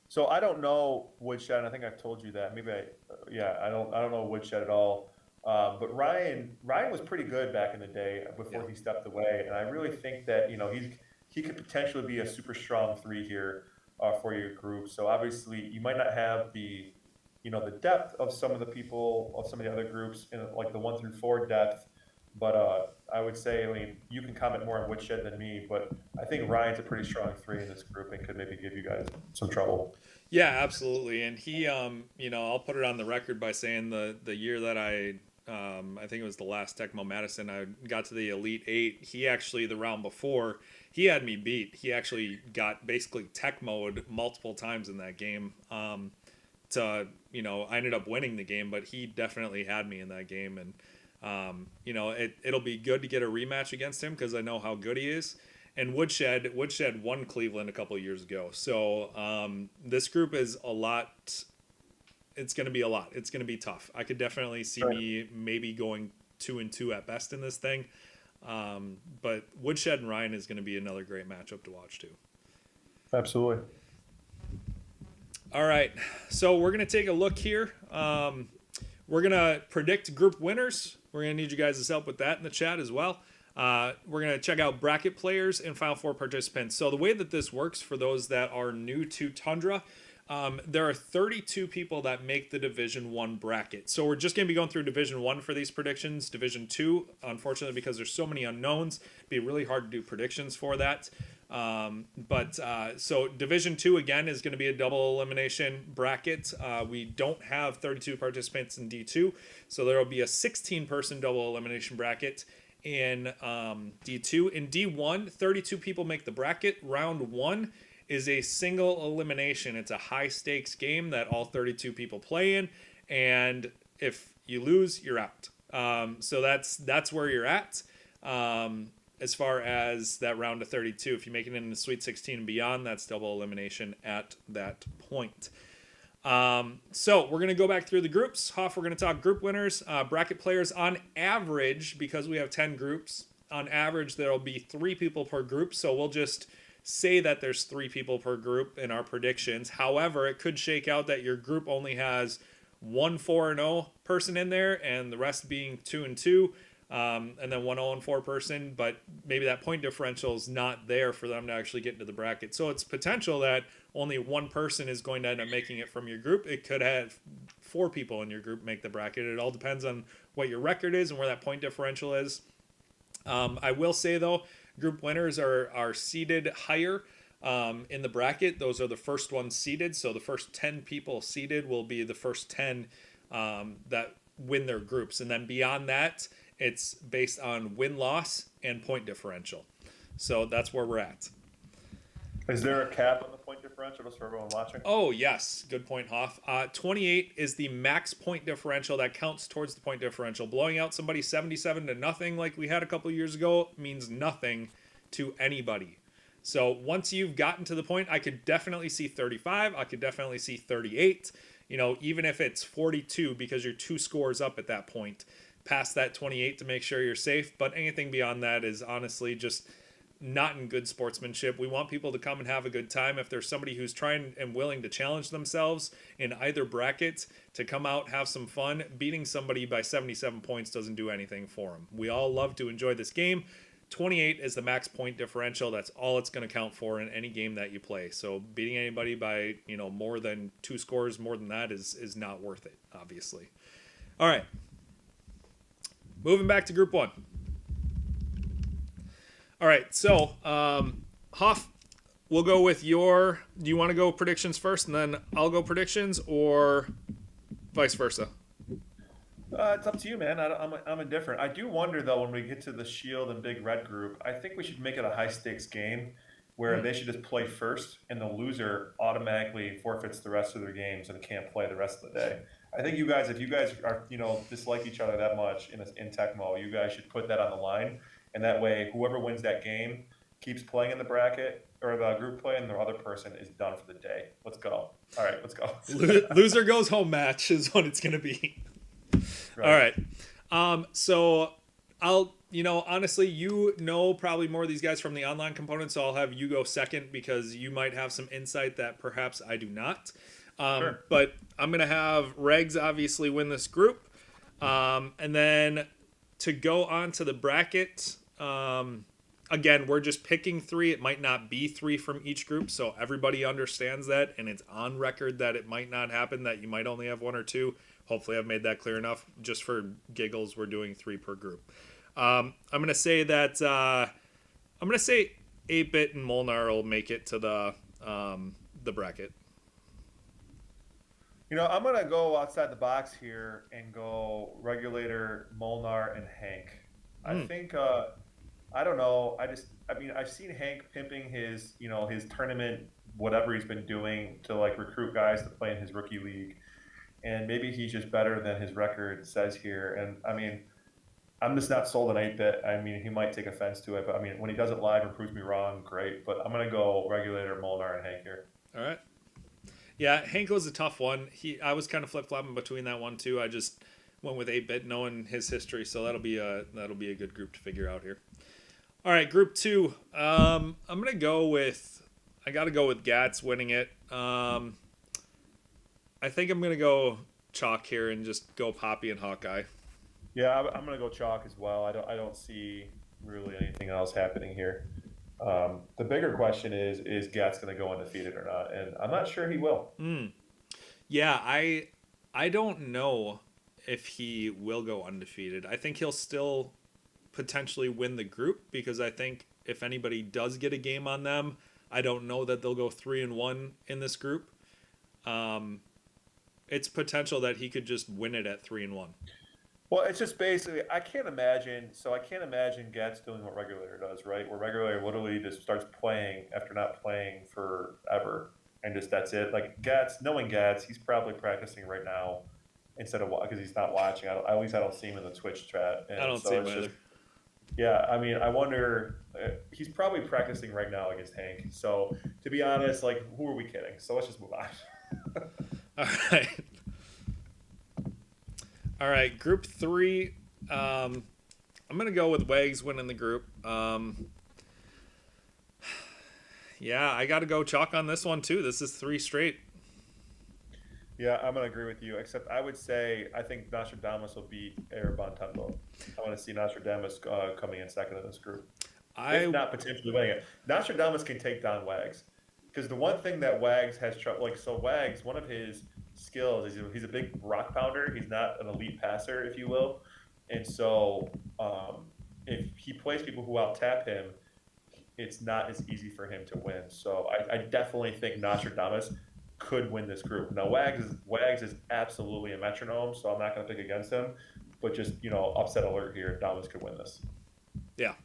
So I don't know Woodshed. I think I've told you that. I don't know Woodshed at all. But Ryan was pretty good back in the day before he stepped away, and I really think that he could potentially be a super strong 3 here for your group. So obviously you might not have the depth of some of the people of some of the other groups in like the 1 through 4 depth. But I would say, you can comment more on Woodshed than me, but I think Ryan's a pretty strong 3 in this group and could maybe give you guys some trouble. Yeah, absolutely. And he, I'll put it on the record by saying the year that I think it was the last Tecmo Madison, I got to the Elite 8. He actually, the round before, he had me beat. He actually got basically Tecmo'd multiple times in that game. I ended up winning the game, but he definitely had me in that game. And, it'll be good to get a rematch against him because I know how good he is. And Woodshed won Cleveland a couple of years ago. So this group is a lot. It's going to be a lot. It's going to be tough. I could definitely see me maybe going 2-2 at best in this thing. But Woodshed and Ryan is going to be another great matchup to watch too. Absolutely. All right. So we're going to take a look here. We're going to predict group winners. We're going to need you guys' help with that in the chat as well. We're going to check out bracket players and Final Four participants. So the way that this works for those that are new to Tundra, there are 32 people that make the Division 1 bracket. So we're just going to be going through Division 1 for these predictions. Division 2, unfortunately, because there's so many unknowns, it'd be really hard to do predictions for that. So Division 2, again, is going to be a double elimination bracket. We don't have 32 participants in D2, so there will be a 16-person double elimination bracket in D2. In D1, 32 people make the bracket. Round 1 is a single elimination. It's a high-stakes game that all 32 people play in, and if you lose, you're out. So that's where you're at. As far as that round of 32, if you make it into the Sweet 16 and beyond, that's double elimination at that point. So we're going to go back through the groups. Hoff, we're going to talk group winners, bracket players. On average, because we have 10 groups, on average, there'll be 3 people per group. So we'll just say that there's 3 people per group in our predictions. However, it could shake out that your group only has 1 4-0 person in there and the rest being 2-2. And then 1 0-4 person, but maybe that point differential is not there for them to actually get into the bracket. So it's potential that only 1 person is going to end up making it from your group. It could have 4 people in your group make the bracket. It all depends on what your record is and where that point differential is. I will say, though, group winners are seeded higher in the bracket. Those are the first ones seeded. So the first 10 people seeded will be the first 10 that win their groups. And then beyond that, it's based on win-loss and point differential. So that's where we're at. Is there a cap on the point differential? differential just for everyone watching? Oh, yes. Good point, Hoff. 28 is the max point differential that counts towards the point differential. Blowing out somebody 77 to nothing like we had a couple years ago means nothing to anybody. So once you've gotten to the point, I could definitely see 35. I could definitely see 38. Even if it's 42 because you're 2 scores up at that point, past that 28 to make sure you're safe. But anything beyond that is honestly just not in good sportsmanship. We want people to come and have a good time. If there's somebody who's trying and willing to challenge themselves in either bracket to come out, have some fun, beating somebody by 77 points doesn't do anything for them. We all love to enjoy this game. 28 is the max point differential. That's all it's going to count for in any game that you play. So beating anybody by, more than 2 scores, more than that is not worth it, obviously. All right. Moving back to group 1. All right, so Hoff, we'll go with do you want to go predictions first and then I'll go predictions, or vice versa? It's up to you, man. I'm indifferent. I do wonder, though, when we get to the Shield and Big Red group, I think we should make it a high-stakes game where they should just play first, and the loser automatically forfeits the rest of their games and can't play the rest of the day. I think you guys, if you guys are, dislike each other that much in Tecmo, you guys should put that on the line, and that way, whoever wins that game keeps playing in the bracket or the group play, and the other person is done for the day. Let's go. All right, let's go. Loser goes home match is what it's going to be. Right. All right. So I'll, honestly, probably more of these guys from the online component, so I'll have you go second because you might have some insight that perhaps I do not. Sure. But I'm going to have Regs obviously win this group. And then to go on to the bracket, again, we're just picking 3. It might not be 3 from each group, so everybody understands that, and it's on record that it might not happen, that you might only have 1 or 2. Hopefully I've made that clear enough. Just for giggles, we're doing 3 per group. I'm going to say that 8-Bit and Molnar will make it to the bracket. I'm going to go outside the box here and go Regulator, Molnar, and Hank. I think, I don't know. I've seen Hank pimping his tournament, whatever he's been doing to recruit guys to play in his rookie league. And maybe he's just better than his record says here. And I'm just not sold on 8-Bit. He might take offense to it, but when he does it live and proves me wrong, great. But I'm going to go Regulator, Molnar, and Hank here. All right. Yeah, Hank was a tough one. I was kind of flip-flopping between that one too. I just went with 8-Bit knowing his history, so that'll be a good group to figure out here. All right, group 2. I got to go with Gats winning it. I think I'm going to go chalk here and just go Poppy and Hawkeye. Yeah, I'm going to go chalk as well. I don't see really anything else happening here. The bigger question is Gats going to go undefeated or not? And I'm not sure he will. Yeah, I don't know if he will go undefeated. I think he'll still potentially win the group because I think if anybody does get a game on them, I don't know that they'll go 3-1 in this group. It's potential that he could just win it at 3-1. Well, it's just basically I can't imagine Gats doing what Regulator does, right? Where Regulator literally just starts playing after not playing forever, and just that's it. Knowing Gats, he's probably practicing right now instead of because he's not watching. At least I don't see him in the Twitch chat. And I don't see him either. Yeah, I wonder. He's probably practicing right now against Hank. So to be honest, who are we kidding? So let's just move on. All right, group 3. I'm going to go with Wags winning the group. Yeah, I got to go chalk on this one too. This is 3 straight. Yeah, I'm going to agree with you, except I would say I think Nostradamus will beat Erebon Tumbo. I want to see Nostradamus coming in second in this group. If not potentially winning it. Nostradamus can take down Wags. Because the one thing that Wags has trouble, Wags, one of his skills is he's a big rock pounder. He's not an elite passer, if you will. And so if he plays people who out-tap him, it's not as easy for him to win. So I definitely think Nostradamus could win this group. Now, Wags is absolutely a metronome, so I'm not going to pick against him. But just, upset alert here, Damas could win this. Yeah.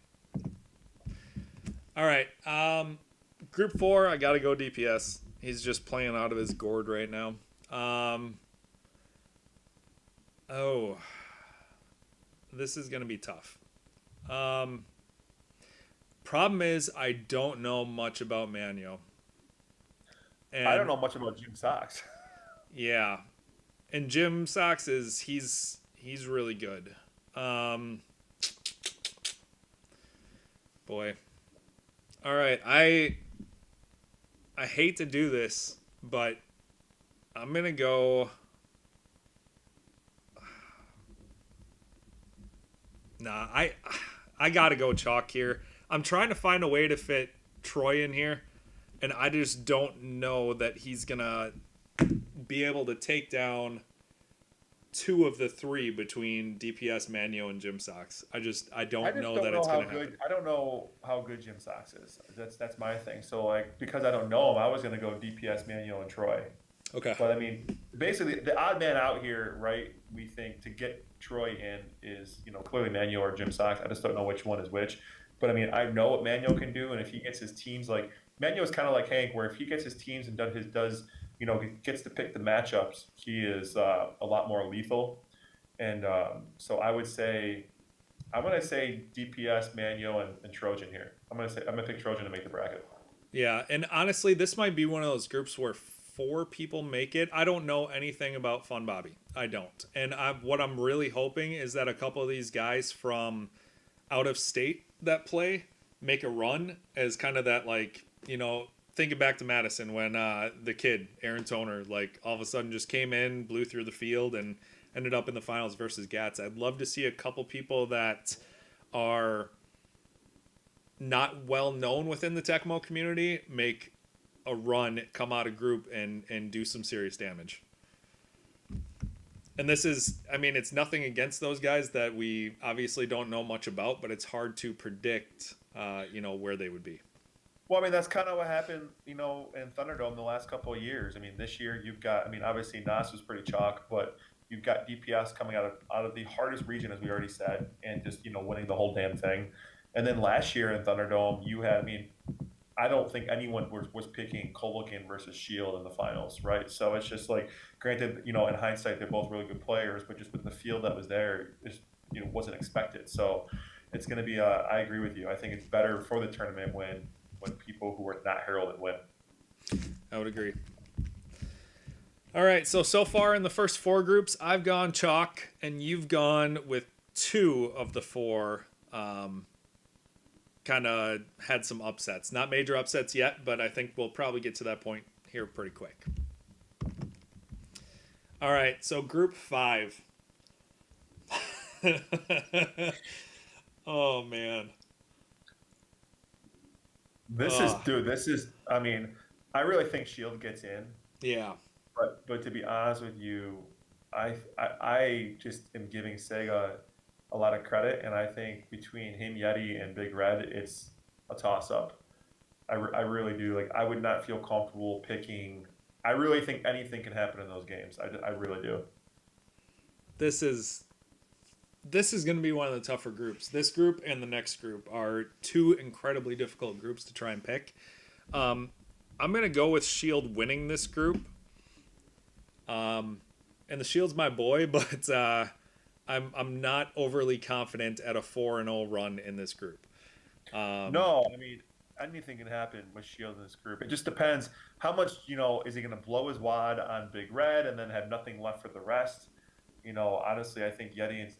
All right. Group 4, I got to go DPS. He's just playing out of his gourd right now. Um, oh, this is gonna be tough. Um, Problem is, I don't know much about Manio, I don't and know much about Jim Sox. yeah, and Jim Sox is he's really good. Um, Boy, all right, I hate to do this, but I'm gonna go. Nah, I gotta go chalk here. I'm trying to find a way to fit Troy in here, and I just don't know that he's gonna be able to take down two of the three between DPS, Manio, and Jim Sox. I I don't just know don't that know it's how gonna happen. good. I don't know how good Jim Sox is. That's my thing. So like because I don't know him, I was gonna go DPS, Manuel, and Troy. Okay. But I mean, basically, the odd man out here, right? We think to get Troy in is clearly Manuel or Jim Sox. I just don't know which one is which. But I mean, I know what Manuel can do, and if he gets his teams like Manuel is kind of like Hank, where if he gets his teams and does gets to pick the matchups, he is a lot more lethal. And so I'm gonna say DPS, Manuel, and Trojan here. I'm gonna pick Trojan to make the bracket. Yeah, and honestly, this might be one of those groups where four people make it. I don't know anything about Fun Bobby. I don't. And what I'm really hoping is that a couple of these guys from out of state that play make a run as kind of that, like, thinking back to Madison when the kid, Aaron Toner, like all of a sudden just came in, blew through the field, and ended up in the finals versus Gats. I'd love to see a couple people that are not well known within the Tecmo community make a run, come out of group, and do some serious damage. And this is, I mean, it's nothing against those guys that we obviously don't know much about, but it's hard to predict, where they would be. Well, I mean, that's kind of what happened, in Thunderdome the last couple of years. I mean, this year you've got, I mean, obviously Nas was pretty chalk, but you've got DPS coming out of the hardest region, as we already said, and just winning the whole damn thing. And then last year in Thunderdome, you had, I mean, I don't think anyone was picking Colocan versus Shield in the finals, right? So it's just like, granted, in hindsight, they're both really good players, but just with the field that was there, just wasn't expected. So it's going to be. I agree with you. I think it's better for the tournament when people who are not heralded win. I would agree. All right, so far in the first four groups, I've gone chalk, and you've gone with two of the four. Kind of had some upsets. Not major upsets yet, but I think we'll probably get to that point here pretty quick. All right, so group five. Oh man. This is, Oh dude. This is. I mean, I really think Shield gets in, yeah. but to be honest with you, I just am giving Sega a lot of credit, and I think between him, Yeti, and Big Red, it's a toss up. I really do. Like, I would not feel comfortable picking. I really think anything can happen in those games. I really do. This is this is going to be one of the tougher groups. This group and the next group are two incredibly difficult groups to try and pick. Um, I'm going to go with Shield winning this group. And the Shield's my boy, but I'm not overly confident at a 4-0 run in this group. Um, No, I mean anything can happen with Shield in this group. It just depends how much is he going to blow his wad on Big Red and then have nothing left for the rest. Honestly, I think Yeti and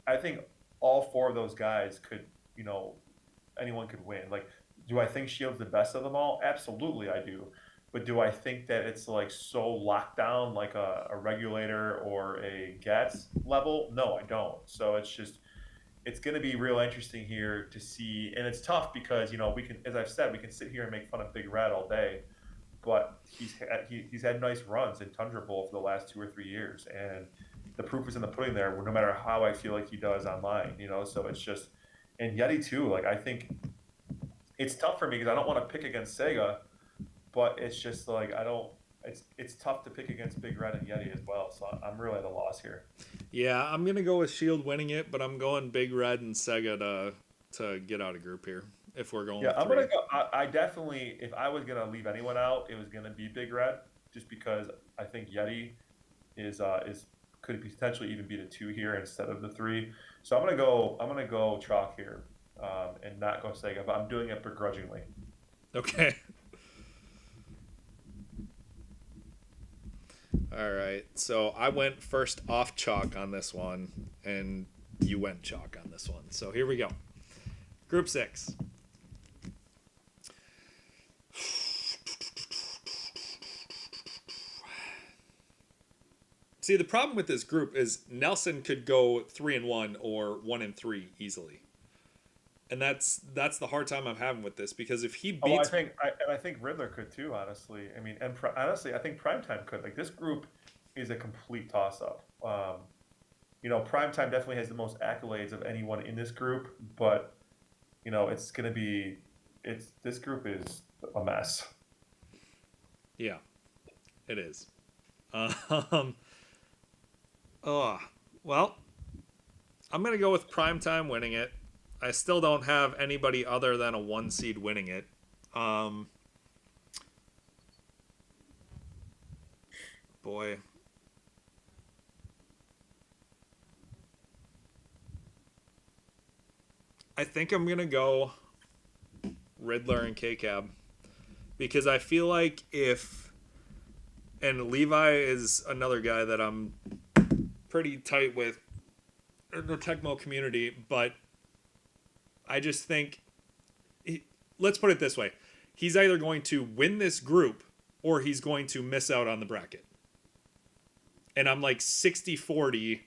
I think all four of those guys could you know anyone could win. Like, do I think Shield's the best of them all? Absolutely, I do. But do I think that it's like so locked down like a regulator or a Gats level? No, I don't. So it's going to be real interesting here to see, and it's tough because we can, as I've said, we can sit here and make fun of Big Red all day, but he's had nice runs in Tundra Bowl for the last 2 or 3 years, and the proof is in the pudding there. No matter how I feel like he does online, so it's just, and Yeti too. Like, I think it's tough for me because I don't want to pick against Sega, but it's just like I don't. It's tough to pick against Big Red and Yeti as well. So I'm really at a loss here. yeah, I'm going to go with Shield winning it, but I'm going Big Red and Sega to get out of group here. if we're going Yeah, with I'm gonna three. go. I definitely, if I was gonna leave anyone out, it was gonna be Big Red, just because I think Yeti is could potentially even be the two here instead of the three. So I'm gonna go. I'm gonna go chalk here, and not go Sega, but I'm doing it begrudgingly. Okay. All right. So I went first off chalk on this one, and you went chalk on this one. So here we go. Group six. See, the problem with this group is Nelson could go 3-1 or 1-3 easily, and that's the hard time I'm having with this because if he Oh, well, beats, I think Riddler could too. Honestly, I mean, and honestly, I think Primetime could. Like this group is a complete toss up. Primetime definitely has the most accolades of anyone in this group, but it's gonna be it's this group is a mess. yeah, it is. Um, oh, well, I'm gonna go with Primetime winning it. I still don't have anybody other than a one seed winning it. Um, boy, I think I'm gonna go Riddler and K Cab because I feel like if and Levi is another guy that I'm pretty tight with in the Tecmo community, but I just think let's put it this way: he's either going to win this group or he's going to miss out on the bracket. And I'm like 60-40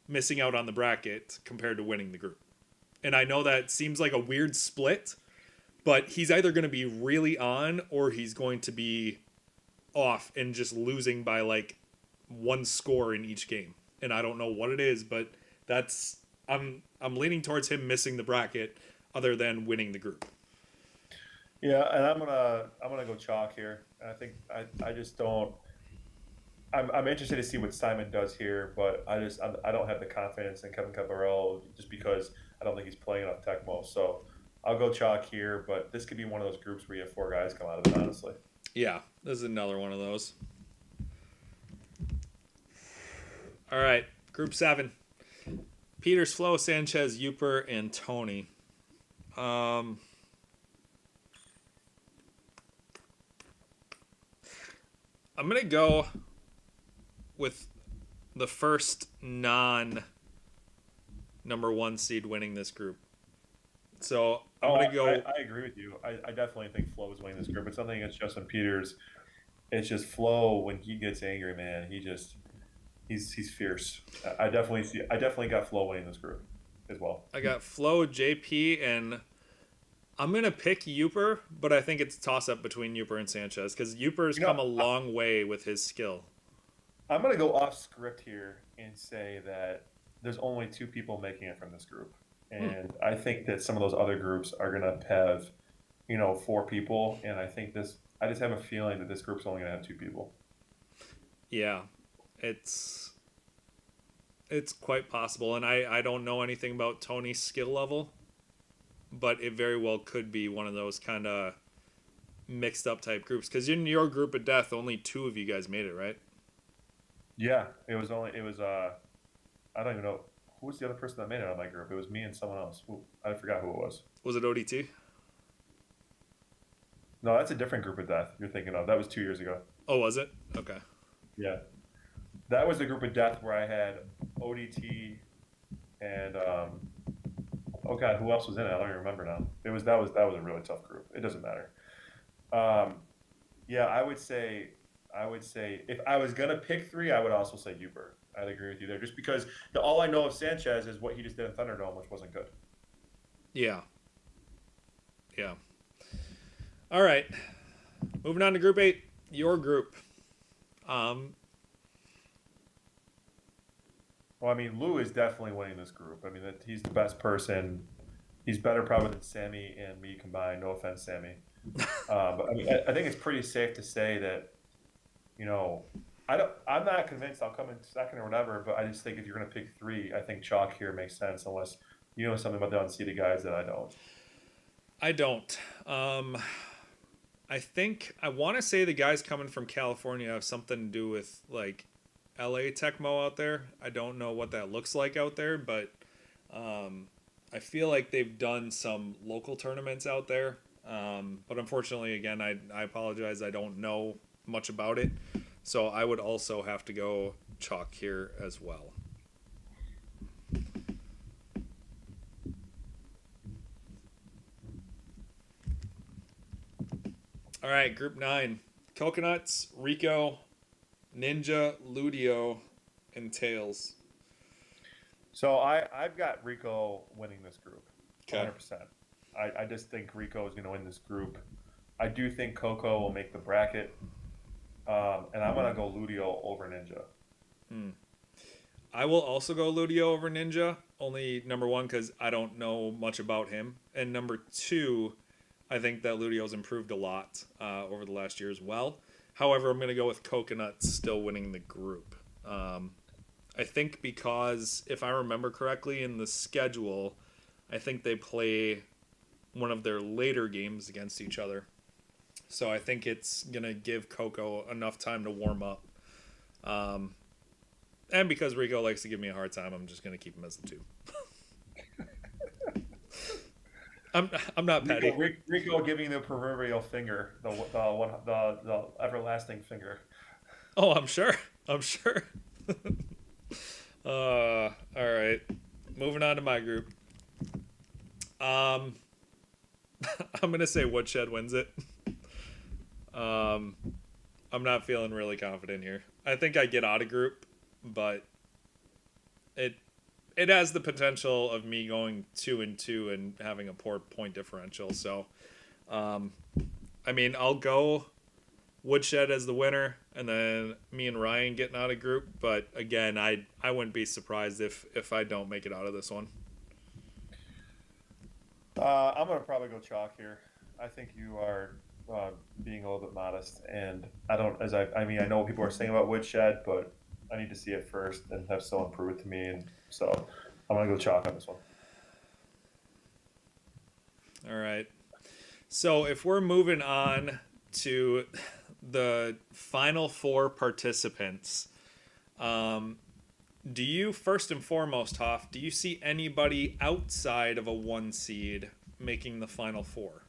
missing out on the bracket compared to winning the group. And I know that seems like a weird split, but he's either going to be really on or he's going to be off and just losing by like one score in each game. And I don't know what it is, but that's I'm leaning towards him missing the bracket other than winning the group. Yeah, and I'm gonna go chalk here. And I think I just don't. I'm interested to see what Simon does here, but I don't have the confidence in Kevin Caballero just because I don't think he's playing enough Tecmo. So I'll go chalk here, but this could be one of those groups where you have four guys come out of it. Honestly. Yeah, this is another one of those. All right, group 7. Peters, Flo, Sanchez, Uper, and Tony. Um, I'm going to go with the first non number 1 seed winning this group. So I'm Oh, going to go. I agree with you. I definitely think Flo is winning this group. It's nothing against Justin Peters. It's just Flo when he gets angry, man. He's fierce. I definitely got Flo winning this group as well. I got Flo, JP, and I'm going to pick Uper, but I think it's a toss up between Uper and Sanchez because Uper's You know, come a long way with his skill. I'm gonna go off script here and say that there's only two people making it from this group, Hmm. and I think that some of those other groups are gonna have, four people, and I think this. I just have a feeling that this group's only gonna have two people. Yeah, it's it's quite possible, and I don't know anything about Tony's skill level, but it very well could be one of those kind of mixed up type groups. Because in your group of death, only 2 of you guys made it, right? Yeah, it was I don't even know who was the other person that made it on my group. It was me and someone else. I forgot who it was. Was it ODT? No, that's a different group of death you're thinking of. That was 2 years ago. Oh, was it? Okay. Yeah, that was the group of death where I had ODT and oh god, who else was in it? I don't even remember now. That was a really tough group. It doesn't matter. Um, yeah, I would say if I was gonna pick three, I would also say Uber. I'd agree with you there, just because all I know of Sanchez is what he just did in Thunderdome, which wasn't good. Yeah. Yeah. All right. Moving on to group 8. Your group. Um, Well, I mean, Lou is definitely winning this group. I mean, he's the best person. He's better probably than Sammy and me combined. No offense, Sammy. But I mean, I think it's pretty safe to say that you know, I'm not convinced I'll come in second or whatever, but I just think if you're going to pick three, I think chalk here makes sense unless you know something about the unseated guys that I don't. I don't. Um, I think I want to say the guys coming from California have something to do with like LA Tecmo out there. I don't know what that looks like out there, but um, I feel like they've done some local tournaments out there. But unfortunately, again, I apologize. I don't know much about it. So I would also have to go chalk here as well. All right, group nine: Coconuts, Rico, Ninja, Ludio, and Tails. So I've got Rico winning this group, Okay. 100%. I just think Rico is going to win this group. I do think Coco will make the bracket, and I'm going to go Ludio over Ninja. Hmm. I will also go Ludio over Ninja. Only number one because I don't know much about him, and number two, I think that Ludio's improved a lot over the last year as well. However, I'm going to go with Coconuts still winning the group. Um, I think because if I remember correctly in the schedule, I think they play one of their later games against each other. So I think it's gonna give Coco enough time to warm up. Um, and because Rico likes to give me a hard time, I'm just gonna keep him as the two. I'm not petty. Rico giving the proverbial finger, the everlasting finger. Oh, I'm sure. I'm sure. All right. Moving on to my group. Um, I'm gonna say Woodshed wins it. Um, I'm not feeling really confident here. I think I get out of group, but it it has the potential of me going 2-2 and having a poor point differential. So, um, I mean, I'll go Woodshed as the winner, and then me and Ryan getting out of group. But again, I wouldn't be surprised if I don't make it out of this one. I'm gonna probably go chalk here. I think you are being a little bit modest, and I don't. I mean, I know what people are saying about Woodshed, but I need to see it first and have someone prove it to me, and so I'm gonna go chalk on this one. All right. So if we're moving on to the final four participants, um, do you first and foremost, Hoff? Do you see anybody outside of a one seed making the final four?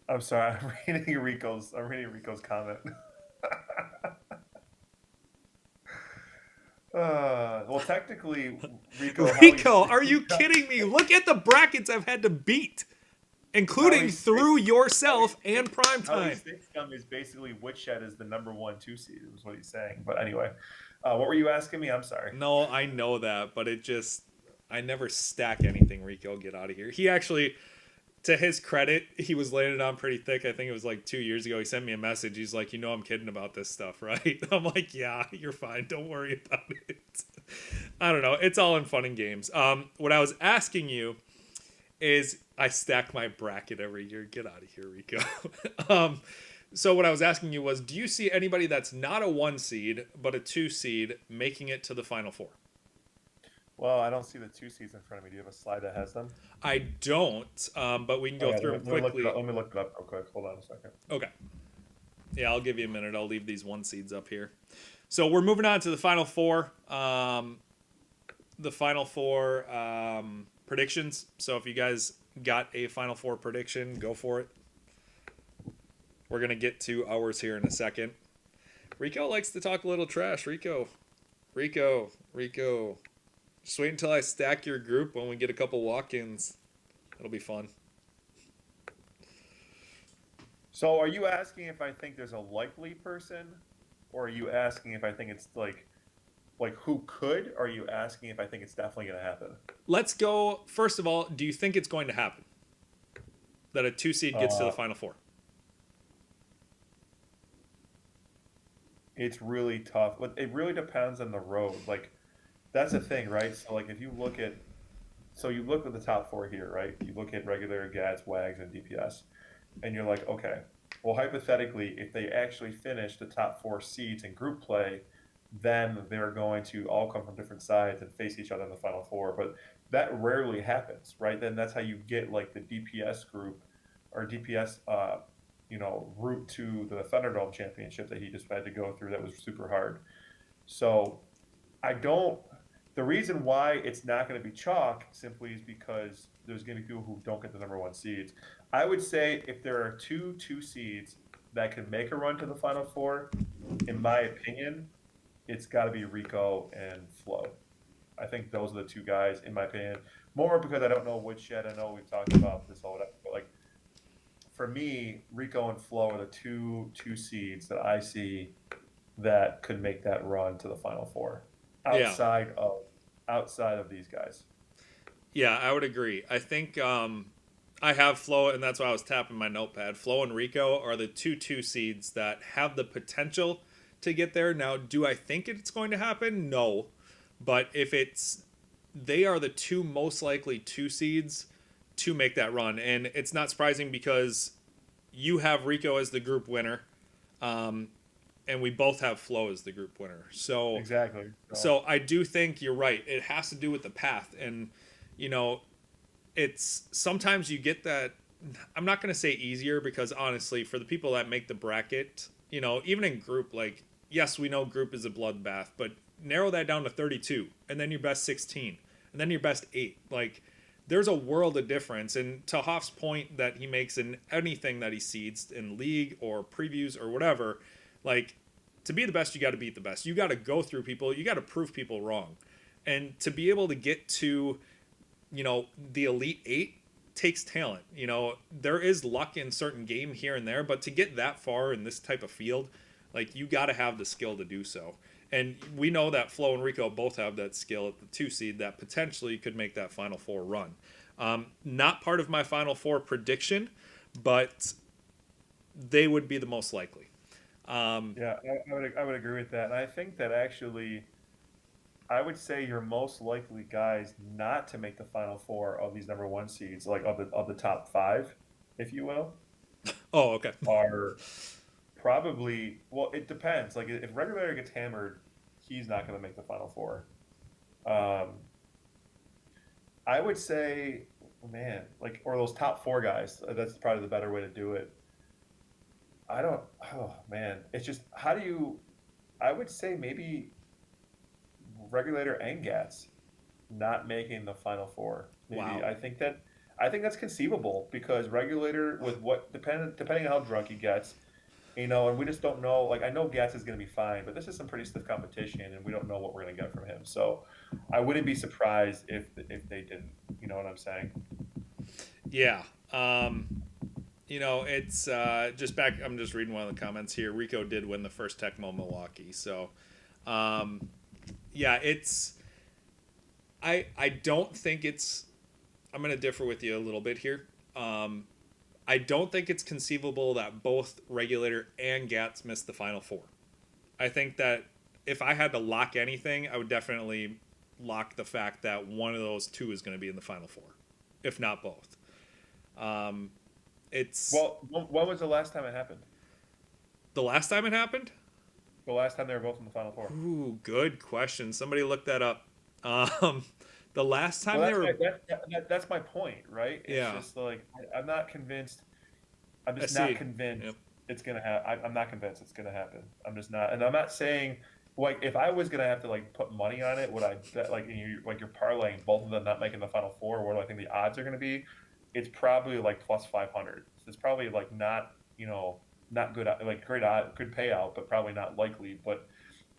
I'm sorry, I'm reading Rico's comment. Well, technically, Rico, Rico, are you kidding me? Look at the brackets I've had to beat, how including he's through how yourself he's and how he's primetime. fixed them is basically Woodshed is the number one two seed. Is what he's saying. But anyway, what were you asking me? I'm sorry. No, I know that, but it just I never stack anything. Rico, get out of here. He actually, to his credit, he was laying it on pretty thick. I think it was like 2 years ago. He sent me a message. He's like, I'm kidding about this stuff, right? I'm like, yeah, you're fine. Don't worry about it. I don't know. It's all in fun and games. What I was asking you is, I stack my bracket every year. Get out of here, Rico. um, so what I was asking you was, do you see anybody that's not a one seed but a two seed making it to the final four? Well, I don't see the two seeds in front of me. Do you have a slide that has them? I don't, but we can Oh go yeah, through them let me look it up. quickly. Let me look it up real quick. Hold on a second. Okay. Yeah, I'll give you a minute. I'll leave these one seeds up here. So we're moving on to the final four. The final four predictions. So if you guys got a final four prediction, go for it. We're gonna get to ours here in a second. Rico likes to talk a little trash. Rico. Just wait until I stack your group when we get a couple walk-ins. It'll be fun. So, are you asking if I think there's a likely person, or are you asking if I think it's like who could? Or are you asking if I think it's definitely going to happen? Let's go. First of all, do you think it's going to happen that a two seed gets to the Uh, final four? it's really tough, but it really depends on the road. Like that's the thing, right? So, like if you look at the top four here, right? You look at regular Gads, Wags, and DPS, and you're like, okay, well, hypothetically, if they actually finish the top four seeds in group play, then they're going to all come from different sides and face each other in the final four. But that rarely happens, right? Then that's how you get like the DPS group or DPS, route to the Thunderdome championship that he just had to go through. That was super hard. So I don't. The reason why it's not going to be chalk simply is because there's going to be people who don't get the number one seeds. I would say if there are two seeds that can make a run to the final four, in my opinion, it's got to be Rico and Flo. I think those are the two guys, in my opinion. More because I don't know which yet. I know we've talked about this all, but like for me, Rico and Flo are the two seeds that I see that could make that run to the final four, Yeah. outside of outside of these guys. Yeah, I would agree. I think I have Flo, and that's why I was tapping my notepad. Flo and Rico are the two seeds that have the potential to get there. Now, do I think it's going to happen? No. But if it's, they are the two most likely two seeds to make that run. And it's not surprising because you have Rico as the group winner, um, and we both have Flo as the group winner. So Exactly. So so I do think you're right. It has to do with the path, and you know, it's sometimes you get that. I'm not going to say easier because honestly, for the people that make the bracket, even in group, like yes, we know group is a bloodbath, but narrow that down to 32, and then your best 16, and then your best 8. Like there's a world of difference. And to Hoff's point that he makes in anything that he seeds in league or previews or whatever, like to be the best, you got to beat the best. You got to go through people. You got to prove people wrong. And to be able to get to, the Elite Eight takes talent. There is luck in certain game here and there, but to get that far in this type of field, like you got to have the skill to do so. And we know that Flo and Rico both have that skill at the 2 seed that potentially could make that Final Four run. Not part of my Final Four prediction, but they would be the most likely. Um, yeah, I would agree with that. And I think that actually, I would say your most likely guys not to make the final four of these number one seeds, like of the top five, if you will, oh, okay. are probably, well, it depends. Like if Regulator gets hammered, he's not going to make the final four. Um, I would say, man, like or those top four guys. That's probably the better way to do it. I don't. Oh man, it's just how do you? I would say maybe Regulator and Gats not making the final four. Maybe Wow. I think that's conceivable because Regulator with what depending on how drunk he gets, and we just don't know. Like I know Gats is going to be fine, but this is some pretty stiff competition, and we don't know what we're going to get from him. So I wouldn't be surprised if they didn't. You know what I'm saying? Yeah. It's just back. I'm just reading one of the comments here. Rico did win the first Tecmo Milwaukee. So, um, yeah, it's. I don't think it's. I'm going to differ with you a little bit here. Um, I don't think it's conceivable that both Regulator and Gats missed the Final Four. I think that if I had to lock anything, I would definitely lock the fact that one of those two is going to be in the Final Four, if not both. Um, it's Well, when was the last time it happened? the last time it happened. The last time they were both in the final four. Ooh, good question. Somebody look that up. Um, the last Well, time they were, that's my point, right? It's yeah, just like I'm not convinced. I'm I just not see. convinced Yep. it's gonna happen. I'm not convinced it's gonna happen. I'm just not, and I'm not saying like if I was gonna have to like put money on it, would I bet like you're parlaying both of them not making the final four? What do I think the odds are gonna be? It's probably like plus 500. It's probably like not not good like great good payout, but probably not likely. But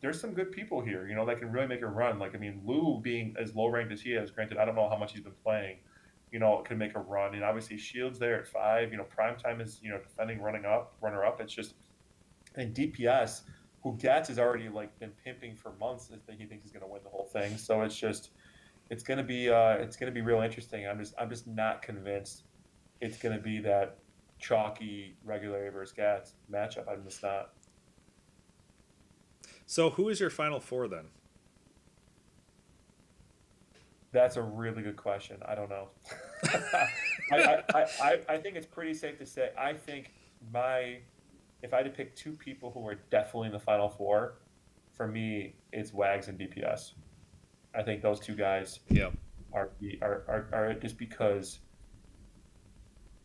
there's some good people here, that can really make a run. Like I mean, Lou being as low ranked as he is, granted I don't know how much he's been playing, can make a run. And obviously Shields there at 5. Primetime is defending runner up. It's just and DPS, who Gats has already like been pimping for months. That he thinks he's going to win the whole thing. So it's gonna be real interesting. I'm just not convinced it's gonna be that chalky Regulator versus Gats matchup. I'm just not. So who is your Final Four then? That's a really good question. I don't know. I think it's pretty safe to say. I think my if I had to pick two people who are definitely in the final four, for me, it's Wags and DPS. I think those two guys Yeah. are just because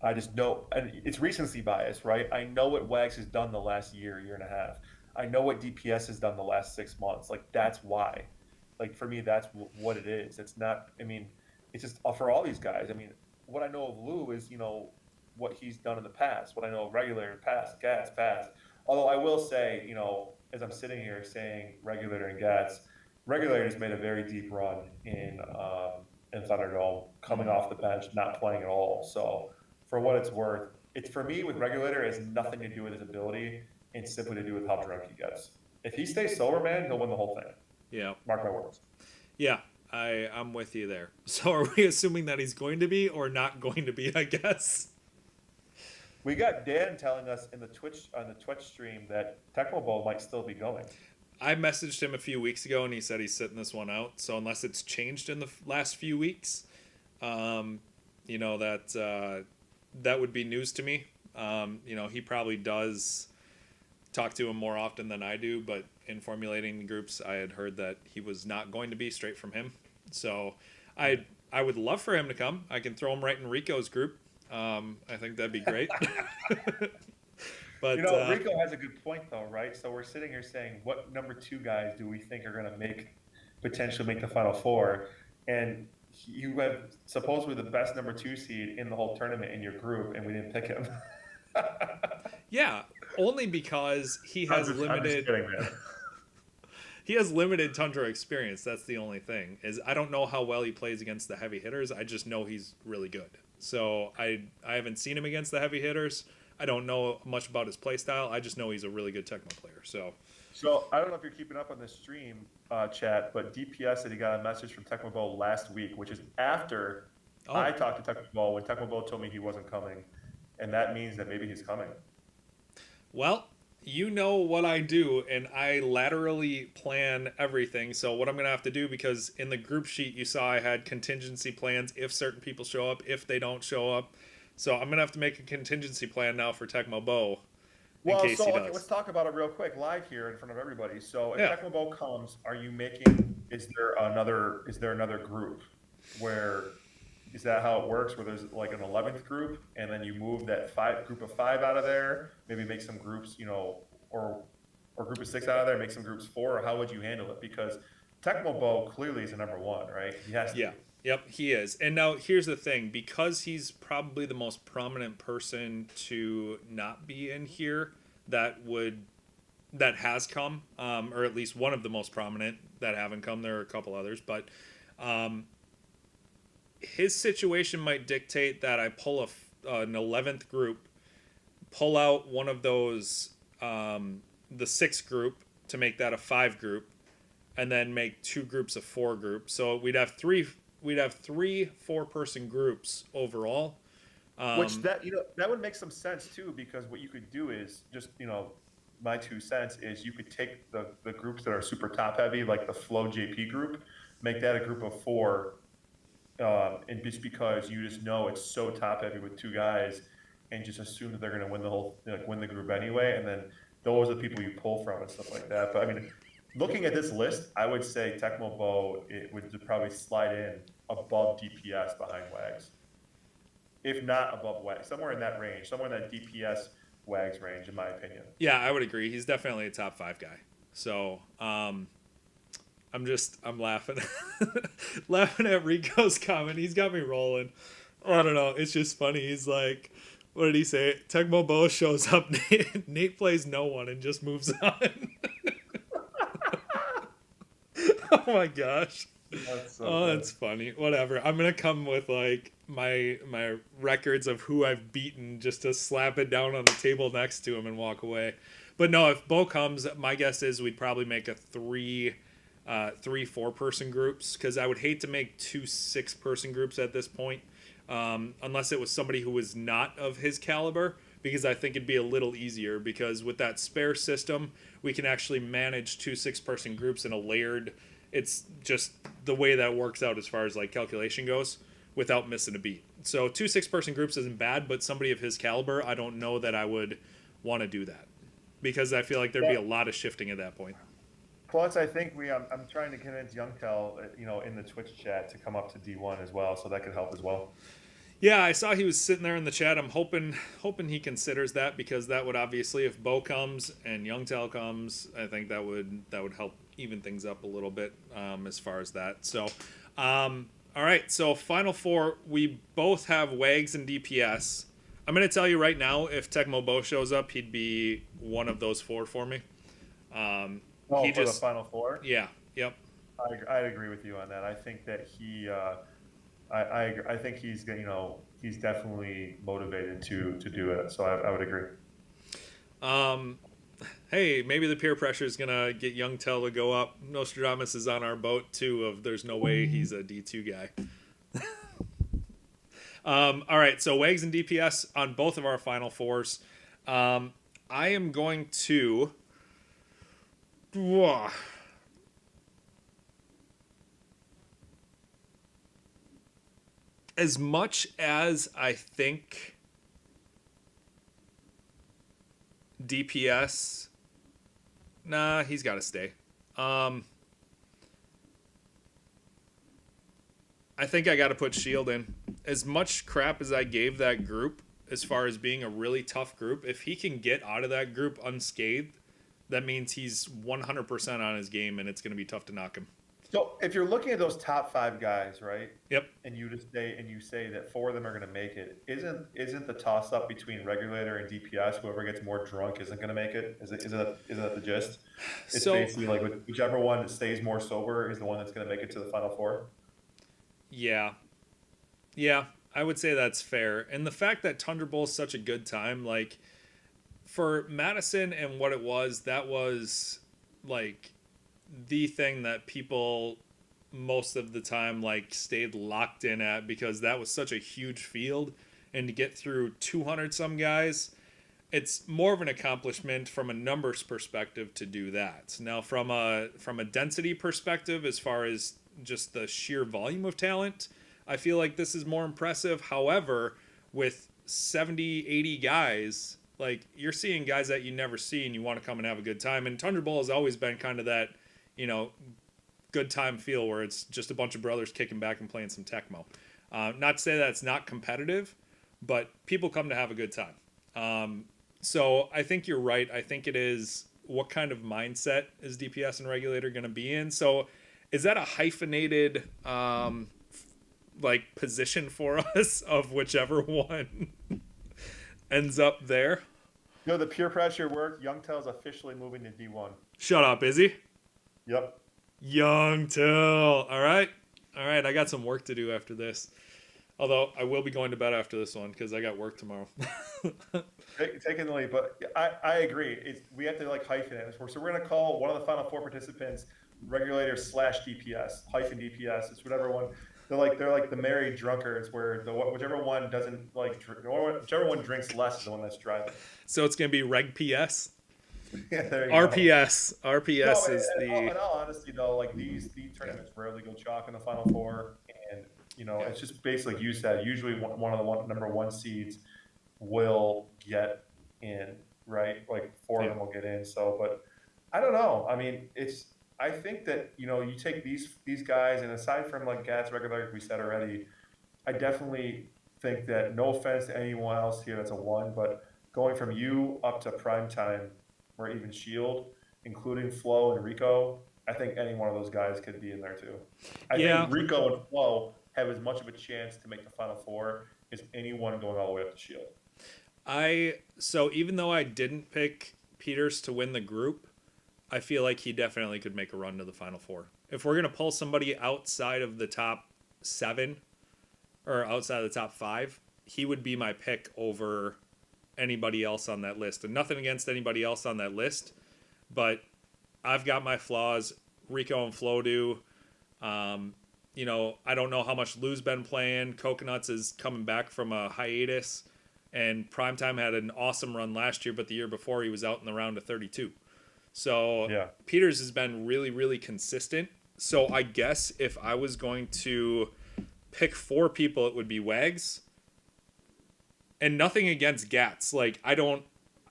I just know, and it's recency bias, right? I know what Wags has done the last year, year and a half. I know what DPS has done the last 6 months. Like that's why. Like for me, that's what it is. It's not. I mean, it's just for all these guys. I mean, what I know of Lou is what he's done in the past. What I know of Regulator past, Gats past. Although I will say, as I'm sitting here saying Regulator and Gats, Regulator has made a very deep run in Thunderdome, coming Mhm. off the bench, not playing at all. So for what it's worth, it's for me with Regulator, it has nothing to do with his ability and simply to do with how drunk he gets. If he stays sober, man, he'll win the whole thing. Yeah. Mark my words. Yeah. I'm with you there. So are we assuming that he's going to be or not going to be, I guess? We got Dan telling us in the Twitch on the Twitch stream that Tecmo Bowl might still be going. I messaged him a few weeks ago and he said he's sitting this one out. So unless it's changed in the last few weeks, um, that would be news to me. He probably does talk to him more often than I do, but in formulating the groups, I had heard that he was not going to be straight from him. So I would love for him to come. I can throw him right in Rico's group. I think that'd be great. But Rico has a good point though, right? So we're sitting here saying, what number two guys do we think are going to potentially make the Final Four? And you have supposedly the best number two seed in the whole tournament in your group, and we didn't pick him. yeah, only because I'm just kidding, man. he has limited Tundra experience. That's the only thing. Is I don't know how well he plays against the heavy hitters. I just know he's really good. So I haven't seen him against the heavy hitters. I don't know much about his play style. I just know he's a really good Tecmo player. So I don't know if you're keeping up on this stream chat, but DPS said he got a message from Tecmo Bowl last week, which is after I talked to Tecmo Bowl when Tecmo Bowl told me he wasn't coming, and that means that maybe he's coming. Well, you know what I do, and I laterally plan everything. So what I'm gonna have to do, because in the group sheet you saw I had contingency plans if certain people show up, if they don't show up. So I'm gonna have to make a contingency plan now for Tecmo Bow in case he does. Let's talk about it real quick, live here in front of everybody. So if Yeah. Tecmo Bowl comes, are you making? Is there another group where? Is that how it works? Where there's like an 11th group, and then you move that group of five out of there, maybe make some groups, or group of six out of there, make some groups four, or how would you handle it? Because Tecmo Bowl clearly is a number one, right? He has to Yeah. be. Yep, he is. And now here's the thing, because he's probably the most prominent person to not be in here that has come, or at least one of the most prominent that haven't come. There are a couple others, but his situation might dictate that I pull an 11th group, pull out one of those, the 6 group to make that a 5 group, and then make 2 groups of 4 groups. So we'd have three 4-person groups overall. Which that would make some sense too, because what you could do is just my 2 cents is you could take the groups that are super top heavy, like the Flow JP group, make that a group of 4. And just because you just know it's so top heavy with 2 guys, and just assume that they're going to win win the group anyway, and then those are the people you pull from and stuff like that. But I mean, looking at this list, I would say Tecmo Bowl it would probably slide in above DPS behind Wags, if not above Wags, somewhere in that range, somewhere in that DPS Wags range, in my opinion. Yeah, I would agree. He's definitely a top 5 guy. So I'm laughing, laughing at Rico's comment. He's got me rolling. I don't know. It's just funny. He's like, what did he say? Tecmo Bow shows up. Nate plays no one and just moves on. Oh my gosh. That's funny. Whatever. I'm gonna come with like my records of who I've beaten just to slap it down on the table next to him and walk away. But no, if Bo comes, my guess is we'd probably make a 3 4-person groups, because I would hate to make 2 6-person groups at this point, unless it was somebody who was not of his caliber, because I think it'd be a little easier, because with that spare system we can actually manage 2 6-person groups in a layered, it's just the way that works out as far as like calculation goes without missing a beat. So 2 6-person groups isn't bad, but somebody of his caliber, I don't know that I would want to do that, because I feel like there'd be a lot of shifting at that point. Plus, I think I'm trying to convince Youngtel, in the Twitch chat to come up to D1 as well, so that could help as well. Yeah, I saw he was sitting there in the chat. I'm hoping he considers that, because that would obviously, if Bo comes and Youngtel comes, I think that would help even things up a little bit, as far as that. So, all right. So final four, we both have Wags and DPS. I'm gonna tell you right now, if Tecmo Bo shows up, he'd be one of those four for me. Oh, He for the just, Final Four, yeah, yep. I agree with you on that. I think that I think he's definitely motivated to do it. So I would agree. Um, hey, maybe the peer pressure is gonna get Young Tell to go up. Nostradamus is on our boat too. Of there's no way he's a D2 guy. All right, so Wags and DPS on both of our final fours. I am going to. As much as I think DPS, nah, he's got to stay. I think I got to put Shield in. As much crap as I gave that group, as far as being a really tough group, if he can get out of that group unscathed, that means he's 100% on his game, and it's going to be tough to knock him. So if you're looking at those top five guys, right? Yep. And you say that four of them are going to make it. Isn't the toss up between regulator and DPS? Whoever gets more drunk isn't going to make it. Isn't that the gist? It's So basically like whichever one that stays more sober is the one that's going to make it to the final four. yeah, yeah, I would say that's fair. And the fact that Tundra Bowl is such a good time, like for Madison and what it was, that was like the thing that people most of the time like stayed locked in at, because that was such a huge field, and to get through 200 some guys, it's more of an accomplishment from a numbers perspective to do that. Now from a density perspective, as far as just the sheer volume of talent, I feel like this is more impressive. However, with 70, 80 guys, like you're seeing guys that you never see and you want to come and have a good time. And Tundra Bowl has always been kind of that, good time feel where it's just a bunch of brothers kicking back and playing some Tecmo. Not to say that it's not competitive, but people come to have a good time. So I think you're right. I think it is, what kind of mindset is DPS and regulator going to be in? So is that a hyphenated like position for us of whichever one ends up there? The peer pressure work. Youngtel's officially moving to D1. Shut up, is he? Yep. Young Till. All right. All right. I got some work to do after this. Although I will be going to bed after this one because I got work tomorrow. Taking the lead, but I agree. We have to like hyphen it. So we're going to call one of the final four participants regulator / DPS hyphen DPS. It's whatever one. They're like the merry drunkards, where whichever one doesn't like whichever one drinks less is the one that's driving. So it's going to be Reg PS. Yeah, there you RPS. go. RPS No, is the. in all honesty, though, like these tournaments rarely go chalk in the final four, and it's just basically like you said. Usually, one of the number one seeds will get in, right? Like four of them will get in. So, but I don't know. I mean, I think that you take these guys, and aside from like Gats regular, like we said already, I definitely think that, no offense to anyone else here that's a one, but going from you up to primetime, or even Shield, including Flo and Rico, I think any one of those guys could be in there too. I think Rico and Flo have as much of a chance to make the final four as anyone going all the way up to Shield. So even though I didn't pick Peters to win the group, I feel like he definitely could make a run to the final four. If we're gonna pull somebody outside of the top 7 or outside of the top 5, he would be my pick over anybody else on that list. And nothing against anybody else on that list, but I've got my flaws. Rico and Flo do. I don't know how much Lou's been playing. Coconuts is coming back from a hiatus, and Primetime had an awesome run last year, but the year before he was out in the round of 32. So yeah. Peters has been really, really consistent. So I guess if I was going to pick 4 people, it would be Wags. And nothing against Gats. Like,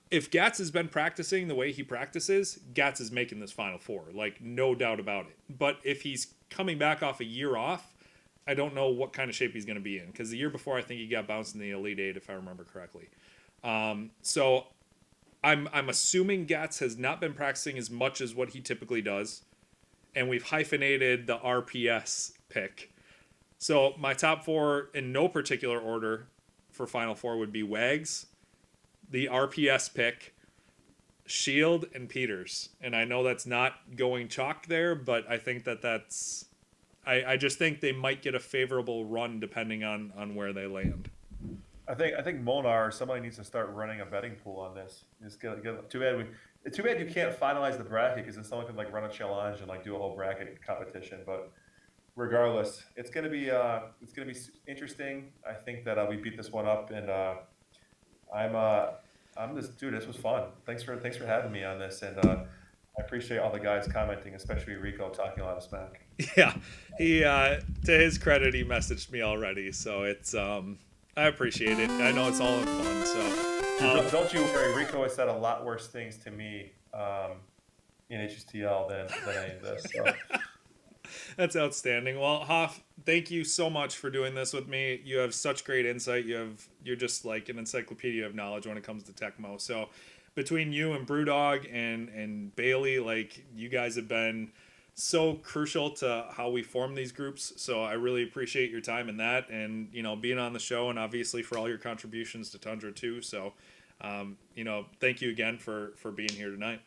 if Gats has been practicing the way he practices, Gats is making this Final Four, like no doubt about it. But if he's coming back off a year off, I don't know what kind of shape he's going to be in, because the year before I think he got bounced in the Elite Eight if I remember correctly. So I'm assuming Gats has not been practicing as much as what he typically does, and we've hyphenated the RPS pick. So my top four in no particular order for Final Four would be Wags, the RPS pick, Shield, and Peters. And I know that's not going chalk there, but I think that's. I just think they might get a favorable run depending on where they land. I think Monar, somebody needs to start running a betting pool on this. Just too bad you can't finalize the bracket, because then someone can like run a challenge and like do a whole bracket competition. But regardless, it's gonna be interesting. I think that we beat this one up, and I'm uh, I'm just dude. This was fun. Thanks for having me on this, and I appreciate all the guys commenting, especially Rico talking a lot of smack. Yeah, he to his credit, he messaged me already, so it's I appreciate it. I know it's all in fun. Dude, So don't you worry. Rico has said a lot worse things to me in HSTL than any of this. So. that's outstanding. Well, Hoff, thank you so much for doing this with me. You have such great insight. You're just like an encyclopedia of knowledge when it comes to Tecmo. So between you and Brewdog and Bailey, like you guys have been so crucial to how we form these groups. So I really appreciate your time in that, and being on the show, and obviously for all your contributions to Tundra too. So thank you again for being here tonight.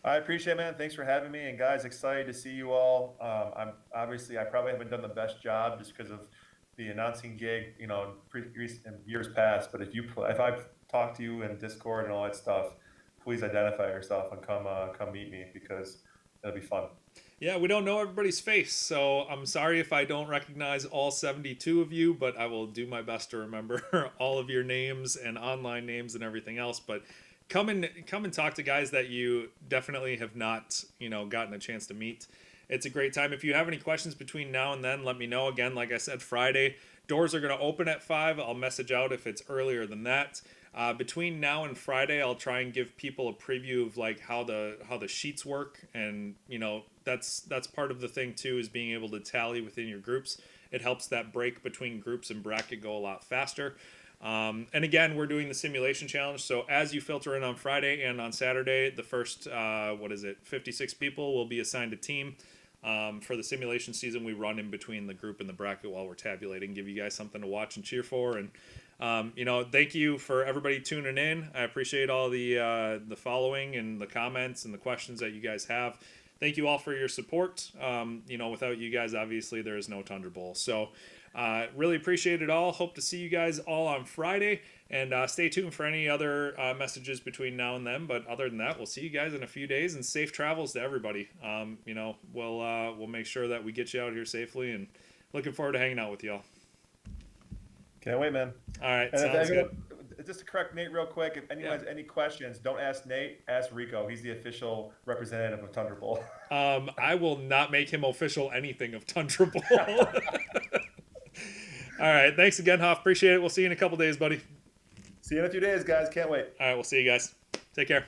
I appreciate it, man. Thanks for having me. And guys, excited to see you all. I probably haven't done the best job just because of the announcing gig, in years past. But if I've talked to you in Discord and all that stuff, please identify yourself and come meet me, because it'll be fun. Yeah, we don't know everybody's face, so I'm sorry if I don't recognize all 72 of you, but I will do my best to remember all of your names and online names and everything else. But come and talk to guys that you definitely have not, gotten a chance to meet. It's a great time. If you have any questions between now and then, let me know. Again, like I said, Friday doors are going to open at 5. I'll message out if it's earlier than that. Between now and Friday, I'll try and give people a preview of like how the sheets work, and that's part of the thing too, is being able to tally within your groups. It helps that break between groups and bracket go a lot faster. And again, we're doing the simulation challenge. So as you filter in on Friday and on Saturday, the first 56 people will be assigned a team. For the simulation season, we run in between the group and the bracket while we're tabulating, give you guys something to watch and cheer for. And thank you for everybody tuning in. I appreciate all the following and the comments and the questions that you guys have. Thank you all for your support. Without you guys, obviously, there is no Tundra Bowl. So really appreciate it all. Hope to see you guys all on Friday. And stay tuned for any other messages between now and then. But other than that, we'll see you guys in a few days, and safe travels to everybody. We'll make sure that we get you out here safely, and looking forward to hanging out with y'all. Can't wait, man. All right, And sounds good. just to correct Nate real quick, if anyone has any questions, don't ask Nate, ask Rico. He's the official representative of Tundra Bowl. I will not make him official anything of Tundra Bowl. All right, thanks again, Hoff. Appreciate it. We'll see you in a couple days, buddy. See you in a few days, guys. Can't wait. All right, we'll see you guys. Take care.